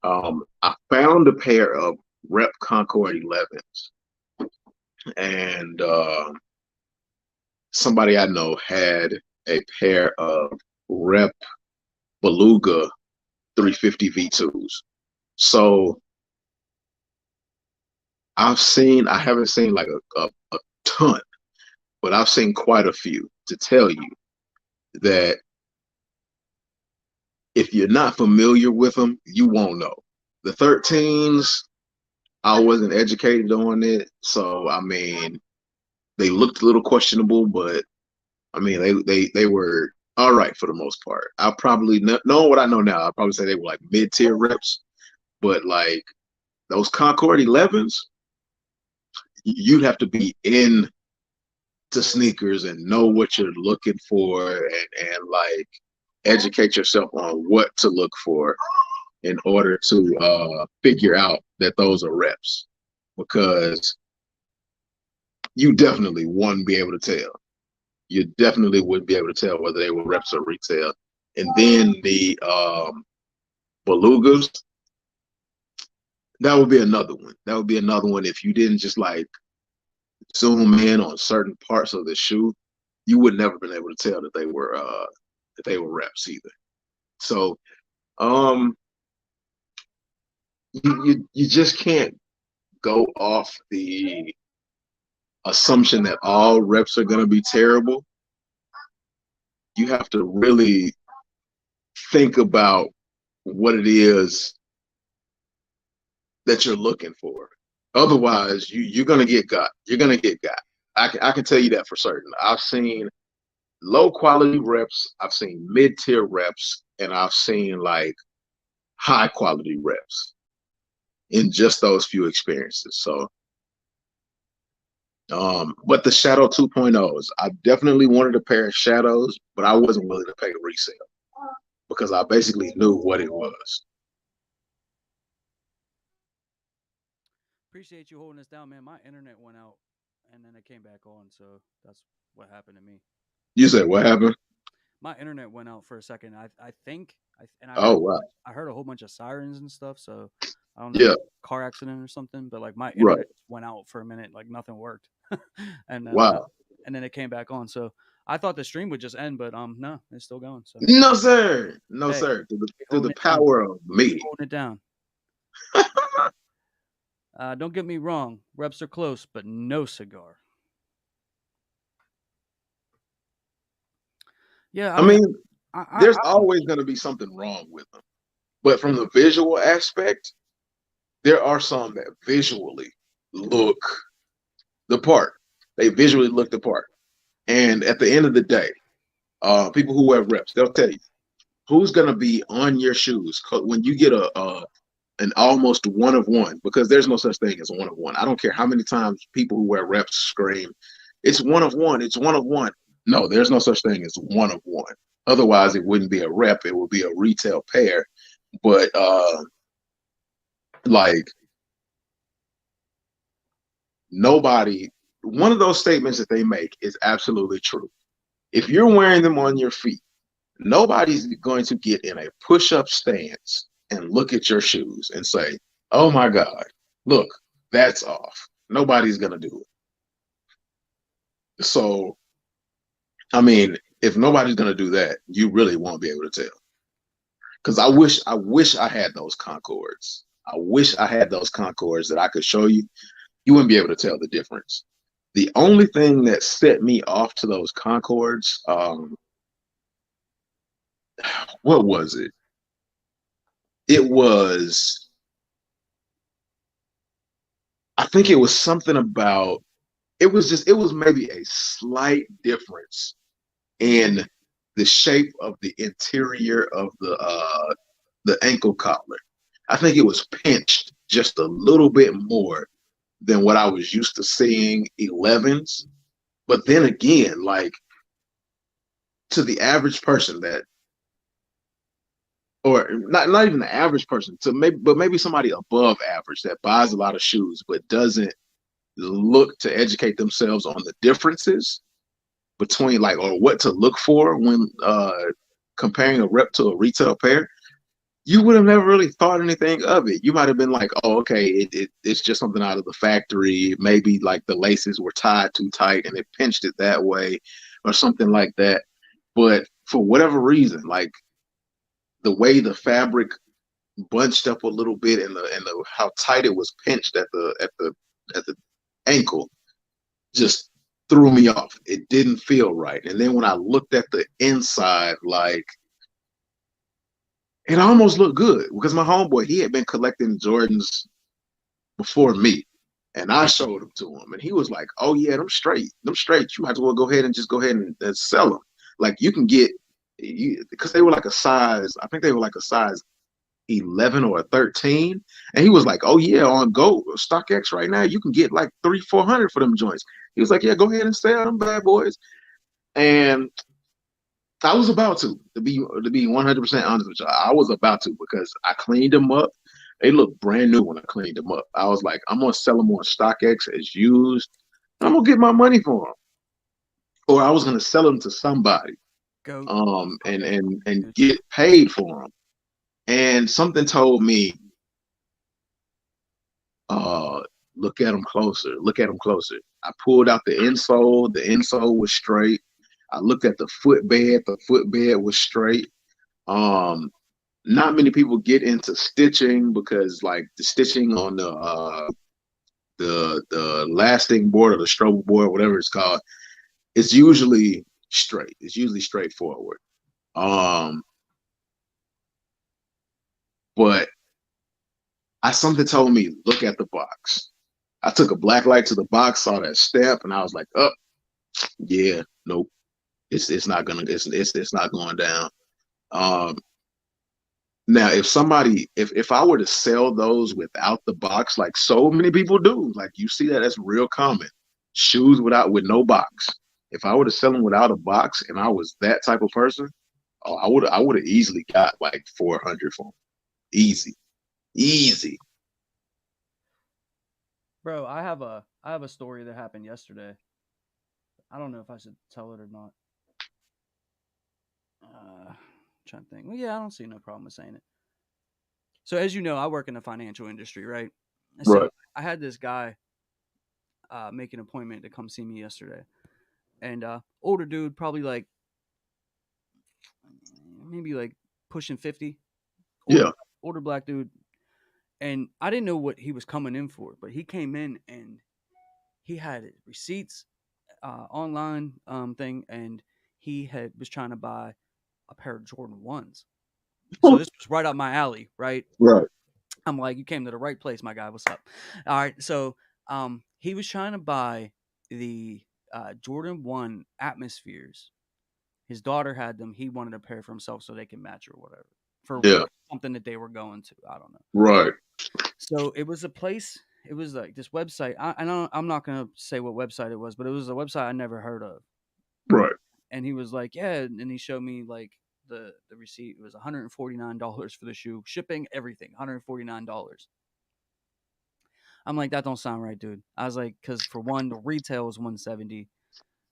I found a pair of Rep Concord 11s, and somebody I know had a pair of Rep Beluga 350 V2s. So I haven't seen like a ton, but I've seen quite a few to tell you that if you're not familiar with them, you won't know. The 13s, I wasn't educated on it. So, I mean, they looked a little questionable, but I mean, they were all right for the most part. I probably knowing what I know now, I'd probably say they were like mid tier reps. But like those Concord 11s, you'd have to be in to sneakers and know what you're looking for and like educate yourself on what to look for in order to figure out that those are reps because you definitely wouldn't be able to tell. You definitely wouldn't be able to tell whether they were reps or retail. And then the belugas, that would be another one. That would be another one if you didn't just like zoom in on certain parts of the shoe, you would never been able to tell that they were reps either. So um you just can't go off the assumption that all reps are gonna be terrible. You have to really think about what it is that you're looking for. Otherwise, you're gonna get got. You're gonna get got. I can tell you that for certain. I've seen low quality reps, I've seen mid tier reps, and I've seen like high quality reps in just those few experiences. So, but the Shadow 2.0s, I definitely wanted a pair of Shadows, but I wasn't willing to pay the resale because I basically knew what it was. appreciate you holding this down, man. My internet went out and then it came back on, so that's what happened to me. You said what happened? My internet went out for a second. I think and I heard Oh wow, I heard a whole bunch of sirens and stuff. So I don't know if yeah, it was a car accident or something, but like my right, internet went out for a minute, like nothing worked, and then uh, wow. and then it came back on. So I thought the stream would just end, but no, it's still going. So No sir, no hey, sir. we Through the holding it down. power of We me. holding it down. Don't get me wrong, reps are close, but no cigar. Yeah, I I mean, mean, There's always going to be something wrong with them. But from the visual aspect, there are some that visually look the part. They visually look the part. And at the end of the day, people who wear reps, they'll tell you who's going to be on your shoes when you get an almost one of one, because there's no such thing as one of one. I don't care how many times people who wear reps scream, it's one of one, it's one of one. No, there's no such thing as one of one. Otherwise, it wouldn't be a rep, it would be a retail pair. But like nobody, one of those statements that they make is absolutely true. If you're wearing them on your feet, nobody's going to get in a push-up stance and look at your shoes and say, oh my God, look, that's off. Nobody's going to do it. So, I mean, if nobody's going to do that, you really won't be able to tell. Because I wish I had those Concords. I wish I had those Concords that I could show you. You wouldn't be able to tell the difference. The only thing that set me off to those Concords, what was it? It was, I think it was something about, it was maybe a slight difference in the shape of the interior of the ankle collar. I think it was pinched just a little bit more than what I was used to seeing 11s. But then again, like to the average person that, or not even the average person, to maybe somebody above average that buys a lot of shoes but doesn't look to educate themselves on the differences between like, or what to look for when comparing a rep to a retail pair, you would have never really thought anything of it. You might have been like, oh, okay, it's just something out of the factory. Maybe like the laces were tied too tight and it pinched it that way or something like that. But for whatever reason, like the way the fabric bunched up a little bit and the how tight it was pinched at the ankle just threw me off. It didn't feel right. And then when I looked at the inside, like it almost looked good because my homeboy, he had been collecting Jordans before me. And I showed them to him. And he was like, oh yeah, them straight. Them straight. You might as well go ahead and sell them. Like you can get because they were like a size, I think they were like a size 11 or a 13. And he was like, oh yeah, on Go StockX right now, you can get like 300-400 for them joints. He was like, yeah, go ahead and sell them bad boys. And I was about to be 100% honest with you. I was about to because I cleaned them up. They look brand new when I cleaned them up. I was like, I'm gonna sell them on StockX as used. I'm gonna get my money for them, or I was gonna sell them to somebody, Goat. and get paid for them. And something told me, uh, look at them closer. Look at them closer. I pulled out the insole. The insole was straight. I looked at the footbed. The footbed was straight. Um, Not many people get into stitching because like the stitching on the lasting board or the strobe board, whatever it's called, it's usually straight. It's usually straightforward. Um, but something told me look at the box. I took a black light to the box, saw that stamp, and I was like, "Oh, yeah, nope, it's not gonna it's not going down." Um, Now, if I were to sell those without the box, like so many people do, like you see that's real common. Shoes with no box. If I were to sell them without a box, and I was that type of person, oh, I would have easily got like 400 for them. Easy, easy. Bro, I have a story that happened yesterday. I don't know if I should tell it or not. Trying to think. Well, yeah, I don't see no problem with saying it. So as you know, I work in the financial industry, right? So Right. I had this guy make an appointment to come see me yesterday, and older dude, probably like maybe like pushing 50, older Yeah. older black dude, and I didn't know what he was coming in for, but he came in and he had receipts online thing, and he had was trying to buy a pair of Jordan 1s. So this was right up my alley, right? Right. I'm like, you came to the right place, my guy. What's up? All right. So he was trying to buy the Jordan 1 Atmospheres. His daughter had them. He wanted a pair for himself so they can match or whatever for Yeah. something that they were going to. I don't know. Right. So it was a place. It was like this website. I'm not gonna say what website it was, but it was a website I never heard of. Right. And he was like, yeah, and he showed me like the receipt. It was $149 for the shoe, shipping, everything, $149. I'm like, that don't sound right, dude. I was like, because for one, the retail is 170.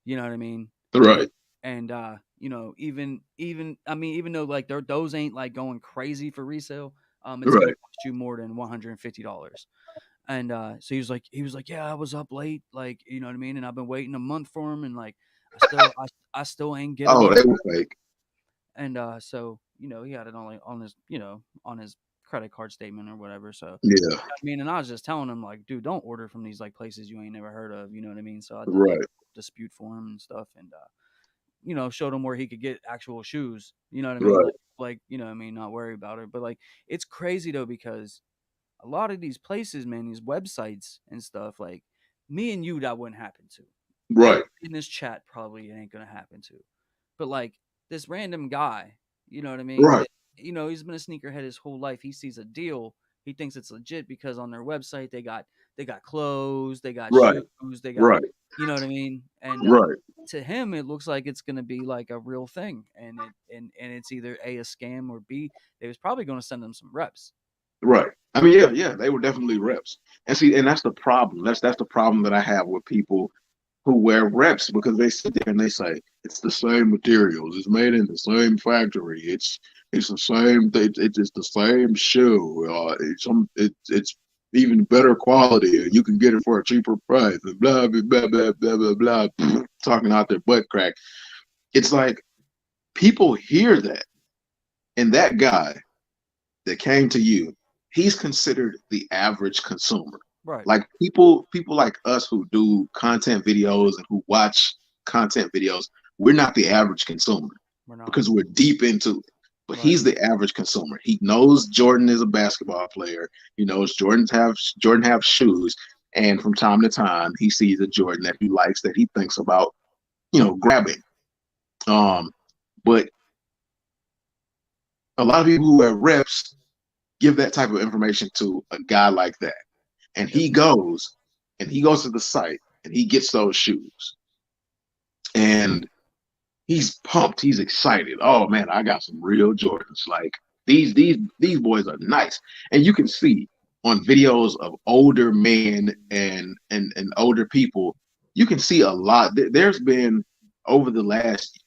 You know what I mean? Right. And you know, even though like those ain't like going crazy for resale, it's gonna Right. cost you more than $150. And he was like, yeah, I was up late, like, you know what I mean, and I've been waiting a month for him, and like I still ain't get Oh, him. they were fake. And so you know, he had it only on his, you know, on his credit card statement or whatever. So Yeah. I mean, and I was just telling him like, dude, don't order from these like places you ain't never heard of. You know what I mean? So I did like Right. dispute for him and stuff, and you know, showed him where he could get actual shoes. You know what I mean? Right. Like you know what I mean, not worry about it. But like, it's crazy though, because a lot of these places, man, these websites and stuff, like me and you, that wouldn't happen to. Right. Everybody in this chat probably it ain't gonna happen to. But like this random guy, you know what I mean? Right. That, you know, he's been a sneakerhead his whole life. He sees a deal, he thinks it's legit because on their website they got clothes, they got Right. shoes, they got, Right. you know what I mean? And Right. to him it looks like it's gonna be like a real thing. And it's either A, a scam, or B, they was probably gonna send them some reps. Right. I mean, yeah, yeah, they were definitely reps. And see, and that's the problem. That's the problem that I have with people who wear reps, because they sit there and they say it's the same materials, it's made in the same factory, it's the same, it's the same shoe, it's even better quality, you can get it for a cheaper price, and blah blah blah blah blah blah blah, talking out their butt crack. It's like people hear that, and that guy that came to you, he's considered the average consumer. Right. Like people like us who do content videos and who watch content videos, we're not the average consumer We're not. because we're deep into it. But Right. he's the average consumer. He knows Jordan is a basketball player. He knows Jordan have shoes, and from time to time he sees a Jordan that he likes, that he thinks about, grabbing. Um, but a lot of people who have reps give that type of information to a guy like that. And Yep. he goes to the site and he gets those shoes. And he's pumped, he's excited. Oh man, I got some real Jordans. Like these boys are nice. And you can see on videos of older men and older people, you can see a lot. There's been, over the last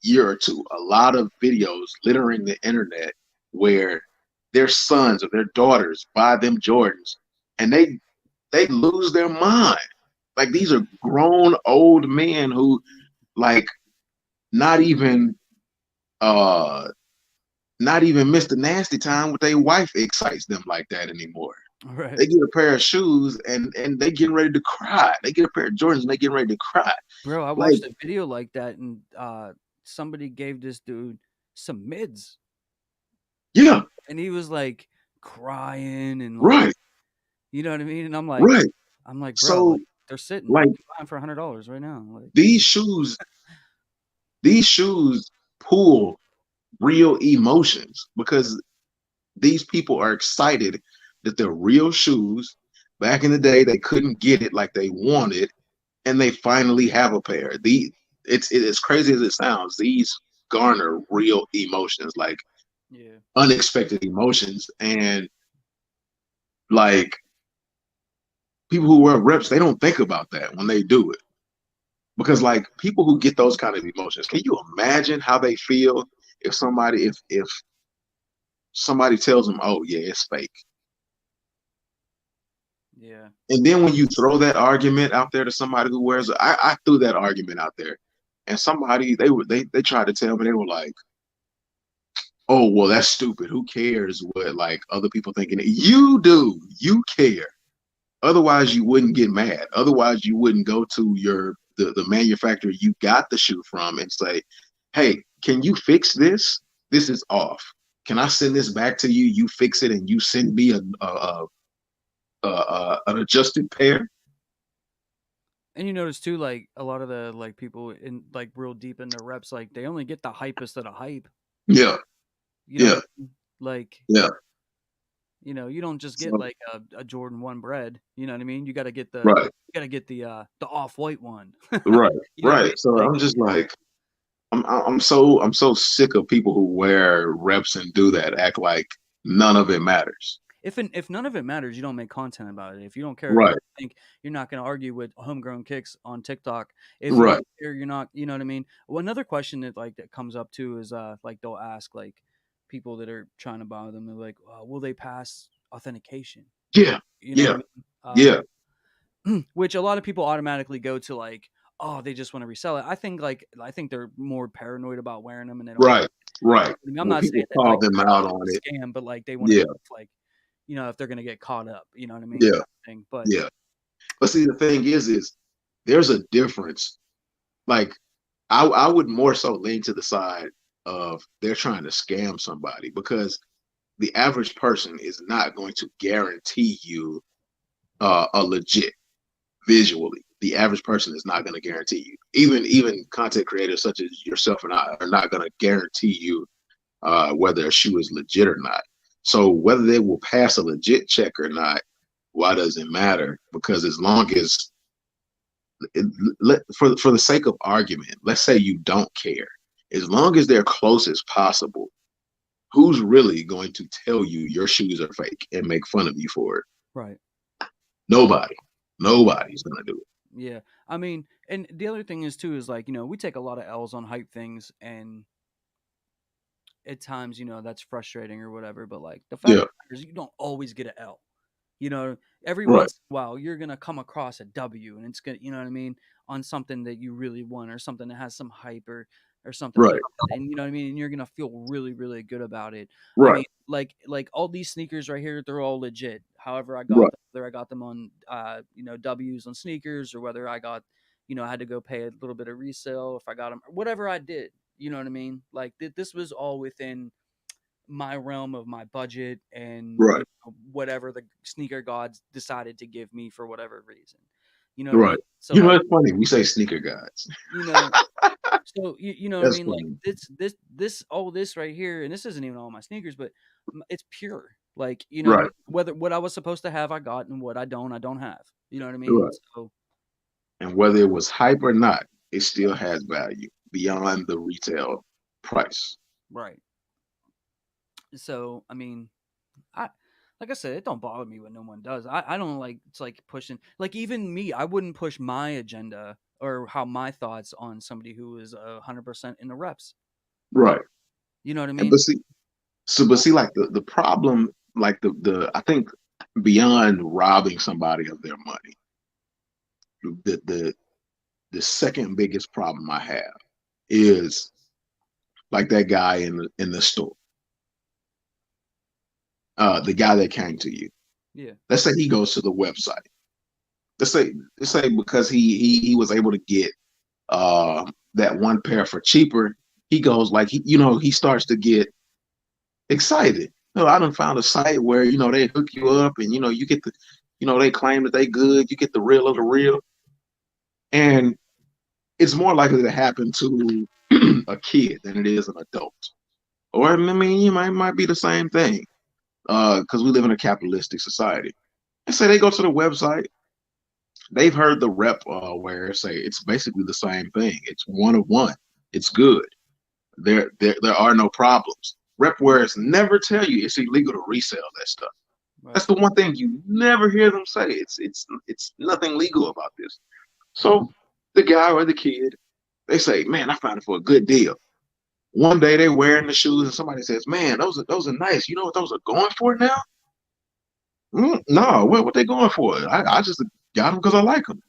year or two, a lot of videos littering the internet where their sons or their daughters buy them Jordans, and they lose their mind. Like, these are grown old men who, like, not even uh not even Mr. Nasty Time with their wife excites them like that anymore. Right. They get a pair of shoes and they getting ready to cry. They get a pair of Jordans and they getting ready to cry. Bro, I Like, watched a video like that, and somebody gave this dude some mids, yeah, and he was like crying and like, right, you know what I mean? And right. I'm like, bro, So, like they're sitting, like, you can buy them for $100 right now. Like, these shoes, these shoes pull real emotions, because these people are excited that they're real shoes. Back in the day, they couldn't get it like they wanted, and they finally have a pair. It's as crazy as it sounds. These garner real emotions, like yeah, unexpected emotions, and like people who wear reps, they don't think about that when they do it, because like people who get those kind of emotions, can you imagine how they feel if somebody tells them, "Oh yeah, it's fake." yeah, And then when you throw that argument out there to somebody who wears it, I threw that argument out there, and somebody they tried to tell me, they were like, "Oh well, that's stupid. Who cares what like other people thinking?" You do. You care. Otherwise, you wouldn't get mad. Otherwise, you wouldn't go to the manufacturer you got the shoe from and say, "Hey, can you fix this? This is off. Can I send this back to you? You fix it and you send me an adjusted pair. And you notice too, like a lot of the like people in like real deep in their reps, like they only get the hypest of the hype. Yeah, You know what yeah, I mean? Like, yeah. you don't just get So, like a Jordan 1 bread. You know what I mean? right, You gotta get the off white one. right, You know what I right. mean? So Like, I'm just like, I'm so sick of people who wear reps and do that, act like none of it matters. if none of it matters, you don't make content about it. If you don't care, if you Right, don't think, you're not going to argue with homegrown kicks on TikTok. If you right. don't care, you're not. You know what I mean? Well, another question that like that comes up too is like they'll ask like people that are trying to buy them. They're like, will they pass authentication? Yeah, You know what I yeah, mean? yeah. Which a lot of people automatically go to like, oh, they just want to resell it. I think they're more paranoid about wearing them and they don't want. Right, right. I mean, I'm When not saying people that call like them out on it's it, a scam, but like they want to yeah, know if, like, if they're gonna get caught up. You know what I mean? yeah, Type of thing. But yeah. But see, the thing is there's a difference. Like, I would more so lean to the side of they're trying to scam somebody because the average person is not going to guarantee you a legit visually. The average person is not going to guarantee you. Even content creators such as yourself and I are not going to guarantee you whether a shoe is legit or not. So whether they will pass a legit check or not, why does it matter? Because as long as for the sake of argument, let's say you don't care. As long as they're close as possible, who's really going to tell you your shoes are fake and make fun of you for it? right. Nobody. Nobody's gonna do it. Yeah. I mean, and the other thing is too is like, we take a lot of L's on hype things and at times, that's frustrating or whatever, but like the fact Yeah. is you don't always get an L. You know, every Right. once in a while you're gonna come across a W and it's gonna you know what I mean, on something that you really want or something that has some hype or something like Right. that. And you know what I mean? And you're gonna feel really, really good about it. I Right. mean, like all these sneakers right here, they're all legit. However, I got Right. them, whether I got them on W's on sneakers or whether I got, I had to go pay a little bit of resale if I got them, whatever I did. You know what I mean? Like this was all within my realm of my budget and Right. whatever the sneaker gods decided to give me for whatever reason. You know what I mean? Right. So like, It's funny. We say sneaker guys. you know, you know what I That's mean? Like funny. this all this right here, and this isn't even all my sneakers, but it's pure. Like, you know what I Right. mean? Whether what I was supposed to have, I got, and what I don't have. You know what I mean? Right. So And whether it was hype or not, it still has value beyond the retail price. right. So I mean, I like I said, it don't bother me when no one does. I don't like it's like pushing like even me, I wouldn't push my agenda or how my thoughts on somebody who is 100% in the reps. Right. You know what I And mean? but see, like the problem, like the I think beyond robbing somebody of their money, the the the second biggest problem I have is like that guy in the store, the guy that came to you. Yeah. Let's say he goes to the website. Let's say because he was able to get that one pair for cheaper, he goes like he starts to get excited. I done found a site where they hook you up and you get the they claim that they good. You get the real of the real, and it's more likely to happen to a kid than it is an adult. Or I mean, you might be the same thing because we live in a capitalistic society. And say they go to the website, they've heard the rep where say it's basically the same thing. It's one of one. It's good. There are no problems. Rep wares never tell you it's illegal to resell that stuff. Right. That's the one thing you never hear them say. It's nothing legal about this. So the guy or the kid, they say, "Man, I found it for a good deal." One day they're wearing the shoes, and somebody says, "Man, those are nice. You know what those are going for now?" No, what they going for? I just got them because I like them.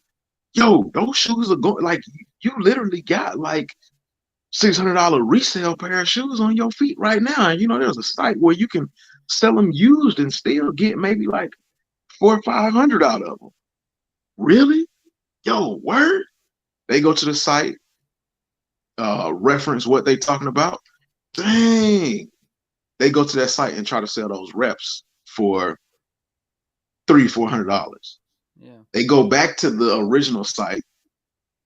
Yo, those shoes are going like you literally got like $600 resale pair of shoes on your feet right now. And there's a site where you can sell them used and still get maybe like 400 or 500 out of them. Really? Yo, word? They go to the site. reference what they talking about, dang, they go to that site and try to sell those reps for $300-$400. Yeah. They go back to the original site.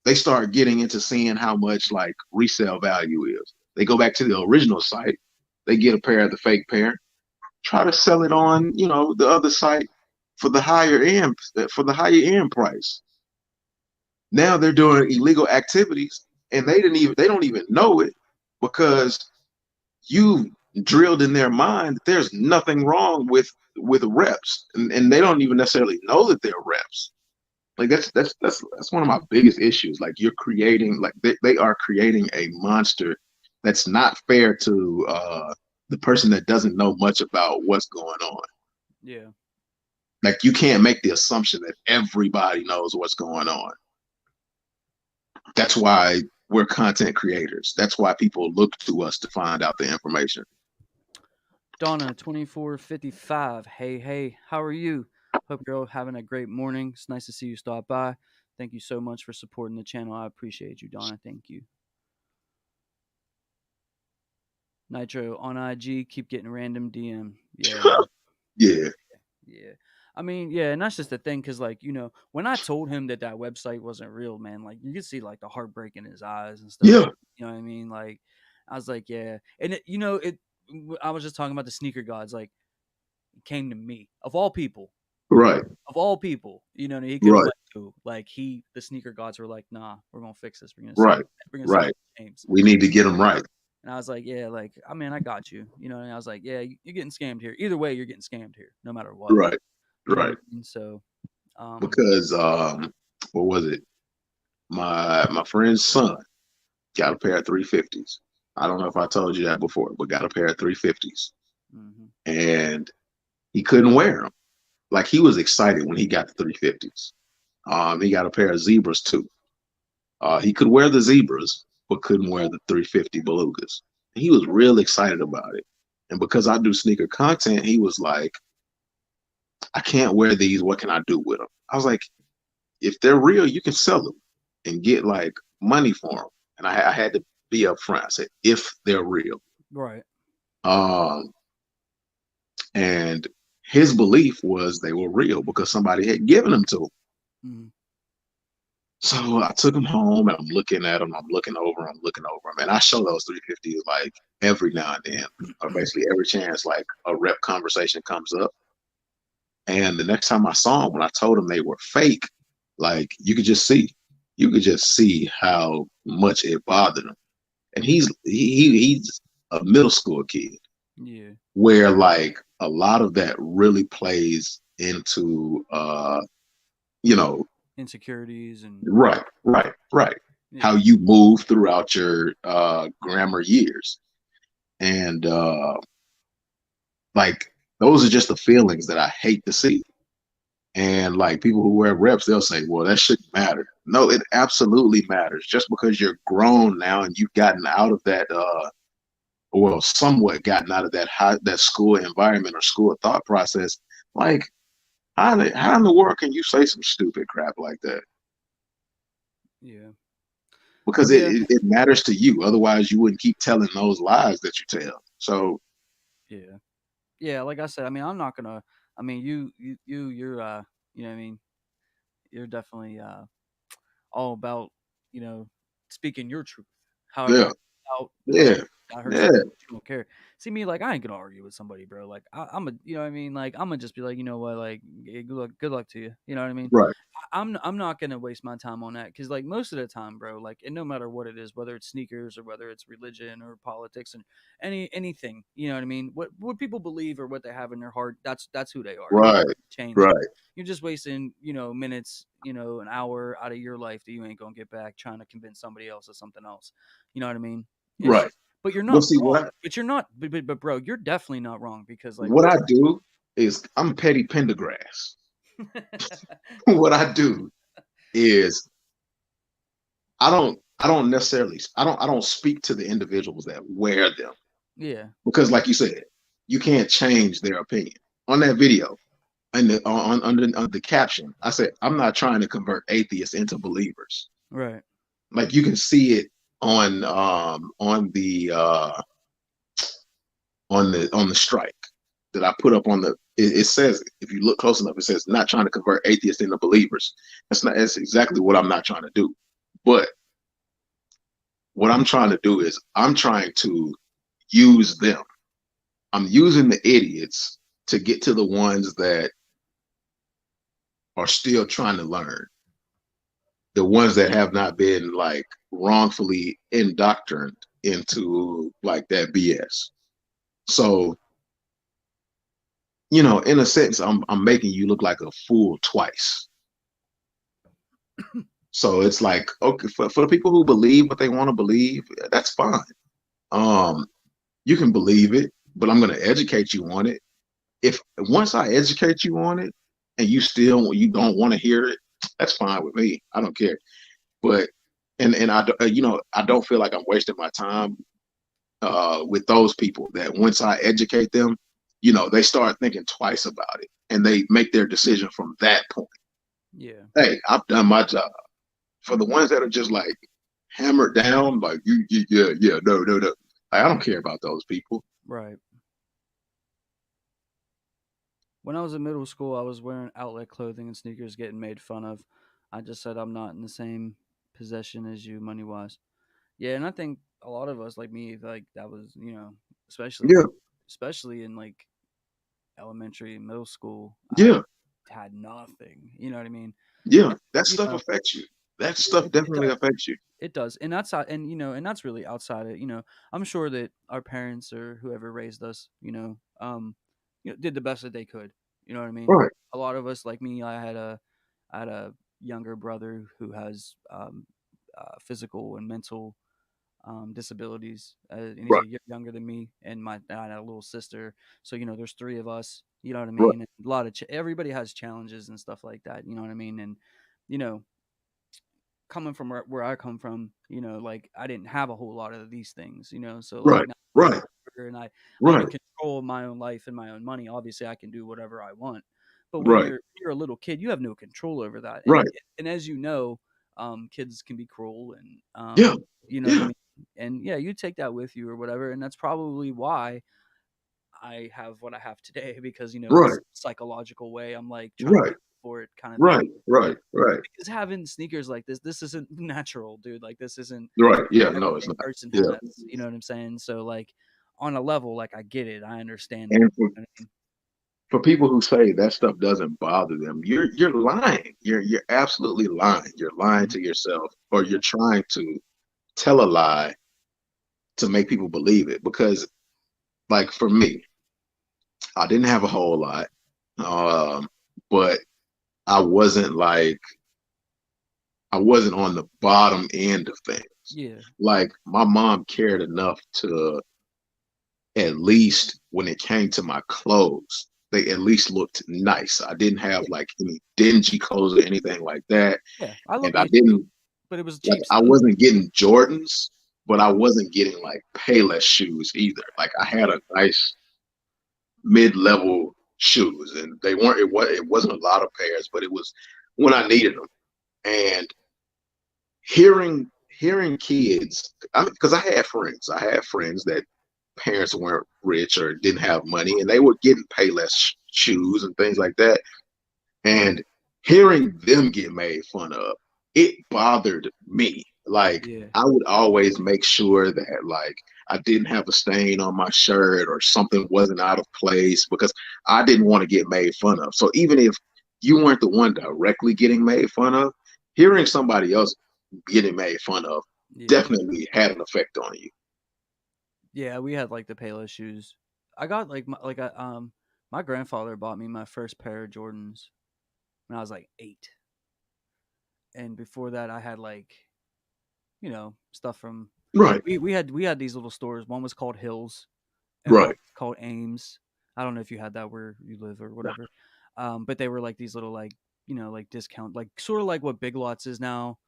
They start getting into seeing how much like resale value is. They go back to the original site. They get a pair of the fake pair, try to sell it on, the other site for the higher end price. Now they're doing illegal activities and they don't even know it because you drilled in their mind that there's nothing wrong with reps, and they don't even necessarily know that they're reps. Like that's one of my biggest issues. Like you're creating, like they are creating a monster that's not fair to the person that doesn't know much about what's going on. Yeah. Like you can't make the assumption that everybody knows what's going on. That's why we're content creators. That's why people look to us to find out the information. Donna 2455. Hey, how are you? Hope you're all having a great morning. It's nice to see you stop by. Thank you so much for supporting the channel. I appreciate you, Donna. Thank you. Nitro on IG, keep getting random DM. Yeah, man. Yeah. Yeah. I mean, yeah, and that's just the thing, because, like, when I told him that website wasn't real, man, like, you could see, like, the heartbreak in his eyes and stuff. Yeah. You know what I mean? Like, I was like, yeah. And, I was just talking about the sneaker gods. Like, it came to me, of all people. Right. Of all people, he could have Right. went to. Like, the sneaker gods were like, nah, we're going to fix this. Right. We're going to Right. James. We need to get them right. And I was like, yeah, like, I mean, I got you. And I was like, yeah, you're getting scammed here. Either way, you're getting scammed here, no matter what. Right. You know what Right. I mean? So, Because what was it? My friend's son got a pair of 350s. I don't know if I told you that before, but got a pair of 350s. mhm. And he couldn't wear them. Like he was excited when he got the 350s. He got a pair of zebras too. He could wear the zebras, but couldn't wear the 350 belugas. He was real excited about it. And because I do sneaker content, he was like, I can't wear these. What can I do with them? I was like, if they're real, you can sell them and get like money for them. And I had to be upfront. I said, if they're real. Right. Um, and his belief was they were real because somebody had given them to him. Mhm. So I took him home and I'm looking at them. I'm looking over them. And I show those 350s like every now and then, or basically every chance like a rep conversation comes up. And the next time I saw him, when I told him they were fake, like you could just see how much it bothered him. And he's a middle school kid. Yeah. Where like a lot of that really plays into Insecurities and right. yeah. How you move throughout your grammar years. And like those are just the feelings that I hate to see. And like people who wear reps, they'll say, well, that shouldn't matter. No, it absolutely matters. Just because you're grown now and you've gotten out of that somewhat gotten out of that school environment or school thought process, like how in the world can you say some stupid crap like that? Yeah. Because Yeah. it matters to you. Otherwise, you wouldn't keep telling those lies that you tell. So Yeah. Yeah, like I said, I mean, I'm not gonna. I mean, you're you know what I mean, you're definitely all about, you know, speaking your truth. However yeah, it out, yeah, that hurts yeah, somebody, you don't care. See me, like, I ain't gonna argue with somebody, bro. Like, I'm a, you know what I mean, like, I'm gonna just be like, you know what, like, good luck to you. You know what I mean? right, I'm not gonna waste my time on that, because, like, most of the time, bro, like, and no matter what it is, whether it's sneakers or whether it's religion or politics and anything, you know what I mean, what people believe or what they have in their heart, that's who they are. You're not right, gonna change that. right, You're just wasting, minutes, an hour out of your life that you ain't gonna get back trying to convince somebody else of something else. You know what I mean? It's right. just, but you're But not see wrong. But you're not, but bro, you're definitely not wrong, because, like, what I do is I'm petty Pendergrass. What I do is I don't speak to the individuals that wear them yeah, because like you said, you can't change their opinion. On that video and under the caption, I said I'm not trying to convert atheists into believers. right, Like you can see it on the strike that I put up on the. It says, if you look close enough, it says not trying to convert atheists into believers. That's exactly what I'm not trying to do. But what I'm trying to do is I'm trying to use them. I'm using the idiots to get to the ones that are still trying to learn. The ones that have not been like wrongfully indoctrined into like that BS. So, in a sense, I'm making you look like a fool twice. So it's like, okay, for the people who believe what they want to believe, that's fine. Um, you can believe it, but I'm going to educate you on it. If once I educate you on it and you don't want to hear it, that's fine with me. I don't care. But and I don't feel like I'm wasting my time with those people that once I educate them, they start thinking twice about it and they make their decision from that point. Yeah. Hey, I've done my job. For the ones that are just like hammered down, like yeah, no, no, no. Like, I don't care about those people. Right. When I was in middle school, I was wearing outlet clothing and sneakers, getting made fun of. I just said I'm not in the same possession as you, money wise. Yeah, and I think a lot of us, like me, like that was, especially Yeah, especially in like elementary, middle school, I yeah, had nothing. You know what I mean? yeah. And That you stuff know, affects you. That yeah, stuff it definitely does. affects you. It does, and that's and that's really outside it. I'm sure that our parents or whoever raised us, did the best that they could. You know what I mean? Right, A lot of us, like me, I had a younger brother who has physical and mental disabilities, and he's right, a year younger than me. And I had a little sister, so there's three of us. You know what I right, mean? And a lot of everybody has challenges and stuff like that. You know what I mean? And you know, coming from where I come from, like I didn't have a whole lot of these things, so like right, now I'm a little right, older and I'm in right, control of my own life and my own money. Obviously, I can do whatever I want, but when right, you're a little kid, you have no control over that. And right. as you know, kids can be cruel, and Yeah, you know what I yeah, mean. And yeah, you take that with you or whatever, and that's probably why I have what I have today because in right, some psychological way, I'm like trying to right, make up for it, kind of thing. right, right, right, Because having sneakers like this isn't natural, dude. Like this isn't right. Yeah, no, it's every not. person Yeah, has. You know what I'm saying? So like on a level, like I get it, I understand it. and You know what I mean? for people who say that stuff doesn't bother them, you're lying. You're absolutely lying. You're lying Mhm. to yourself, or Yeah. you're trying to tell a lie to make people believe it. Because, like for me, I didn't have a whole lot, um, but I wasn't like I wasn't on the bottom end of things. Yeah. Like my mom cared enough to at least when it came to my clothes, they at least looked nice. I didn't have Yeah. like any dingy clothes or anything like that. Yeah. I And look I nice too, didn't but it was like cheap I stuff. wasn't getting Jordans, but I Yeah. wasn't getting like Payless shoes either. Like I had a nice mid-level shoes and it wasn't a lot of pairs, but it was when I needed them. And hearing kids, because I had friends that parents weren't rich or didn't have money, and they were getting Payless shoes and things like that. And hearing them get made fun of, it bothered me. Like Yeah. I would always make sure that like I didn't have a stain on my shirt or something wasn't out of place because I didn't want to get made fun of. So even if you weren't the one directly getting made fun of, hearing somebody else getting made fun of Yeah. definitely had an effect on you. Yeah. We had like the Payless shoes. I got my grandfather bought me my first pair of Jordans when I was like 8, and before that, I had like stuff from Right, we had these little stores. One was called Hills, and one right, was called Ames. I don't know if you had that where you live or whatever. But they were like these little like like discount, like sort of like what Big Lots is now,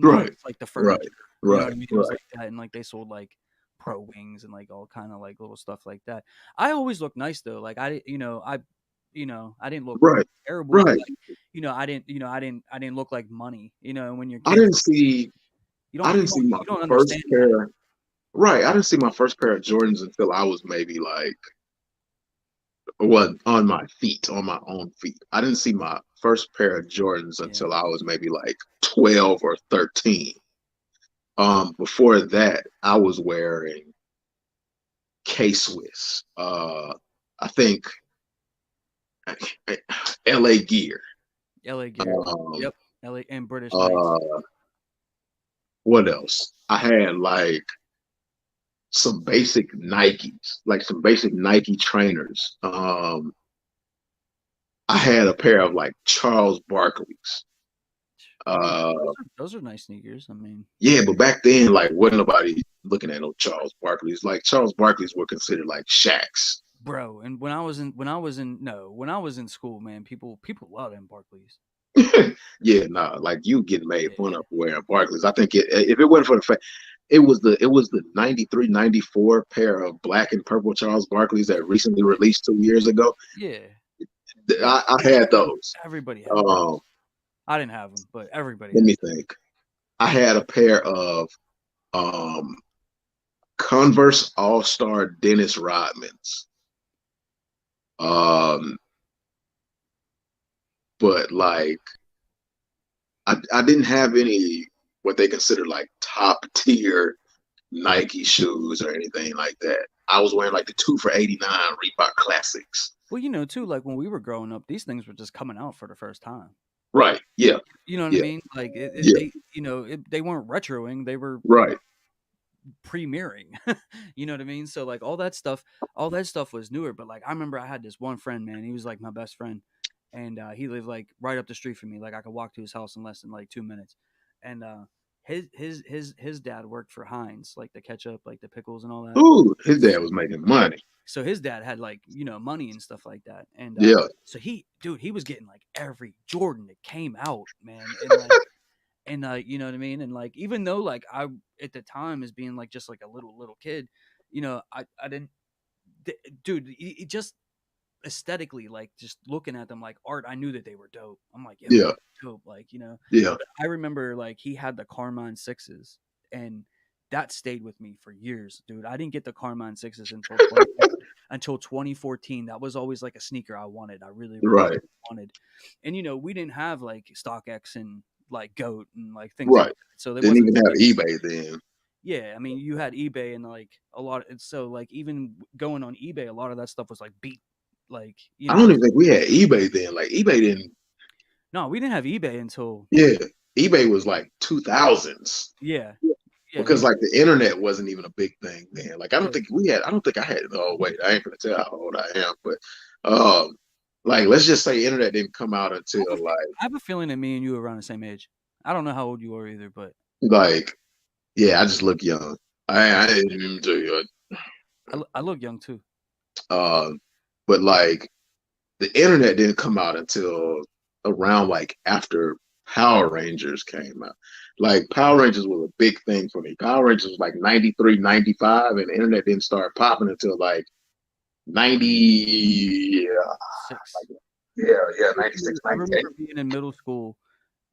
right, minus like the right, furniture. You know right, what I mean? It was right, like that, and like they sold like pro wings and like all kind of like little stuff like that. I always looked nice though. Like I didn't look right, terrible, but right. like I didn't look like money. And when you're I kids, didn't see. I didn't see my you don't first understand that. pair. Right, I didn't see my first pair of Jordans until I was maybe like, well, on my feet, on my own feet. I didn't see my first pair of Jordans Yeah. until I was maybe like 12 or 13. Before that, I was wearing K-Swiss. I think LA Gear. LA Gear. Um, Yep. LA and British Knights. uh, what else? I had like some basic Nikes, like some basic Nike trainers. I had a pair of like Charles Barkley's. I mean, Uh, those are nice sneakers. I mean, yeah, but back then, like, wasn't nobody looking at no Charles Barkley's. Like, Charles Barkley's were considered like Shaqs. bro, and when I was in school, man, people love them Barclays. Yeah, nah, like you getting made fun Yeah. of for wearing Barkley's. I think if it wasn't for the fact, it was the 93, 94 pair of black and purple Charles Barkley's that recently released 2 years ago. Yeah. Yeah. I had those. Everybody had those. Um, I didn't have them, but everybody let had me think. I had a pair of um Converse All Star Dennis Rodmans. Um, but like I didn't have any what they consider like top tier Nike shoes or anything like that. I was wearing like the 2 for $89 Reebok Classics. Well, too, like when we were growing up, these things were just coming out for the first time. Right. Yeah. You know what I Yeah. mean? Like Yeah. they weren't retroing; they were Right. premiering. You know what I mean? So like all that stuff was newer. But like I remember I had this one friend, man. He was like my best friend, and he lived like right up the street from me. Like I could walk to his house in less than like 2 minutes. And his dad worked for Heinz, like the ketchup, like the pickles and all that. Ooh, his dad was making money. So his dad had like money and stuff like that. And Yeah. so he was getting like every Jordan that came out, man. And like you know what I mean? And like even though like I at the time as being like just like a little kid, I didn't dude, it just aesthetically, like just looking at them like art, I knew that they were dope. I'm like, yo, Yeah. dope. Like, Yeah. I remember like he had the Carmine sixes, and that stayed with me for years, dude. I didn't get the Carmine sixes until 2014. That was always like a sneaker I wanted. I really, really Right. wanted. And we didn't have like StockX and like Goat and like things like Right. that. So there Didn't wasn't even have eBay then. yeah, I mean, you had eBay and like a lot. And so like even going on eBay, a lot of that stuff was like beat, like I don't even think we had eBay then. Like eBay didn't. No, we didn't have eBay until Yeah. eBay was like 2000s. yeah, yeah, Because eBay. like the internet wasn't even a big thing then. Like I don't Yeah. think we had. I don't think I had. Oh wait, I ain't gonna tell how old I am, but like let's just say internet didn't come out until I have a feeling that me and you are around the same age. I don't know how old you are either, but like yeah, I just look young. I didn't even tell you. I look young too. Uh, but like the internet didn't come out until around like after Power Rangers came out. Like Power Rangers was a big thing for me. Power Rangers was like 93, 95, and the internet didn't start popping until like 90, yeah, Six. yeah, 96, I 98. remember being in middle school,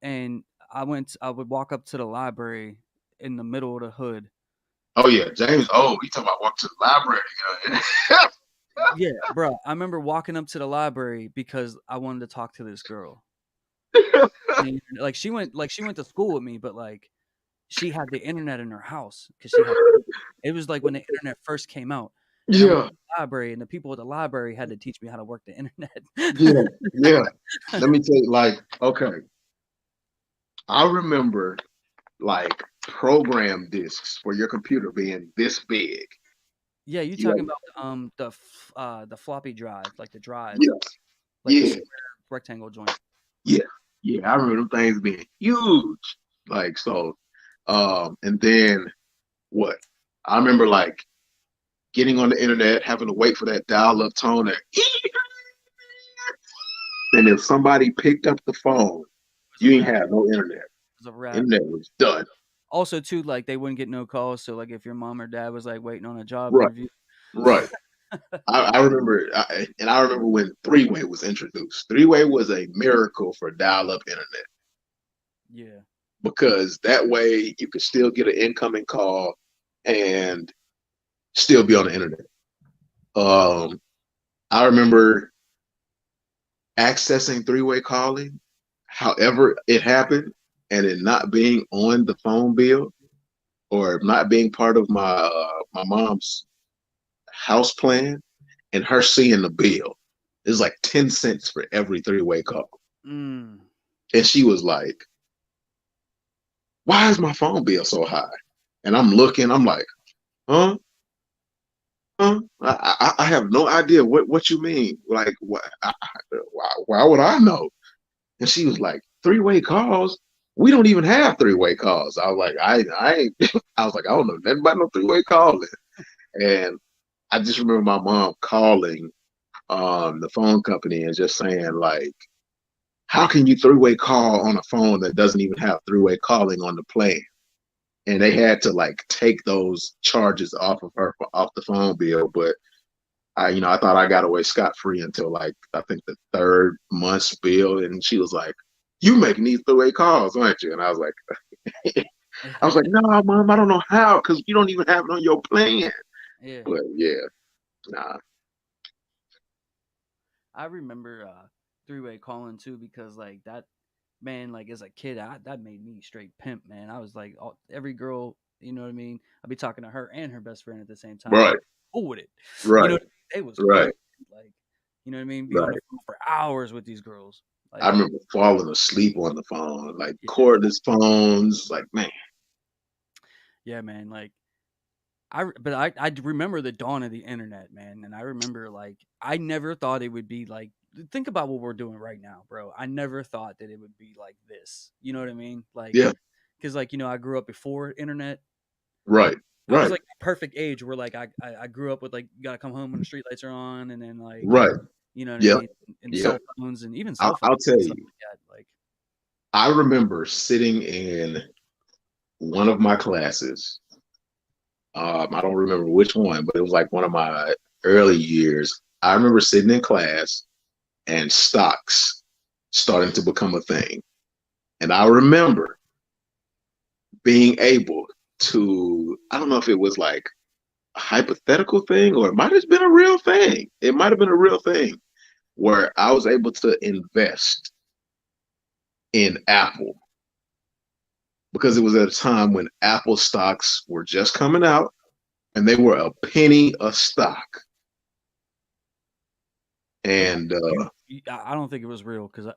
and I would walk up to the library in the middle of the hood. Oh yeah, James. Oh, we talking about walk to the library. Yeah, bro. I remember walking up to the library because I wanted to talk to this girl. And, like she went to school with me, but like she had the internet in her house because she had it was like when the internet first came out. And I went Yeah, to the library, and the people at the library had to teach me how to work the internet. yeah, yeah. Let me tell you, like, okay, I remember like program discs for your computer being this big. Yeah, you You talking had, about the floppy drive, like the drive, yeah, like the yeah, square rectangle joint. yeah, yeah. I remember them things being huge. Like so, and then what? I remember like getting on the internet, having to wait for that dial-up tone, and if somebody picked up the phone, It was a you ain't wrap. have no internet. It was a wrap. Internet was done. Also, too, like they wouldn't get no calls. So, like, if your mom or dad was like waiting on a job Right, interview, right. I remember, and I remember when three-way was introduced. Three-way was a miracle for dial-up internet. yeah, because that way you could still get an incoming call and still be on the internet. Um, I remember accessing three-way calling, however it happened, and it not being on the phone bill or not being part of my mom's house plan, and her seeing the bill. It's like 10 cents for every three-way call. Mm. And she was like, why is my phone bill so high? And I'm looking, I'm like, huh? Huh? I have no idea what you mean. Like, why would I know? And she was like, three-way calls? We don't even have three-way calls. I was like, I was like, I don't know nothing about no three-way calling. And I just remember my mom calling the phone company and just saying like, how can you three-way call on a phone that doesn't even have three-way calling on the plan? And they had to like take those charges off of her off the phone bill. But I thought I got away scot free until like I think the third month's bill, and she was like, "You making these three-way calls, aren't you?" And I was like, "No, mom, I don't know how, because you don't even have it on your plan." Yeah. But yeah, nah, I remember three-way calling too because like that man, like as a kid, that made me straight pimp, man. I was like every girl, you know what I mean? I'd be talking to her and her best friend at the same time. right, They cool with it. You right, know, it was cool. right, Like, you know what I mean? Be on the right. phone for hours with these girls. I Like, remember falling asleep on the phone, like yeah. cordless phones, like man, Yeah, man. Like but I remember the dawn of the internet, man, and I remember like I never thought it would be like think about what we're doing right now, bro. I never thought that it would be like this. You know what I mean? Like yeah, because like I grew up before internet. right, I was right, like perfect age where like I grew up with like you gotta come home when the street lights are on, and then like right, you know what I yep, mean, and yep. cell phones and even cell I'll phones tell and stuff you, like that. Like I remember sitting in one of my classes. I don't remember which one, but it was like one of my early years. I remember sitting in class and stocks starting to become a thing. And I remember being able to, I don't know if it was like a hypothetical thing or it might have been a real thing. It might have been a real thing where I was able to invest in Apple because it was at a time when Apple stocks were just coming out and they were a penny a stock. yeah, And I don't think it was real because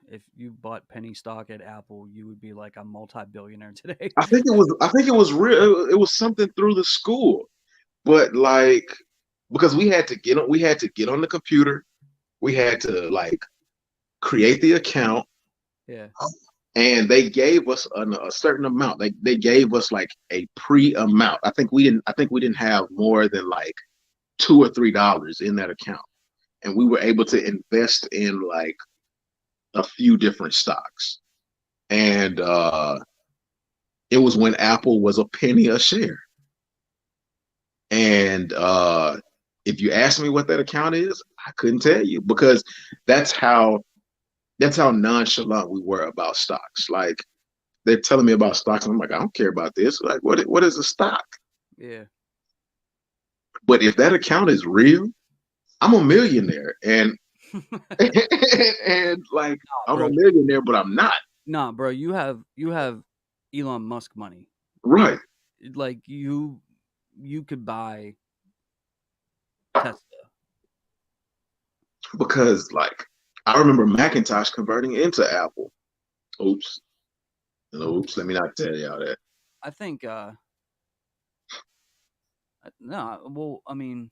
if you bought penny stock at Apple, you would be like a multi-billionaire today. I think it was real. It was something through the school, but like because we had to get on the computer, we had to like create the account, Yeah, and they gave us a certain amount. They gave us like a pre amount. I think we didn't have more than like $2 or $3 in that account, and we were able to invest in like a few different stocks. And it was when Apple was a penny a share. And if you ask me what that account is, I couldn't tell you because that's how that's how nonchalant we were about stocks. Like they're telling me about stocks, and I'm like, I don't care about this. Like, what is a stock? yeah. But if that account is real, I'm a millionaire, and and like I'm a Bro, millionaire, but I'm not. nah, bro, you have Elon Musk money. Right. Like you could buy Tesla. Because like I remember Macintosh converting into Apple. Oops. Oops. Let me not tell y'all that. I think no, well, I mean,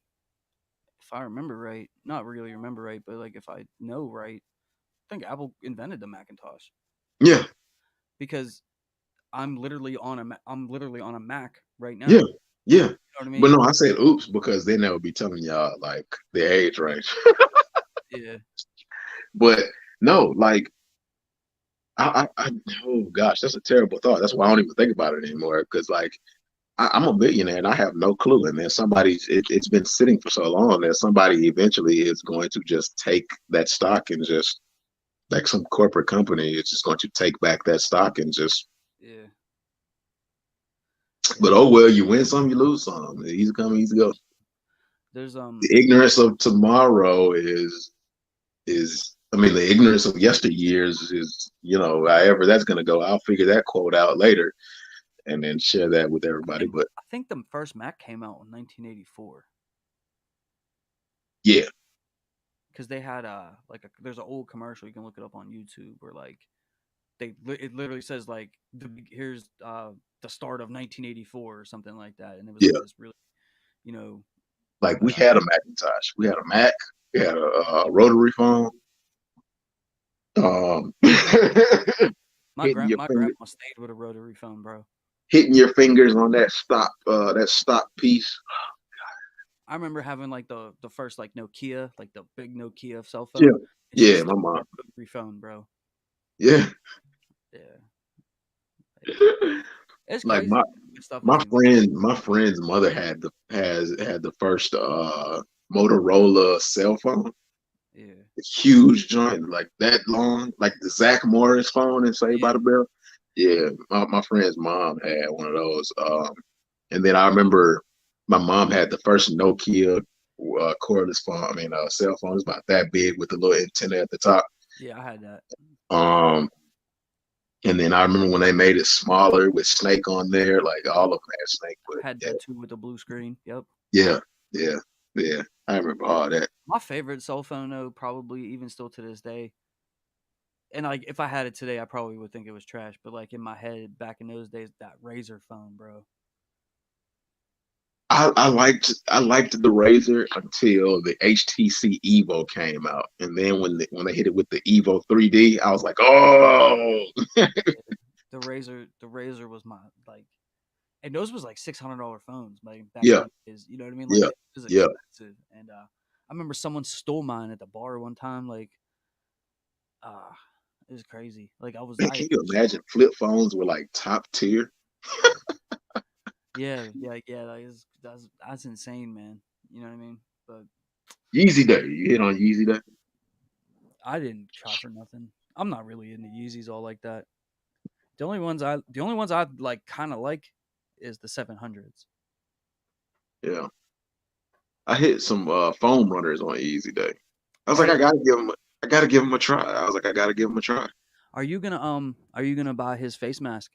if I remember right, not really remember right, but like if I know right, I think Apple invented the Macintosh Yeah. because I'm literally on a Mac right Yeah. now. Yeah. You know what I But mean? no, I said oops because then they would be telling y'all like the age range. Yeah. But no, like oh gosh, that's a terrible thought. That's why I don't even think about it anymore. Because like I'm a billionaire and I have no clue. And then it's been sitting for so long that somebody eventually is going to just take that stock and just like some corporate company is just going to take back that stock and just Yeah. But oh well, you win some, you lose some. Easy come, easy go. There's The ignorance of tomorrow is I mean the ignorance of yesteryears is however that's gonna go. I'll figure that quote out later and then share that with I everybody. think But I think the first Mac came out in 1984 yeah, because they had there's an old commercial, you can look it up on YouTube, where like it literally says like here's the start of 1984 or something like that, and it was like yeah. this really, you know, Like we uh, had a Macintosh, we had a Mac, we had a rotary phone. Hitting your my finger, grandma stayed with a rotary phone, bro. hitting your fingers on that stop piece. I remember having like the first like Nokia, like the big Nokia cell Yeah, phone, and she yeah, my still had mom. a rotary phone, bro. Yeah, Yeah, like, it's like crazy. my Good stuff has my invented. friend my friend's mother had the first Motorola cell phone. Yeah, A huge joint, like that long, like the Zach Morris phone in Saved by yeah. the Bell. Yeah, my friend's mom had one of those. And then I remember my mom had the first Nokia cordless phone. I mean, cell phone. It's about that big with the little antenna at the top. Yeah, I had that. Um, and then I remember when they made it smaller with Snake on there. Like all of them had Snake, but Had yeah, the two with the blue screen. Yep. yeah, yeah, yeah. I remember all that. My favorite cell phone though, probably even still to this day, and like if I had it today, I probably would think it was trash. But like in my head, back in those days, that Razor phone, bro. I liked the Razor until the HTC Evo came out, and then when they hit it with the Evo 3D, I was like, oh, The Razor was my like, and those was like $600 phones, like back in yeah, the days. You know what I mean? Like yeah, it was yeah. expensive, and I remember someone stole mine at the bar one time. Like, uh it was crazy. Like Man, can you imagine flip phones were like top tier? yeah, yeah, yeah. Like that's insane, man. You know what I mean? But Yeezy Day, you hit on Yeezy Day? I didn't try for nothing. I'm not really into Yeezys all like that. The only ones I like kind of like is the 700s. Yeah, I hit some foam runners on Yeezy Day. I was All like, right, I gotta give him a try. I was like, I gotta give him a try. are you gonna buy his face mask?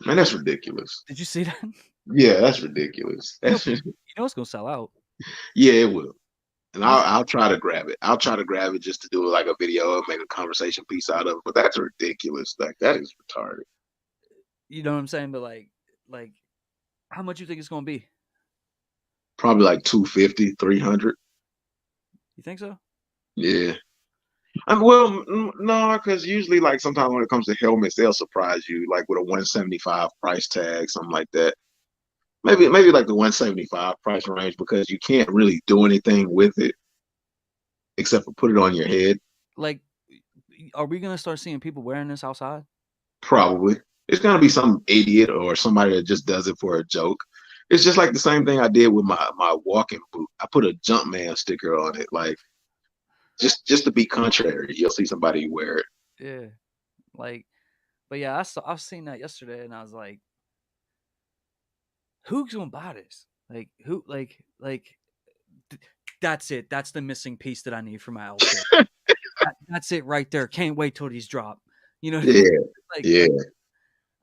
Man, that's ridiculous. Did you see that? Yeah, that's ridiculous. You know, That's just, it's gonna sell out. yeah, it will. And My, I'll try to grab it. I'll try to grab it just to do like a video and make a conversation piece out of it. But that's ridiculous. Like that is retarded. you know what I'm saying? But like, how much you think it's gonna be? Probably like 250, 300. You think so? Yeah. Well, no, because usually like sometimes when it comes to helmets, they'll surprise you like with a 175 price tag, something like that. Maybe like the 175 price range because you can't really do anything with it except for put it on your head. Like, are we gonna start seeing people wearing this outside? Probably. It's gonna be some idiot or somebody that just does it for a joke. It's just like the same thing I did with my walking boot. I put a Jumpman sticker on it, like just to be contrary. You'll see somebody wear it. Yeah. Like, but yeah, I've seen that yesterday, and I was like, who's gonna buy this? Like, who? Th- that's it. That's the missing piece that I need for my outfit. That's it right there. Can't wait till these drop. You know what I mean? Yeah, yeah.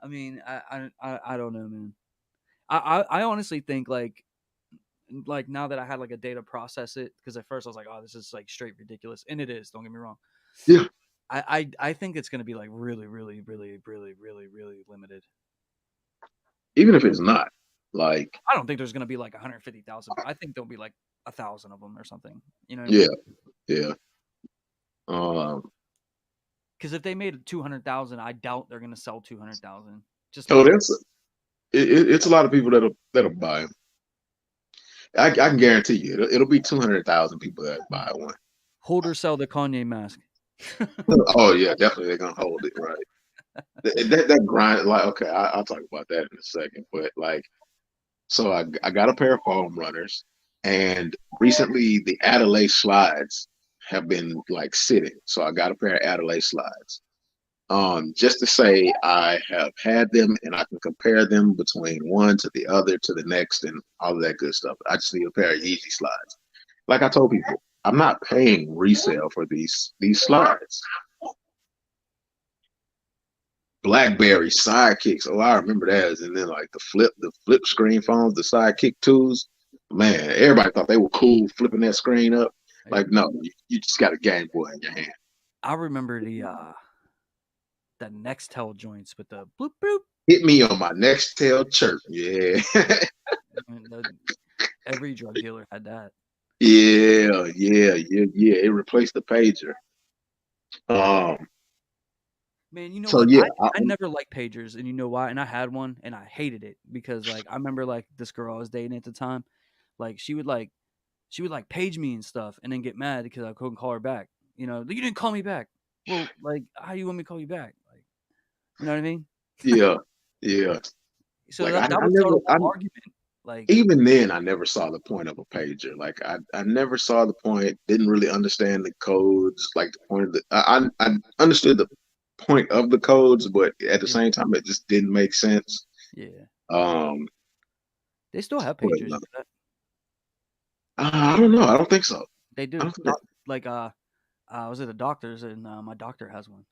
I mean, I don't know, man. I honestly think like now that I had like a day to process it, because at first I was like, oh, this is like straight ridiculous, and it is. Don't get me wrong. Yeah. I think it's gonna be like really, really, really, really, really, really limited. Even if it's not, like, I don't think there's gonna be like 150,000. I think there'll be like 1,000 of them or something. You know what I yeah, mean? yeah. Um, Because if they made 200,000, I doubt they're gonna sell 200,000. Just oh, like it's a lot of people that'll buy them. I can guarantee you, it'll be 200,000 people that buy one. hold or sell the Kanye mask. Oh yeah, definitely they're gonna hold it right. That grind, like, okay, I'll talk about that in a second. But like, so I got a pair of foam runners, and recently the Adelaide slides have been like sitting. So I got a pair of Adelaide slides. just to say I have had them and I can compare them between one to the other to the next and all of that good stuff. I just need a pair of Easy Slides. Like I told people, I'm not paying resale for these slides. BlackBerry sidekicks. Oh, I remember that. And then like the flip screen phones, the sidekick twos. Man, everybody thought they were cool flipping that screen up. Like, Like, no, you just got a Game Boy in your hand. I remember the Nextel joints with the bloop bloop. Hit me on my next tail chirp. Yeah. I mean, every drug dealer had that. Yeah. It replaced the pager. Um, Man, you know so what? yeah, I never liked pagers, and you know why? And I had one, and I hated it because like I remember like this girl I was dating at the time, like she would like page me and stuff, and then get mad because I couldn't call her back. You know, you didn't call me back. Well, like how you want me to call you back? Like, you know what I mean? yeah, yeah. So Like that I was never, the I whole argument. Like, even then I never saw the point of a pager. Like I never saw the point. Didn't really understand the codes. Like the point of the, I understood the point of the codes, but at the yeah, same time, it just didn't make sense. yeah. Um, They still have but, pagers. You know that? I don't know. I don't think so. They I do. don't think Like, I was at the doctor's, and my doctor has one.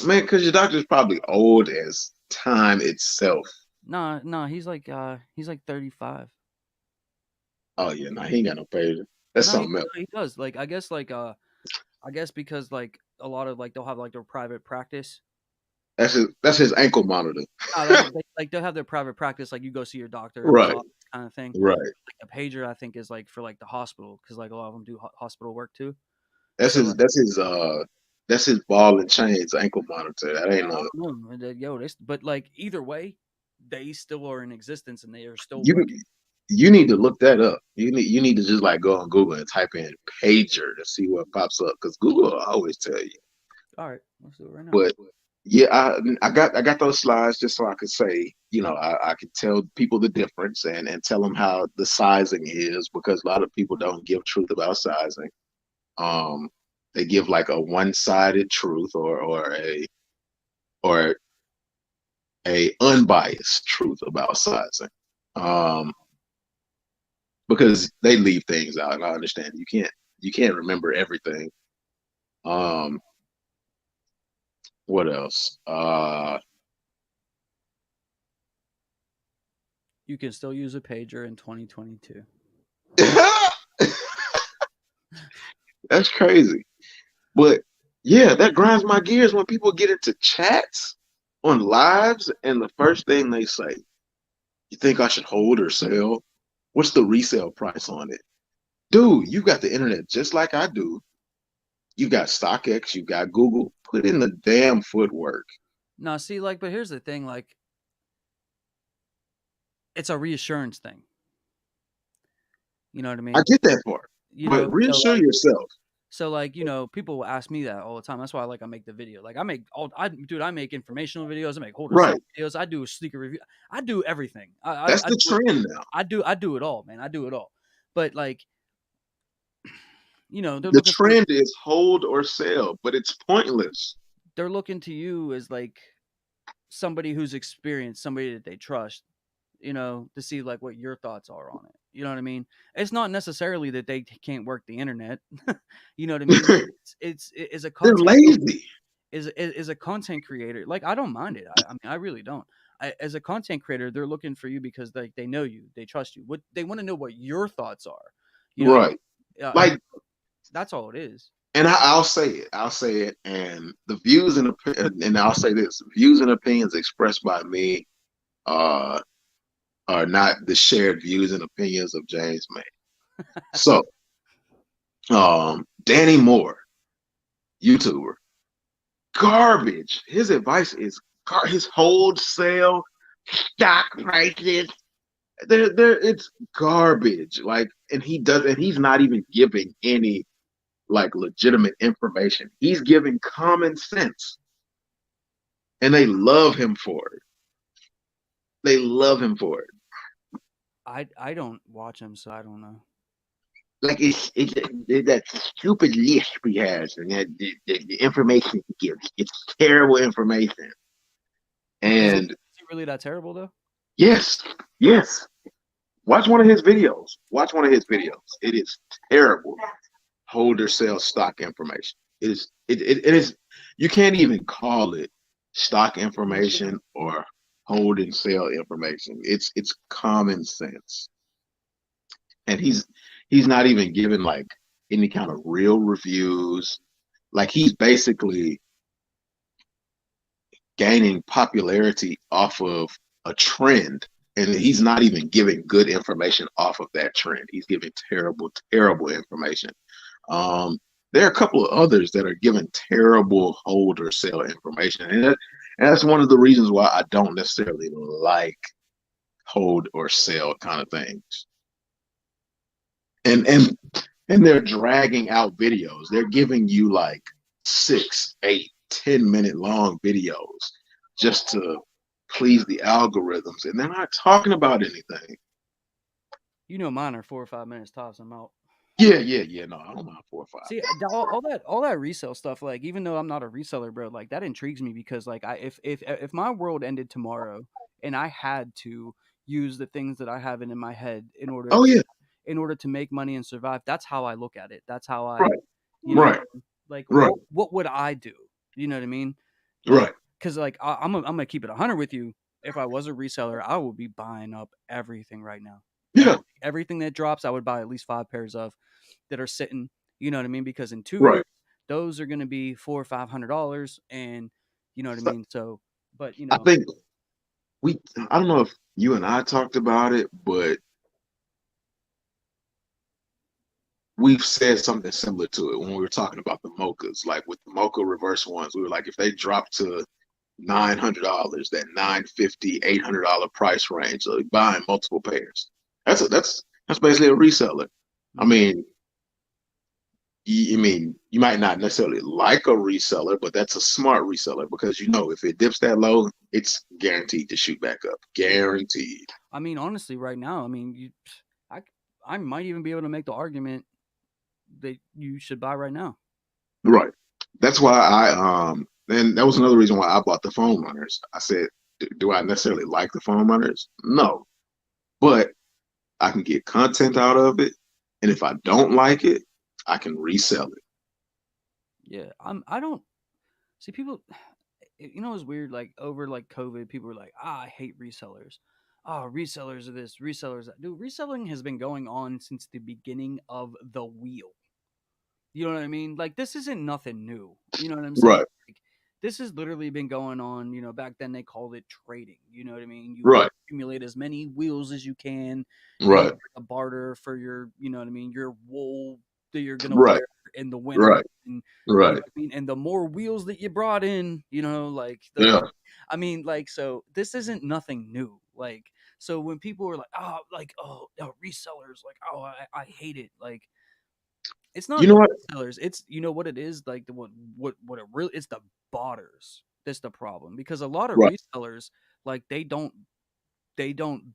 Man, because your doctor's probably old as time itself. Nah, nah. He's like 35. Oh yeah, no, he ain't got no pager. That's No, something else. he does. Like, I guess because like a lot of like they'll have like their private practice. That's his ankle monitor. Like they'll have their private practice. Like you go see your doctor in his Right, office, kind of thing. right. Like a pager, I think, is like for like the hospital because like a lot of them do hospital work too. That's So his like, that's his uh that's his ball and chains ankle monitor. That ain't I no don't know, yo, but like either way, they still are in existence and they are still you working. you need to look that up. You need to just like go on Google and type in pager to see what pops up because Google will always tell you. All right, let's do it right now. But yeah, I got those slides just so I could say, I could tell people the difference and tell them how the sizing is because a lot of people don't give truth about sizing. Um, they give like a one-sided truth or a unbiased truth about sizing. Um, because they leave things out, and I understand you can't remember everything. Um, what else? You can still use a pager in 2022. That's crazy. But yeah, that grinds my gears when people get into chats on lives and the first thing they say, you think I should hold or sell? What's the resale price on it? Dude, you got the internet just like I do. You got StockX, you got Google. Put in the damn footwork. No, see, like, but here's the thing, like, it's a reassurance thing. You know what I I mean? get that part. You But know, reassure yourself. people will ask me that all the time. That's why I make the video. Like I make informational videos, I make hold or sell Right. videos, I do a sneaker review. I do everything. That's I the do it. trend now. I do it all, man. I do it all. But like, they're The looking for trend is hold or sell, but it's pointless. they're looking to you as like somebody who's experienced, somebody that they trust, to see like what your thoughts are on it. You know what I mean? It's not necessarily that they can't work the internet. You know what I mean? They're It's as a lazy. is a content creator. Like I don't mind it. I mean, I really don't. As a content creator, they're looking for you because they know you, they trust you. What they want to know what your thoughts are. You know, Right. and Like, that's all it is. and I'll say it. I'll say it. And the views and I'll say this: views and opinions expressed by me uh, are not the shared views and opinions of James May. So, Danny Moore, YouTuber, garbage. His advice is his wholesale stock prices. It's garbage. Like, and he's not even giving any like legitimate information. He's giving common sense, and they love him for it. They love him for it. I don't watch them, so I don't know. like it's that stupid list he has, and that the information he gives, it's terrible information. And Is he really that terrible though? yes, yes, watch one of his videos. Watch one of his videos. It is terrible. Hold or sell stock information. It is. You can't even call it stock information or hold and sell information. It's common sense, and he's not even giving like any kind of real reviews. Like he's basically gaining popularity off of a trend, and he's not even giving good information off of that trend. He's giving terrible, terrible information. Um, there are a couple of others that are giving terrible hold or sell information, and that's one of the reasons why I don't necessarily like hold or sell kind of things. And they're dragging out videos. They're giving you like 6, 8, 10 minute long videos just to please the algorithms, and they're not talking about anything. You know, mine are 4 or 5 minutes tops. I'm out. Yeah, yeah, yeah. No, I don't mind 4 or 5 See, all that resale stuff, like even though I'm not a reseller, bro, like that intrigues me because like if my world ended tomorrow and I had to use the things that I have in my head Oh yeah, in order to make money and survive, that's how I look at it. That's how I, right, you know, right, like right, what would I do? You know what I mean? Like, right. because like I'm gonna keep it 100 with you. If I was a reseller, I would be buying up everything right now. Yeah, Everything that drops, I would buy at least 5 pairs of that are sitting. You know what I mean? Because in 2 years, right. those are going to be $400 or $500, and you know what I So mean. So, but I think I don't know if you and I talked about it, but we've said something similar to it when we were talking about the mochas. Like with the mocha reverse ones, we were like, if they drop to $900, that 950, $800 price range, so buying multiple pairs. That's basically a reseller. I mhm. mean, you might not necessarily like a reseller, but that's a smart reseller because you know if it dips that low, it's guaranteed to shoot back up. Guaranteed. I mean, honestly, right now, I mean, I, I might even be able to make the argument that you should buy right now. Right. That's why and that was another reason why I bought the foam runners. I said, do I necessarily like the foam runners? No, but I can get content out of it, and if I don't like it, I can resell it. Yeah, I don't see people. You know, it's weird. Like over like COVID, people were like, "Ah, I hate resellers. Oh, resellers are this, resellers that." Dude, reselling has been going on since the beginning of the wheel. You know what I mean? Like this isn't nothing new. You know what I'm saying? Right. Like, this has literally been going on. You know, back then they called it trading. You know what I mean? You Right. accumulate as many wheels as you can. You know, Right. a barter for your, you know what I mean, your wool that you're gonna Right. wear in the winter. Right. And you know Right. what I mean? And the more wheels that you brought in, you know, like the, Yeah. I mean, like so this isn't nothing new. Like so when people were like oh resellers, like oh I hate it, like it's You not know the what? resellers. It's you know what it is like the what it really it's the botters. That's the problem because a lot of Right. resellers like they don't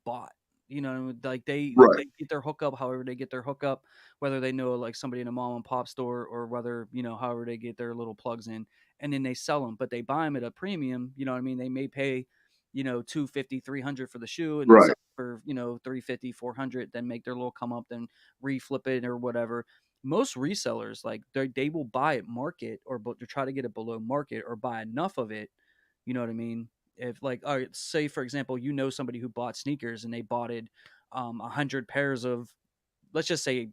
bot. You know, like Right. they get their hookup however they get their hookup, whether they know like somebody in a mom and pop store or whether you know however they get their little plugs in, and then they sell them, but they buy them at a premium. You know what I mean? They may pay you know 250 300 for the shoe and then Right. sell it for you know 350 400 then make their little come up then reflip it or whatever. Most resellers like they will buy at market or but to try to get it below market or buy enough of it. You know what I mean? If like all right, say for example, you know somebody who bought sneakers and they bought it 100 pairs of, let's just say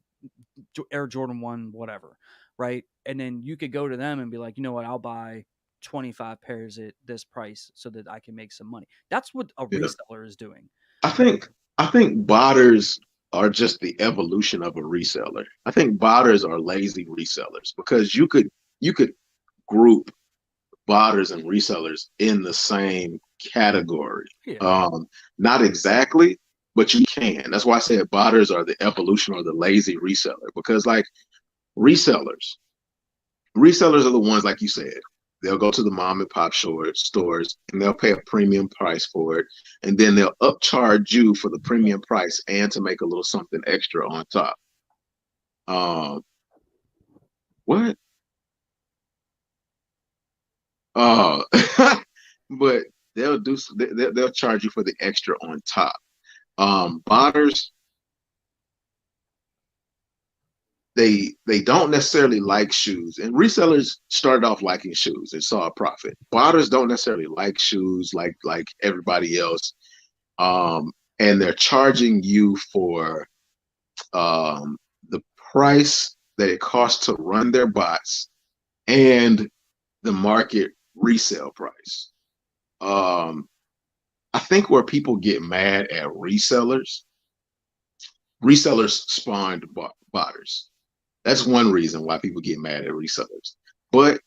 Air Jordan 1 whatever, right? And then you could go to them and be like, you know what, I'll buy 25 pairs at this price so that I can make some money. That's what a Yeah. reseller is doing. I think I think botters are just the evolution of a reseller. I think botters are lazy resellers because you could group botters and resellers in the same category. Yeah. Um, Not exactly, but you can. That's why I said botters are the evolution or the lazy reseller because like resellers, resellers are the ones like you said. They'll go to the mom and pop stores and they'll pay a premium price for it. And then they'll upcharge you for the premium price and to make a little something extra on top. Um, what? Uh, but they'll charge you for the extra on top. Bonners, they don't necessarily like shoes, and resellers started off liking shoes and saw a profit. Bonners don't necessarily like shoes like everybody else, and they're charging you for the price that it costs to run their bots and the market resale price. Um, I think where people get mad at resellers spawned botters. That's one reason why people get mad at resellers. But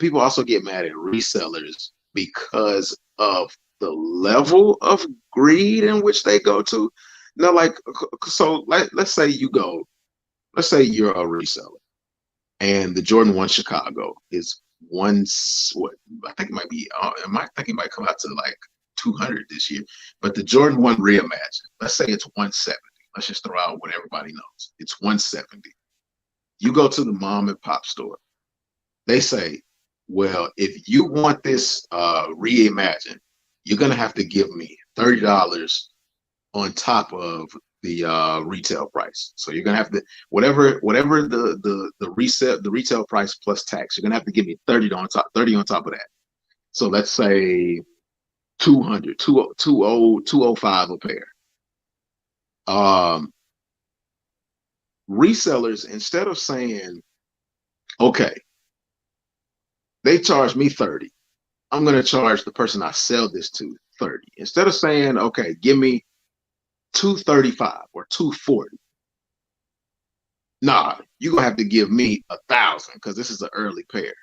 people also get mad at resellers because of the level of greed in which they go to. Now, let's say let's say you're a reseller and the Jordan 1 Chicago is what I think it might be I think it might come out to like 200 this year, but the Jordan 1 reimagined, let's say it's 170. Let's just throw out what everybody knows. It's 170. You go to the mom and pop store. They say, well, if you want this reimagined, you're gonna have to give me $30 on top of the retail price. So you're gonna have to whatever the retail price plus tax. You're gonna have to give me 30 on top of that. So let's say 200, 205 a pair. Resellers, instead of saying, okay, they charge me 30, I'm going to charge the person I sell this to 30. Instead of saying, okay, give me 235 or 240. Nah, you're going to have to give me 1,000 because this is an early pair.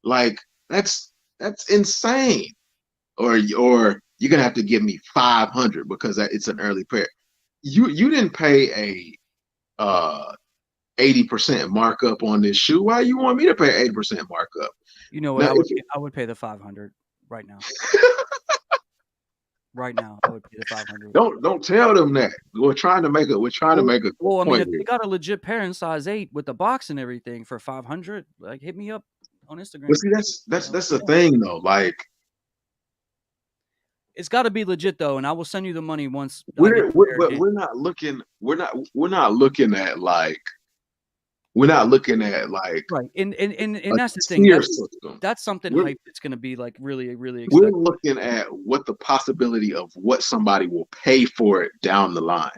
Like, that's insane. Or you're going to have to give me 500 because it's an early pair. You didn't pay a 80% markup on this shoe. Why you want me to pay 80% markup? You know what? Now, I would pay the 500 right now. Right now, I would pay the 500. Don't tell them that. We're trying to make a well, I mean, if they got a legit pair in size 8 with the box and everything for 500, like hit me up on Instagram. But see, that's the thing though. Like, it's got to be legit though, and I will send you the money once. We're not looking at like. We're not looking at like right, and that's the thing. That's something hype that's going to be like really, really exciting. We're looking at what the possibility of what somebody will pay for it down the line.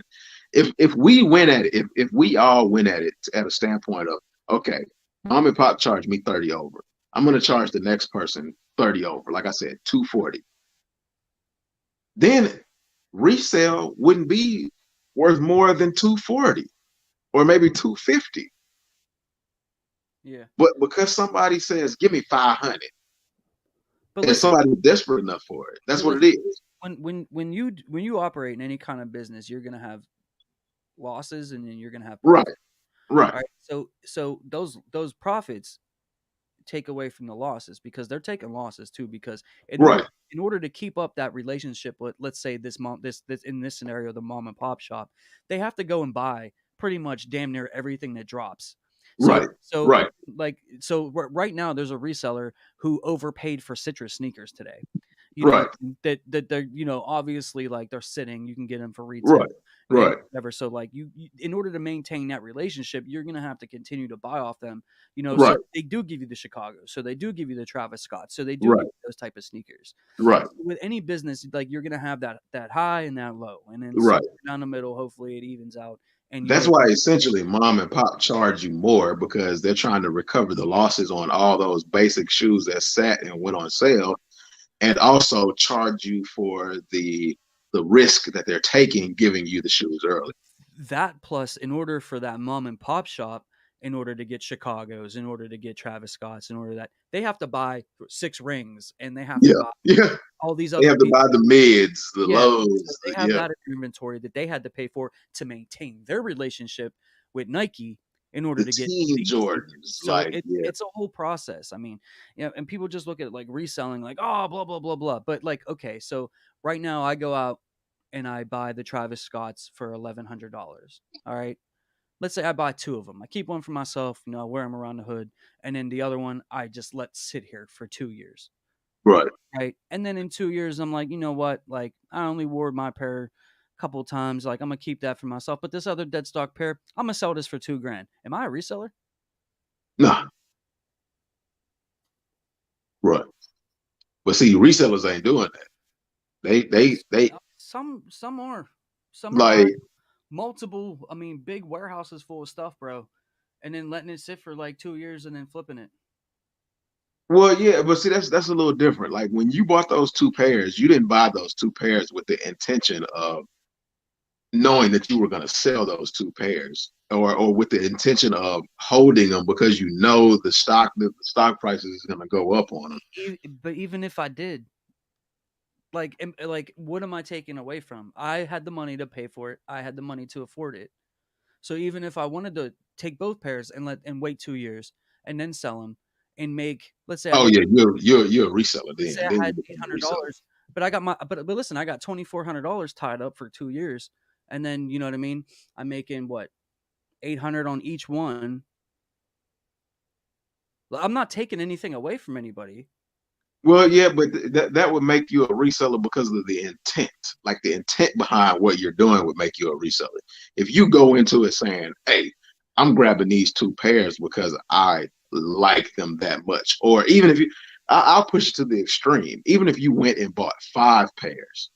If we win at it, if we all win at it at a standpoint of, okay, mom and pop charge me 30 over, I'm going to charge the next person 30 over. Like I said, 240. Then resale wouldn't be worth more than 240 or maybe 250. Yeah. But because somebody says, give me 500, but and somebody's desperate enough for it. That's what it is. When you operate in any kind of business, you're gonna have losses and then you're gonna have profits. Right. So those profits take away from the losses because they're taking losses too, because in order to keep up that relationship with, let's say, this in this scenario, the mom and pop shop, they have to go and buy pretty much damn near everything that drops. So right now there's a reseller who overpaid for citrus sneakers today. You know, that they're, you know, obviously like they're sitting, you can get them for retail. Right. Whatever. So like you in order to maintain that relationship, you're going to have to continue to buy off them, you know. So they do give you the Chicago, so they do give you the Travis Scott, so they do give you those type of sneakers. Right. With any business, like you're going to have that high and that low, and then down the middle, hopefully it evens out. And that's why essentially mom and pop charge you more, because they're trying to recover the losses on all those basic shoes that sat and went on sale, and also charge you for the risk that they're taking giving you the shoes early. That plus, in order for that mom and pop shop, in order to get Chicago's, in order to get Travis Scott's, in order that they have to buy 6 rings, and they have to buy all these other. They have to buy the mids, the lows. So they have that inventory that they had to pay for to maintain their relationship with Nike in order to get Jordans. So it's a whole process. I mean, you know, and people just look at like reselling, like, oh, blah blah blah blah. But like, okay, so right now I go out and I buy the Travis Scott's for $1,100. All right. let's say I buy two of them. I keep one for myself, you know, I wear them around the hood, and then the other one I just let sit here for 2 years. Right. Right. And then in 2 years, I'm like, you know what? Like, I only wore my pair a couple of times. Like, I'm gonna keep that for myself. But this other dead stock pair, I'm gonna sell this for 2 grand. Am I a reseller? Nah. Right. But see, resellers ain't doing that. They Some are. Some are like, buying multiple, I mean, big warehouses full of stuff, bro. And then letting it sit for like 2 years and then flipping it. well, yeah, but see, that's a little different. Like when you bought those two pairs, you didn't buy those two pairs with the intention of knowing that you were going to sell those two pairs, or with the intention of holding them because you know the stock prices is going to go up on them. But even if I did, like, what am I taking away from? I had the money to pay for it. I had the money to afford it. So even if I wanted to take both pairs and wait 2 years and then sell them and make, let's say I Oh made, yeah, you're a reseller let's then. say I Then you had become eight a hundred reseller. dollars, but I got but listen, I got $2,400 tied up for 2 years, and then you know what I mean. I'm making what 800 on each one. I'm not taking anything away from anybody. Well, yeah, but that would make you a reseller because of the intent. Like the intent behind what you're doing would make you a reseller. If you go into it saying, "Hey, I'm grabbing these two pairs because I like them that much," or even if I'll push it to the extreme. Even if you went and bought 5 pairs,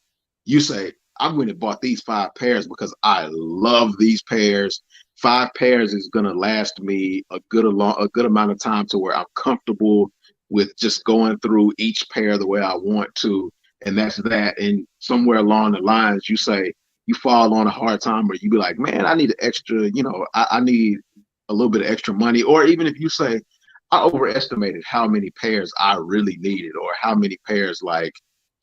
you say, "I'm going to bought these 5 pairs because I love these pairs. 5 pairs is going to last me a good amount of time to where I'm comfortable with just going through each pair the way I want to." And that's that. And somewhere along the lines, you say you fall on a hard time, or you be like, "Man, I need an extra, I need a little bit of extra money." Or even if you say, "I overestimated how many pairs I really needed, or how many pairs like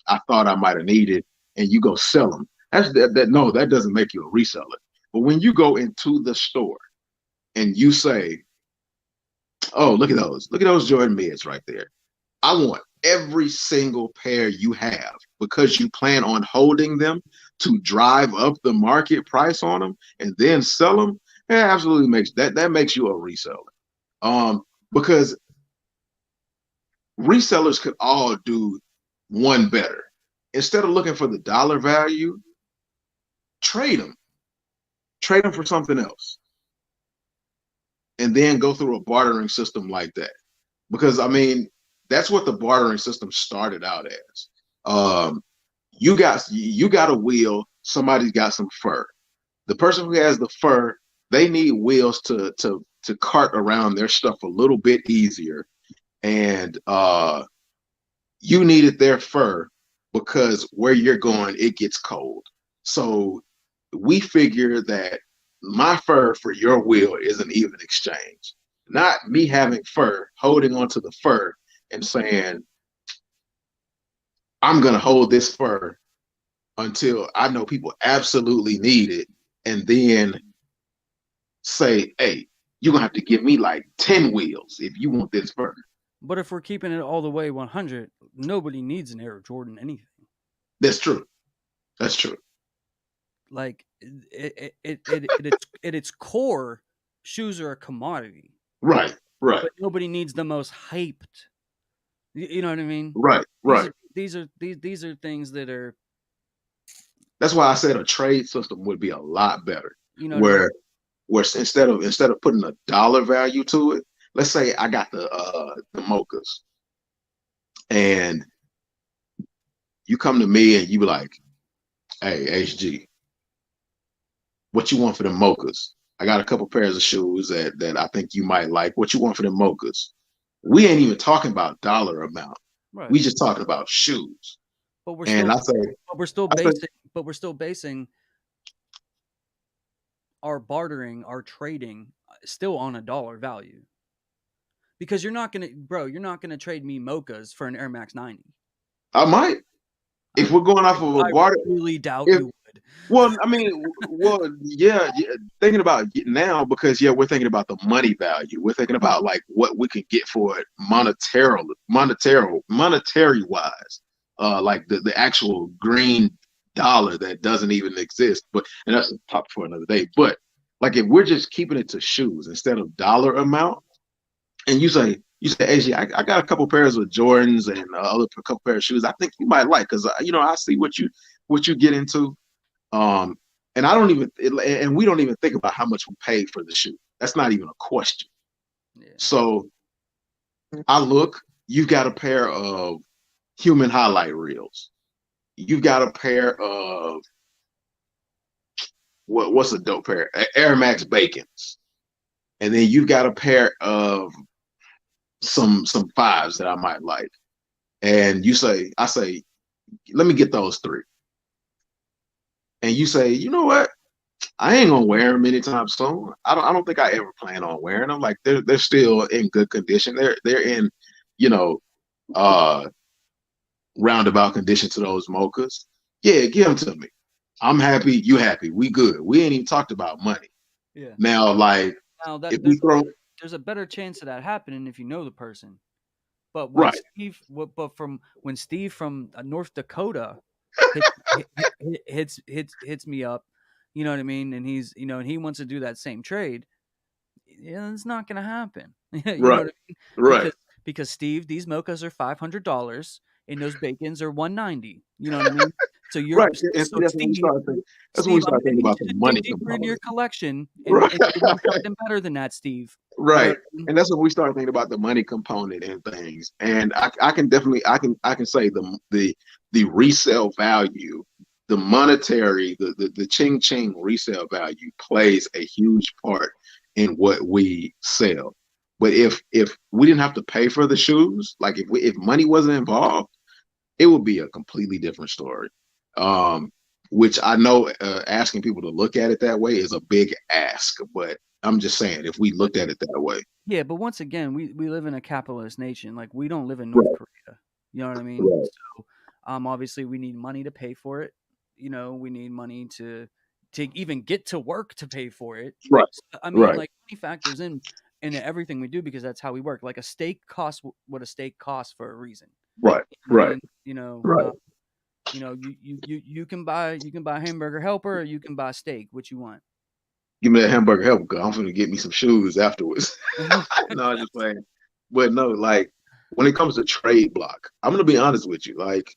I thought I might have needed," and you go sell them. No, that doesn't make you a reseller. But when you go into the store and you say, "Oh, look at those Jordan mids right there. I want every single pair you have because you plan on holding them to drive up the market price on them and then sell them." It absolutely makes you a reseller. Um, because resellers could all do one better. Instead of looking for the dollar value, trade them. Trade them for something else. And then go through a bartering system like that. Because I mean, that's what the bartering system started out as. Um, you got a wheel, somebody's got some fur. The person who has the fur, they need wheels to cart around their stuff a little bit easier. And you needed their fur because where you're going, it gets cold. So we figure that my fur for your wheel is an even exchange. Not me having fur, holding onto the fur and saying, "I'm going to hold this fur until I know people absolutely need it," and then say, "Hey, you're going to have to give me like 10 wheels if you want this fur." But if we're keeping it all the way 100, nobody needs an Air Jordan anything. That's true. That's true. Like at its core, shoes are a commodity, Right, right, but nobody needs the most hyped. You know what I mean? right, These right. are these are things that are, That's why I said a trade system would be a lot better. you know what I mean? Where instead of putting a dollar value to it, let's say I got the mochas, and you come to me and you be like, "Hey, HG, what you want for the mochas? I got a couple pairs of shoes that I think you might like. What you want for the mochas?" We ain't even talking about dollar amount. Right. We just talking about shoes. But we're And still I say, but we're still I say, basing but we're still basing our bartering, our trading still on a dollar value. Because you're not gonna trade me mochas for an Air Max 90. I might, I if we're going off of a I barter. really doubt If you would. Well, I mean, yeah, yeah. Thinking about it now because yeah, we're thinking about the money value. We're thinking about like what we can get for it monetary wise. Like the actual green dollar that doesn't even exist. But and that's a topic for another day. But Like if we're just keeping it to shoes instead of dollar amount, and you say, AJ, I got a couple pairs of Jordans and a couple pairs of shoes. I think you might like because I see what you get into. Um, and I don't even and we don't even think about how much we paid for the shoe. That's not even a question. Yeah. So I look, you've got a pair of human highlight reels. You've got a pair of what's a dope pair? Air Max Bacons. And then you've got a pair of some fives that I might like. And I say, let me get those three. And you say, you know what? I ain't gonna wear them anytime soon. I don't think I ever plan on wearing them. Like they're still in good condition. They're in, you know, uh roundabout condition to those mochas. Yeah, give them to me. I'm happy, you happy, we good. We ain't even talked about money. Yeah. Now, like Now if we throw there's a better chance of that happening if you know the person. But when right, Steve, but from when Steve from North Dakota hits hits me up, you know what I mean, and he's and he wants to do that same trade. Yeah, it's not gonna happen. You know right, what I mean? right, Because Steve, these mochas are $500 and those bacons are 190. You know what I mean? So right. And see, so that's when we Steve, I'm start gonna thinking need about you the to dig money deeper into your component. collection Right. and give me something better than that, Steve. You know Right. what I mean? And that's when we start thinking about the money component and things. And I can definitely I can say the resale value, the monetary, the ching ching resale value plays a huge part in what we sell. But if we didn't have to pay for the shoes, like if money wasn't involved, it would be a completely different story. Um, which I know asking people to look at it that way is a big ask, but I'm just saying if we looked at it that way. Yeah, but once again, we live in a capitalist nation. Like we don't live in North Right, Korea. You know what I mean? right, So, obviously we need money to pay for it. We need money to even get to work to pay for it. right, So, I mean, right, like money factors in into everything we do because that's how we work. Like a steak costs what a steak costs for a reason. right, You know what I right, mean? right. You can buy hamburger helper or you can buy steak. What you want? Give me that hamburger helper because I'm gonna get me some shoes afterwards. No, I'm just playing. But no, like when it comes to trade block, I'm gonna be honest with you. Like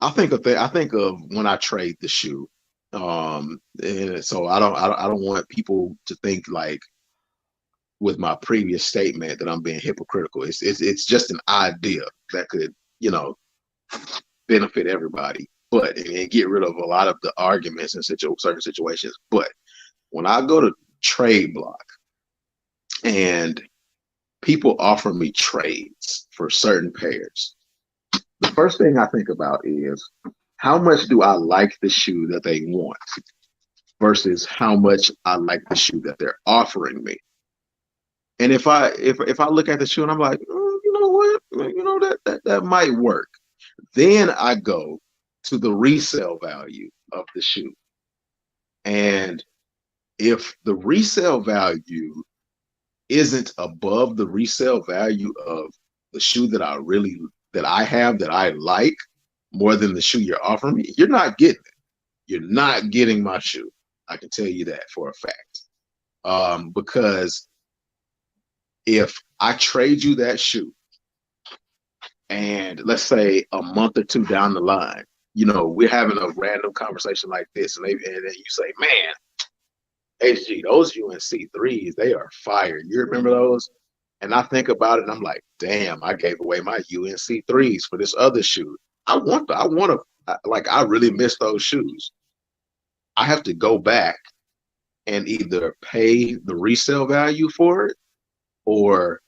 I think of when I trade the shoe. And so I don't want people to think like with my previous statement that I'm being hypocritical. It's just an idea that could, you know, benefit everybody, but and get rid of a lot of the arguments in certain situations. But when I go to trade block and people offer me trades for certain pairs, the first thing I think about is how much do I like the shoe that they want versus how much I like the shoe that they're offering me. And if I look at the shoe and I'm like, you know what, that might work, then I go to the resale value of the shoe. And if the resale value isn't above the resale value of the shoe that I have that I like more than the shoe you're offering me, you're not getting it. You're not getting my shoe. I can tell you that for a fact. Because if I trade you that shoe and let's say a month or two down the line, we're having a random conversation like this, and then you say, "Man, HG, those UNC threes, they are fire. You remember those?" And I think about it, and I'm like, "Damn, I gave away my UNC threes for this other shoe. I really miss those shoes. I have to go back and either pay the resale value for it or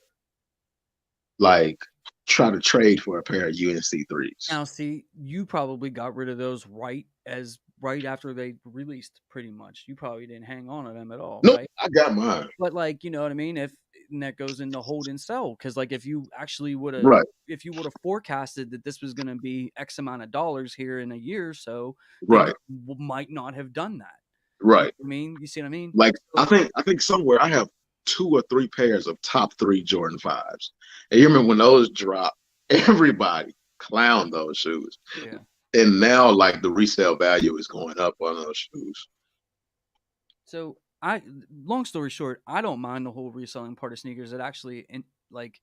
like try to trade for a pair of UNC threes." Now, see, you probably got rid of those right after they released, pretty much. You probably didn't hang on to them at all, Nope, right? I got mine. But like, you know what I mean? If and that goes into hold and sell, because like Right, if you would have forecasted that this was going to be X amount of dollars here in a year or so, then right, you might not have done that. You know right. what I mean? You see what I mean? Like I So, think I think somewhere I have 2 or 3 pairs of top 3 Jordan 5s. And you remember when those dropped, everybody clowned those shoes. yeah. And now like the resale value is going up on those shoes. So I, long story short, I don't mind the whole reselling part of sneakers. It actually like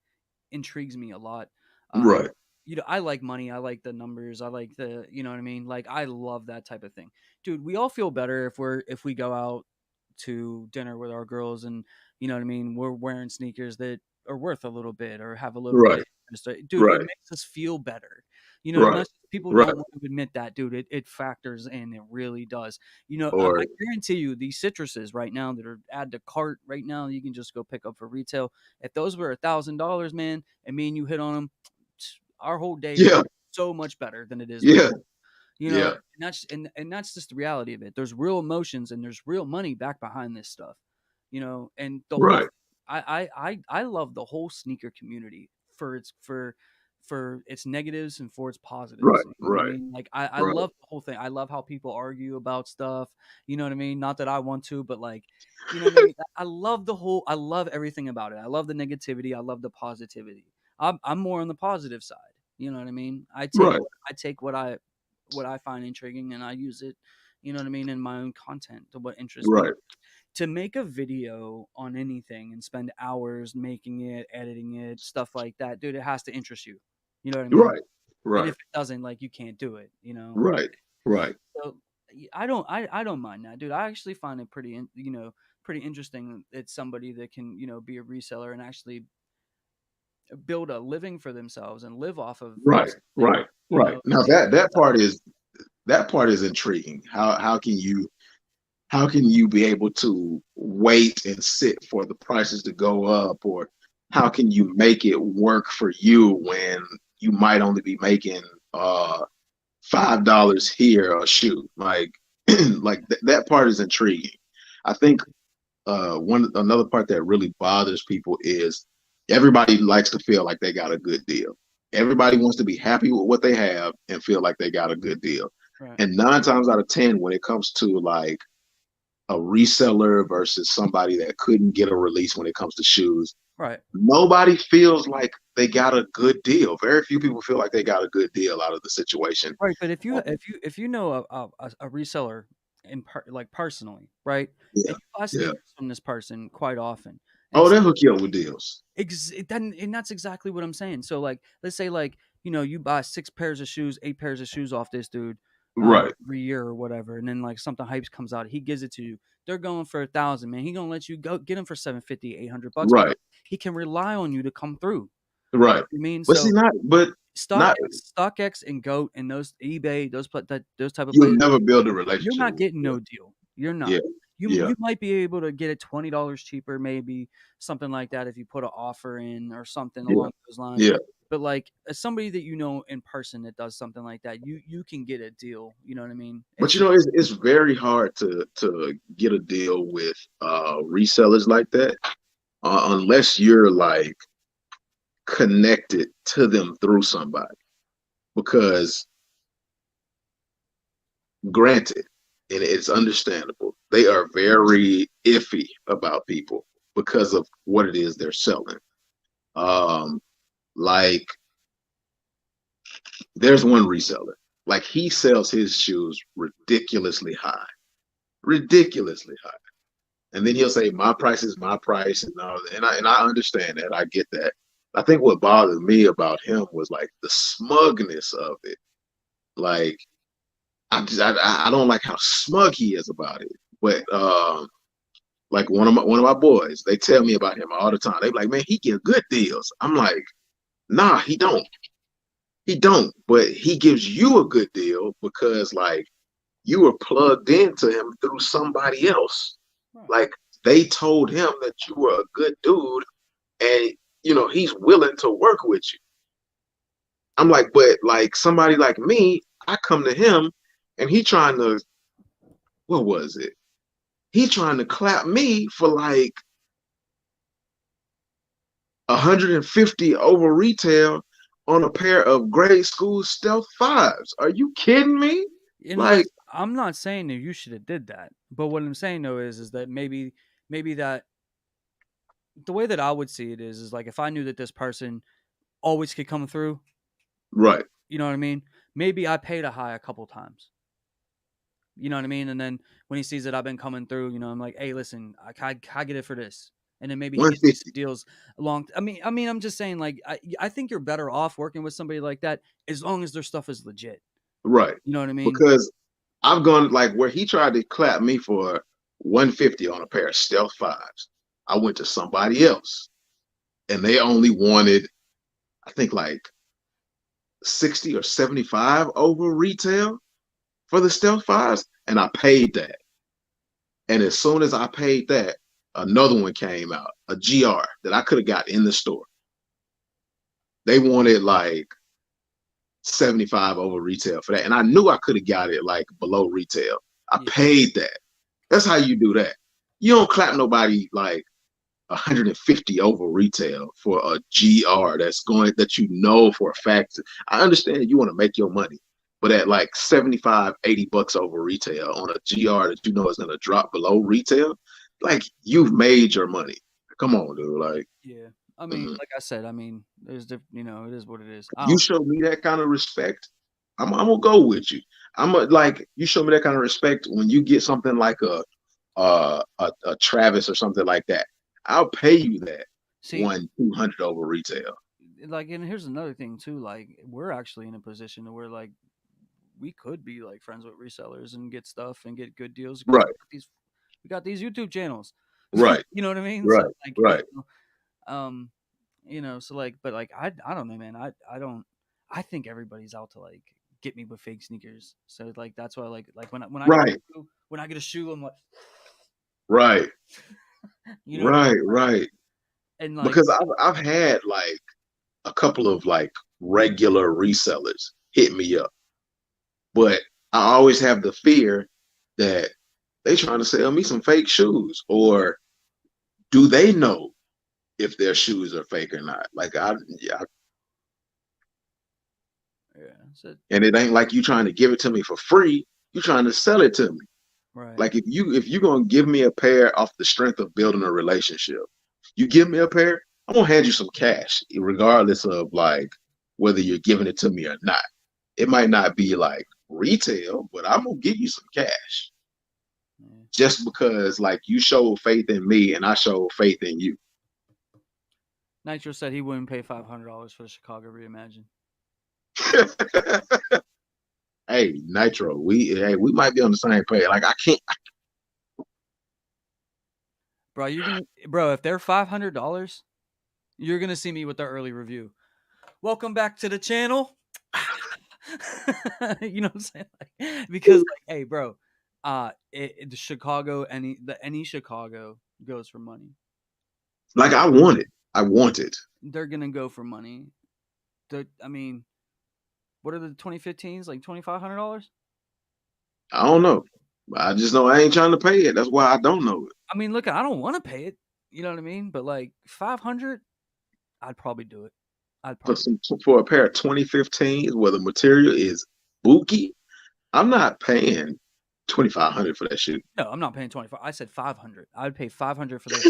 intrigues me a lot. Um, Right. I like money. I like the numbers. I like the, you know what I mean? Like I love that type of thing, dude. We all feel better if we go out to dinner with our girls and you know what I mean. We're wearing sneakers that are worth a little bit or have a little bit of Right. interest. Dude, it Right. makes us feel better. As Right. much as people Right. don't want to admit that, dude, it factors in. It really does. I Or guarantee you these citruses right now that are add to cart right now, you can just go pick up for retail. If those were $1,000, man, and me and you hit on them, our whole day would yeah. be so much better than it is right Yeah. now. Yeah. And that's just the reality of it. There's real emotions and there's real money back behind this stuff. And the whole Right. I love the whole sneaker community for its negatives and for its positives. Right. You know what I Right. mean? Like I Right. love the whole thing. I love how people argue about stuff. You know what I mean? Not that I want to, but like, you know what I mean? I love everything about it. I love the negativity. I love the positivity. I'm more on the positive side. You know what I mean? Right. I take what I find intriguing and I use it, you know what I mean, in my own content to what interests me. Right. To make a video on anything and spend hours making it, editing it, stuff like that, dude, it has to interest you. You know what I mean? Right. And if Right. it doesn't, like you can't do it. Right. Right. So I don't mind that, dude. I actually find it pretty interesting. It's somebody that can, be a reseller and actually build a living for themselves and live off of Right. something, Right. Right. Now and that part is intriguing. How can you be able to wait and sit for the prices to go up, or how can you make it work for you when you might only be making $5 here a shoe? Like that part is intriguing. I think one another part that really bothers people is everybody likes to feel like they got a good deal. Everybody wants to be happy with what they have and feel like they got a good deal. right, And 9 times out of 10, when it comes to like a reseller versus somebody that couldn't get a release when it comes to shoes, right, nobody feels like they got a good deal. Very few people feel like they got a good deal out of the situation. right. But Um, if you know a reseller like personally, right, yeah, and you buy yeah. sneakers from this person quite often, and Oh, they'll hook you up with deals. and that's exactly what I'm saying. So like, let's say like you buy 6 pairs of shoes, 8 pairs of shoes off this dude, Right, every year or whatever, and then like something hypes comes out, he gives it to you. They're going for 1,000, man. He gonna let you go get them for 750, $800 because right, he can rely on you to come through. right. You mean But see, so not StockX and Goat and those eBay, those type of you'll places, never build a you're relationship not with. getting no deal. You're Yeah, not. yeah, You might be able to get it $20 cheaper, maybe something like that if you put an offer in or something yeah, along those lines. yeah. But like as somebody that you know in person that does something like that, you can get a deal. You know what I mean? But It's it's very hard to get a deal with resellers like that unless you're like connected to them through somebody. Because granted, and it's understandable, they are very iffy about people because of what it is they're selling. Um, like there's one reseller, like he sells his shoes ridiculously high, and then he'll say my price is my price, and I understand that, I get that. I think what bothered me about him was like the smugness of it. Like I don't like how smug he is about it. But like one of my boys, they tell me about him all the time. They be like, man, he get good deals. I'm like, nah, he don't. He don't. But he gives you a good deal because like you were plugged into him through somebody else. right. Like they told him that you were a good dude, and he's willing to work with you. I'm like, but like somebody like me, I come to him, and he trying to, what was it? He trying to clap me for like 150 over retail on a pair of grade school stealth fives. Are you kidding me? And Like, listen, I'm not saying that you should have did that, but what I'm saying though is that maybe that the way that I would see it is like if I knew that this person always could come through, right, you know what I mean? Maybe I paid a high a couple times. You know what I mean? And then when he sees that I've been coming through, I'm like, hey, listen, I get it for this. And then maybe he gets me some 150. deals along. I'm just saying, like, I think you're better off working with somebody like that as long as their stuff is legit. Right. You know what I mean? Because I've gone like where he tried to clap me for 150 on a pair of Stealth 5s. I went to somebody else and they only wanted, I think, like 60 or 75 over retail for the Stealth 5s. And I paid that. And as soon as I paid that, another one came out, a GR that I could have got in the store. They wanted like 75 over retail for that. And I knew I could have got it like below retail. I Yeah. paid that. That's how you do that. You don't clap nobody like 150 over retail for a GR that you know for a fact. I understand you want to make your money, but at like 75, 80 bucks over retail on a GR that you know is going to drop below retail, like you've made your money. Come on, dude. Like, Yeah. Like I said, there's it is what it is. I you don't. show me that kind of respect, I'm gonna go with you. Like you show me that kind of respect when you get something like a Travis or something like that. I'll pay you that See, 200 over retail. like, and here's another thing too. Like, we're actually in a position to where like we could be like friends with resellers and get stuff and get good deals because Right, we got these YouTube channels. right, You know what I mean? So right, like, right. um, so like, but like, I don't know, man. I don't. I think everybody's out to like get me with fake sneakers. So like, that's why like Right, when I get a shoe, I'm like, right, you know what I right, mean? Like, right. and like, Because I've had like a couple of like regular resellers hit me up, but I always have the fear that they trying to sell me some fake shoes, or do they know if their shoes are fake or not? Like yeah, yeah, so, and it ain't like you trying to give it to me for free. You trying to sell it to me. right. Like if you gonna give me a pair off the strength of building a relationship, you give me a pair, I'm gonna hand you some cash, regardless of like whether you're giving it to me or not. It might not be like retail, but I'm gonna give you some cash Yeah. just because like you showed faith in me and I showed faith in you. Nitro said he wouldn't pay $500 for the Chicago Reimagine. Hey, Nitro, we might be on the same page. Like I can't. Bro, if they're $500, you're gonna see me with the early review. Welcome back to the channel. You know what I'm saying? Like, because like, hey, bro, the Chicago any Chicago goes for money. Like I want it. I want it. They're gonna go for money. I mean, what are the 2015s? Like $2,500? I don't know. I just know I ain't trying to pay it. That's why I don't know it. I mean, look, I don't want to pay it. You know what I mean? But like 500, I'd probably do it. For a pair of 2015s where the material is bookie, I'm not paying 2,500 for that shoe. No, I'm not paying 25. I said 500. I'd pay 500 for that.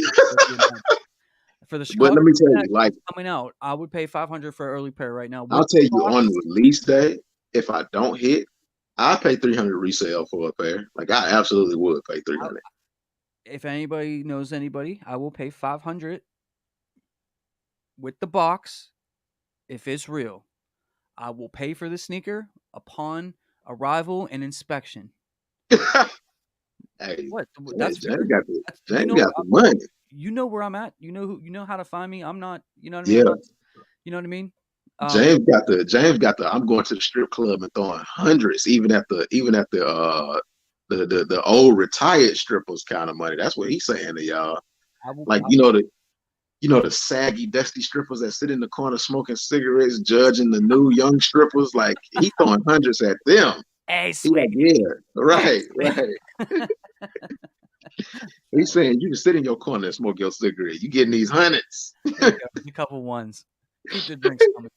For the But Chicago let me tell you, like coming out, I would pay 500 for an early pair right now. I'll With tell the you on box. release day, if I don't hit, I pay 300 resale for a pair. Like I absolutely would pay 300. If anybody knows anybody, I will pay 500 with the box if it's real. I will pay for the sneaker upon arrival and inspection. Hey, What? That's fair. James got the That's, James got the money. you know where I'm at. You know how to find me. I'm not. You know what I mean. Yeah, You know what I mean. James got the I'm going to the strip club and throwing hundreds even at the old retired strippers kind of money. That's what he's saying to y'all. I will. Like the saggy dusty strippers that sit in the corner smoking cigarettes, judging the new young strippers. Like he throwing hundreds at them. Hey, He like, sweet. yeah, right, right. He's saying you can sit in your corner and smoke your cigarette. You getting these hundreds. There you go. A couple ones. Keep the drinks coming.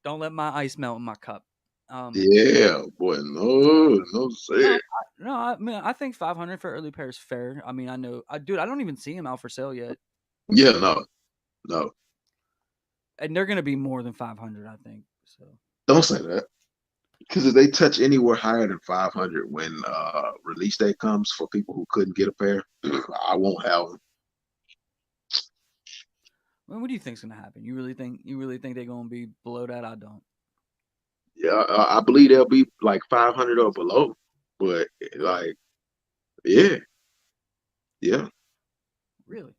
Don't let my ice melt in my cup. Yeah, boy, no, sir. I think 500 for early pair is fair. I mean, I know, dude, I don't even see them out for sale yet, Yeah, no. and they're gonna be more than 500, I think. So Don't say that. Because if they touch anywhere higher than 500 when release day comes for people who couldn't get a pair, I won't have them. What do you think's gonna happen? You really think they're gonna be below that? I don't. Yeah, I believe they'll be like 500 or below. But like, yeah, yeah, Really?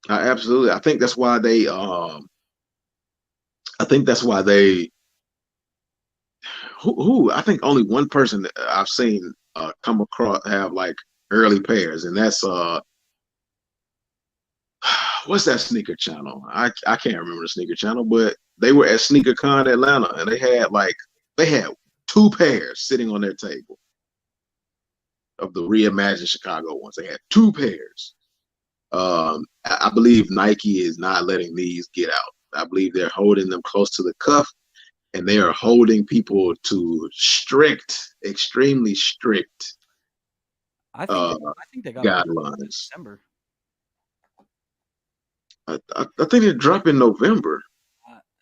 absolutely. I think that's why they. I think that's why they. Who? I think only one person that I've seen come across have like early pairs, and that's what's that sneaker channel? I can't remember the sneaker channel, but they were at SneakerCon Atlanta, and they had two pairs sitting on their table of the reimagined Chicago ones. They had two pairs. I believe Nike is not letting these get out. I believe they're holding them close to the cuff, and they are holding people to extremely strict uh, I think they got pushed back to guidelines. December. I think it dropped in November.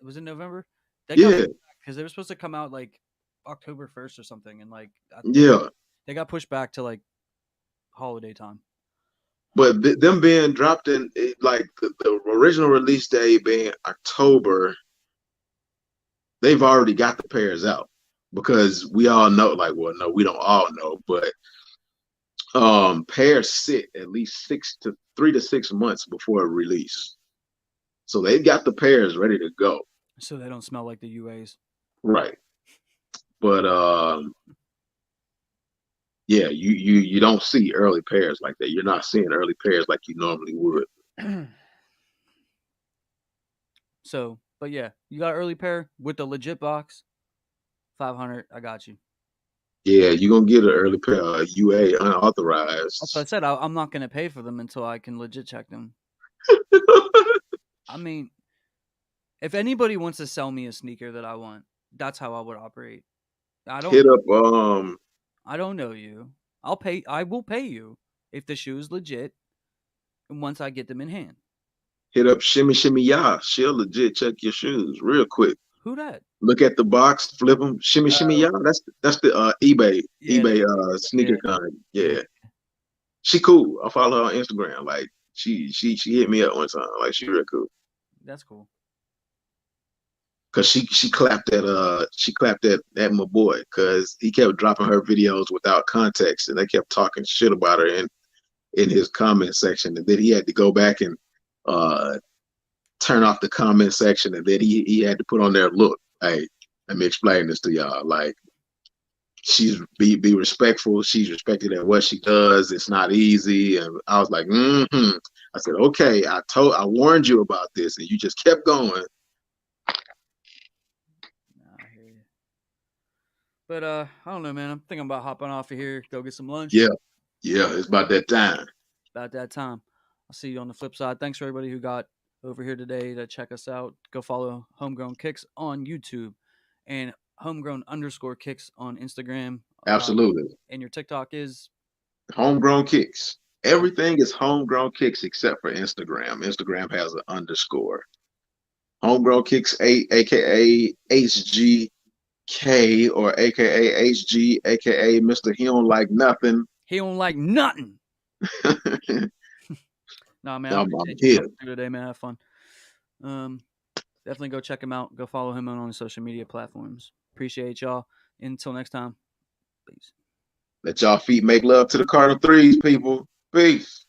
Was it November? They got Yeah, because they were supposed to come out like October 1st or something, and like yeah. they got pushed back to like holiday time. But them being dropped in like the original release day being October, they've already got the pairs out because we all know, like, well, no, we don't all know, but pairs sit at least 3 to 6 months before release. So they've got the pairs ready to go. So they don't smell like the UAs. Right. But yeah, you don't see early pairs like that. You're not seeing early pairs like you normally would. So, but yeah, you got early pair with the legit box, 500. I got you. Yeah, you're gonna get an early pair of UA That's what I unauthorized. said. I'm not gonna pay for them until I can legit check them. I mean, if anybody wants to sell me a sneaker that I want, that's how I would operate. I don't Hit know. up I don't know you. I'll pay. I will pay you if the shoe is legit, and once I get them in hand. Shimmy Shimmy Ya. She'll legit check your shoes real quick. Who that? Look at the box, flip them, shimmy shimmy Oh, ya. That's the yeah, sneaker yeah, kind. yeah. Yeah, she cool. I follow her on Instagram. Like she hit me up one time. Like she real cool. That's cool. Cause she clapped at my boy because he kept dropping her videos without context and they kept talking shit about her in his comment section and then he had to go back and uh turn off the comment section and then he had to put on there, look, hey, let me explain this to y'all. Like she's be respectful. She's respected at what she does. It's not easy. And I was like, mm-hmm. I said, okay, I warned you about this and you just kept going. Nah, I hear you. But I don't know, man. I'm thinking about hopping off of here, go get some lunch. Yeah, yeah, it's about that time. About that time. I'll see you on the flip side. Thanks for everybody who got over here today to check us out. Go follow Homegrown Kicks on YouTube and homegrown_kicks on Instagram. Absolutely. And your TikTok is Homegrown kicks. Everything is homegrown kicks except for Instagram. Instagram has an underscore. Homegrown kicks 8, aka HGK or aka HG, aka Mr. He don't like nothing. he don't like nothing. Nah, man, I I'm appreciate you here. coming through today, man. Have fun. Definitely go check him out. Go follow him on his social media platforms. Appreciate y'all. Until next time, peace. Let y'all feet make love to the Cardinal threes, people. Peace.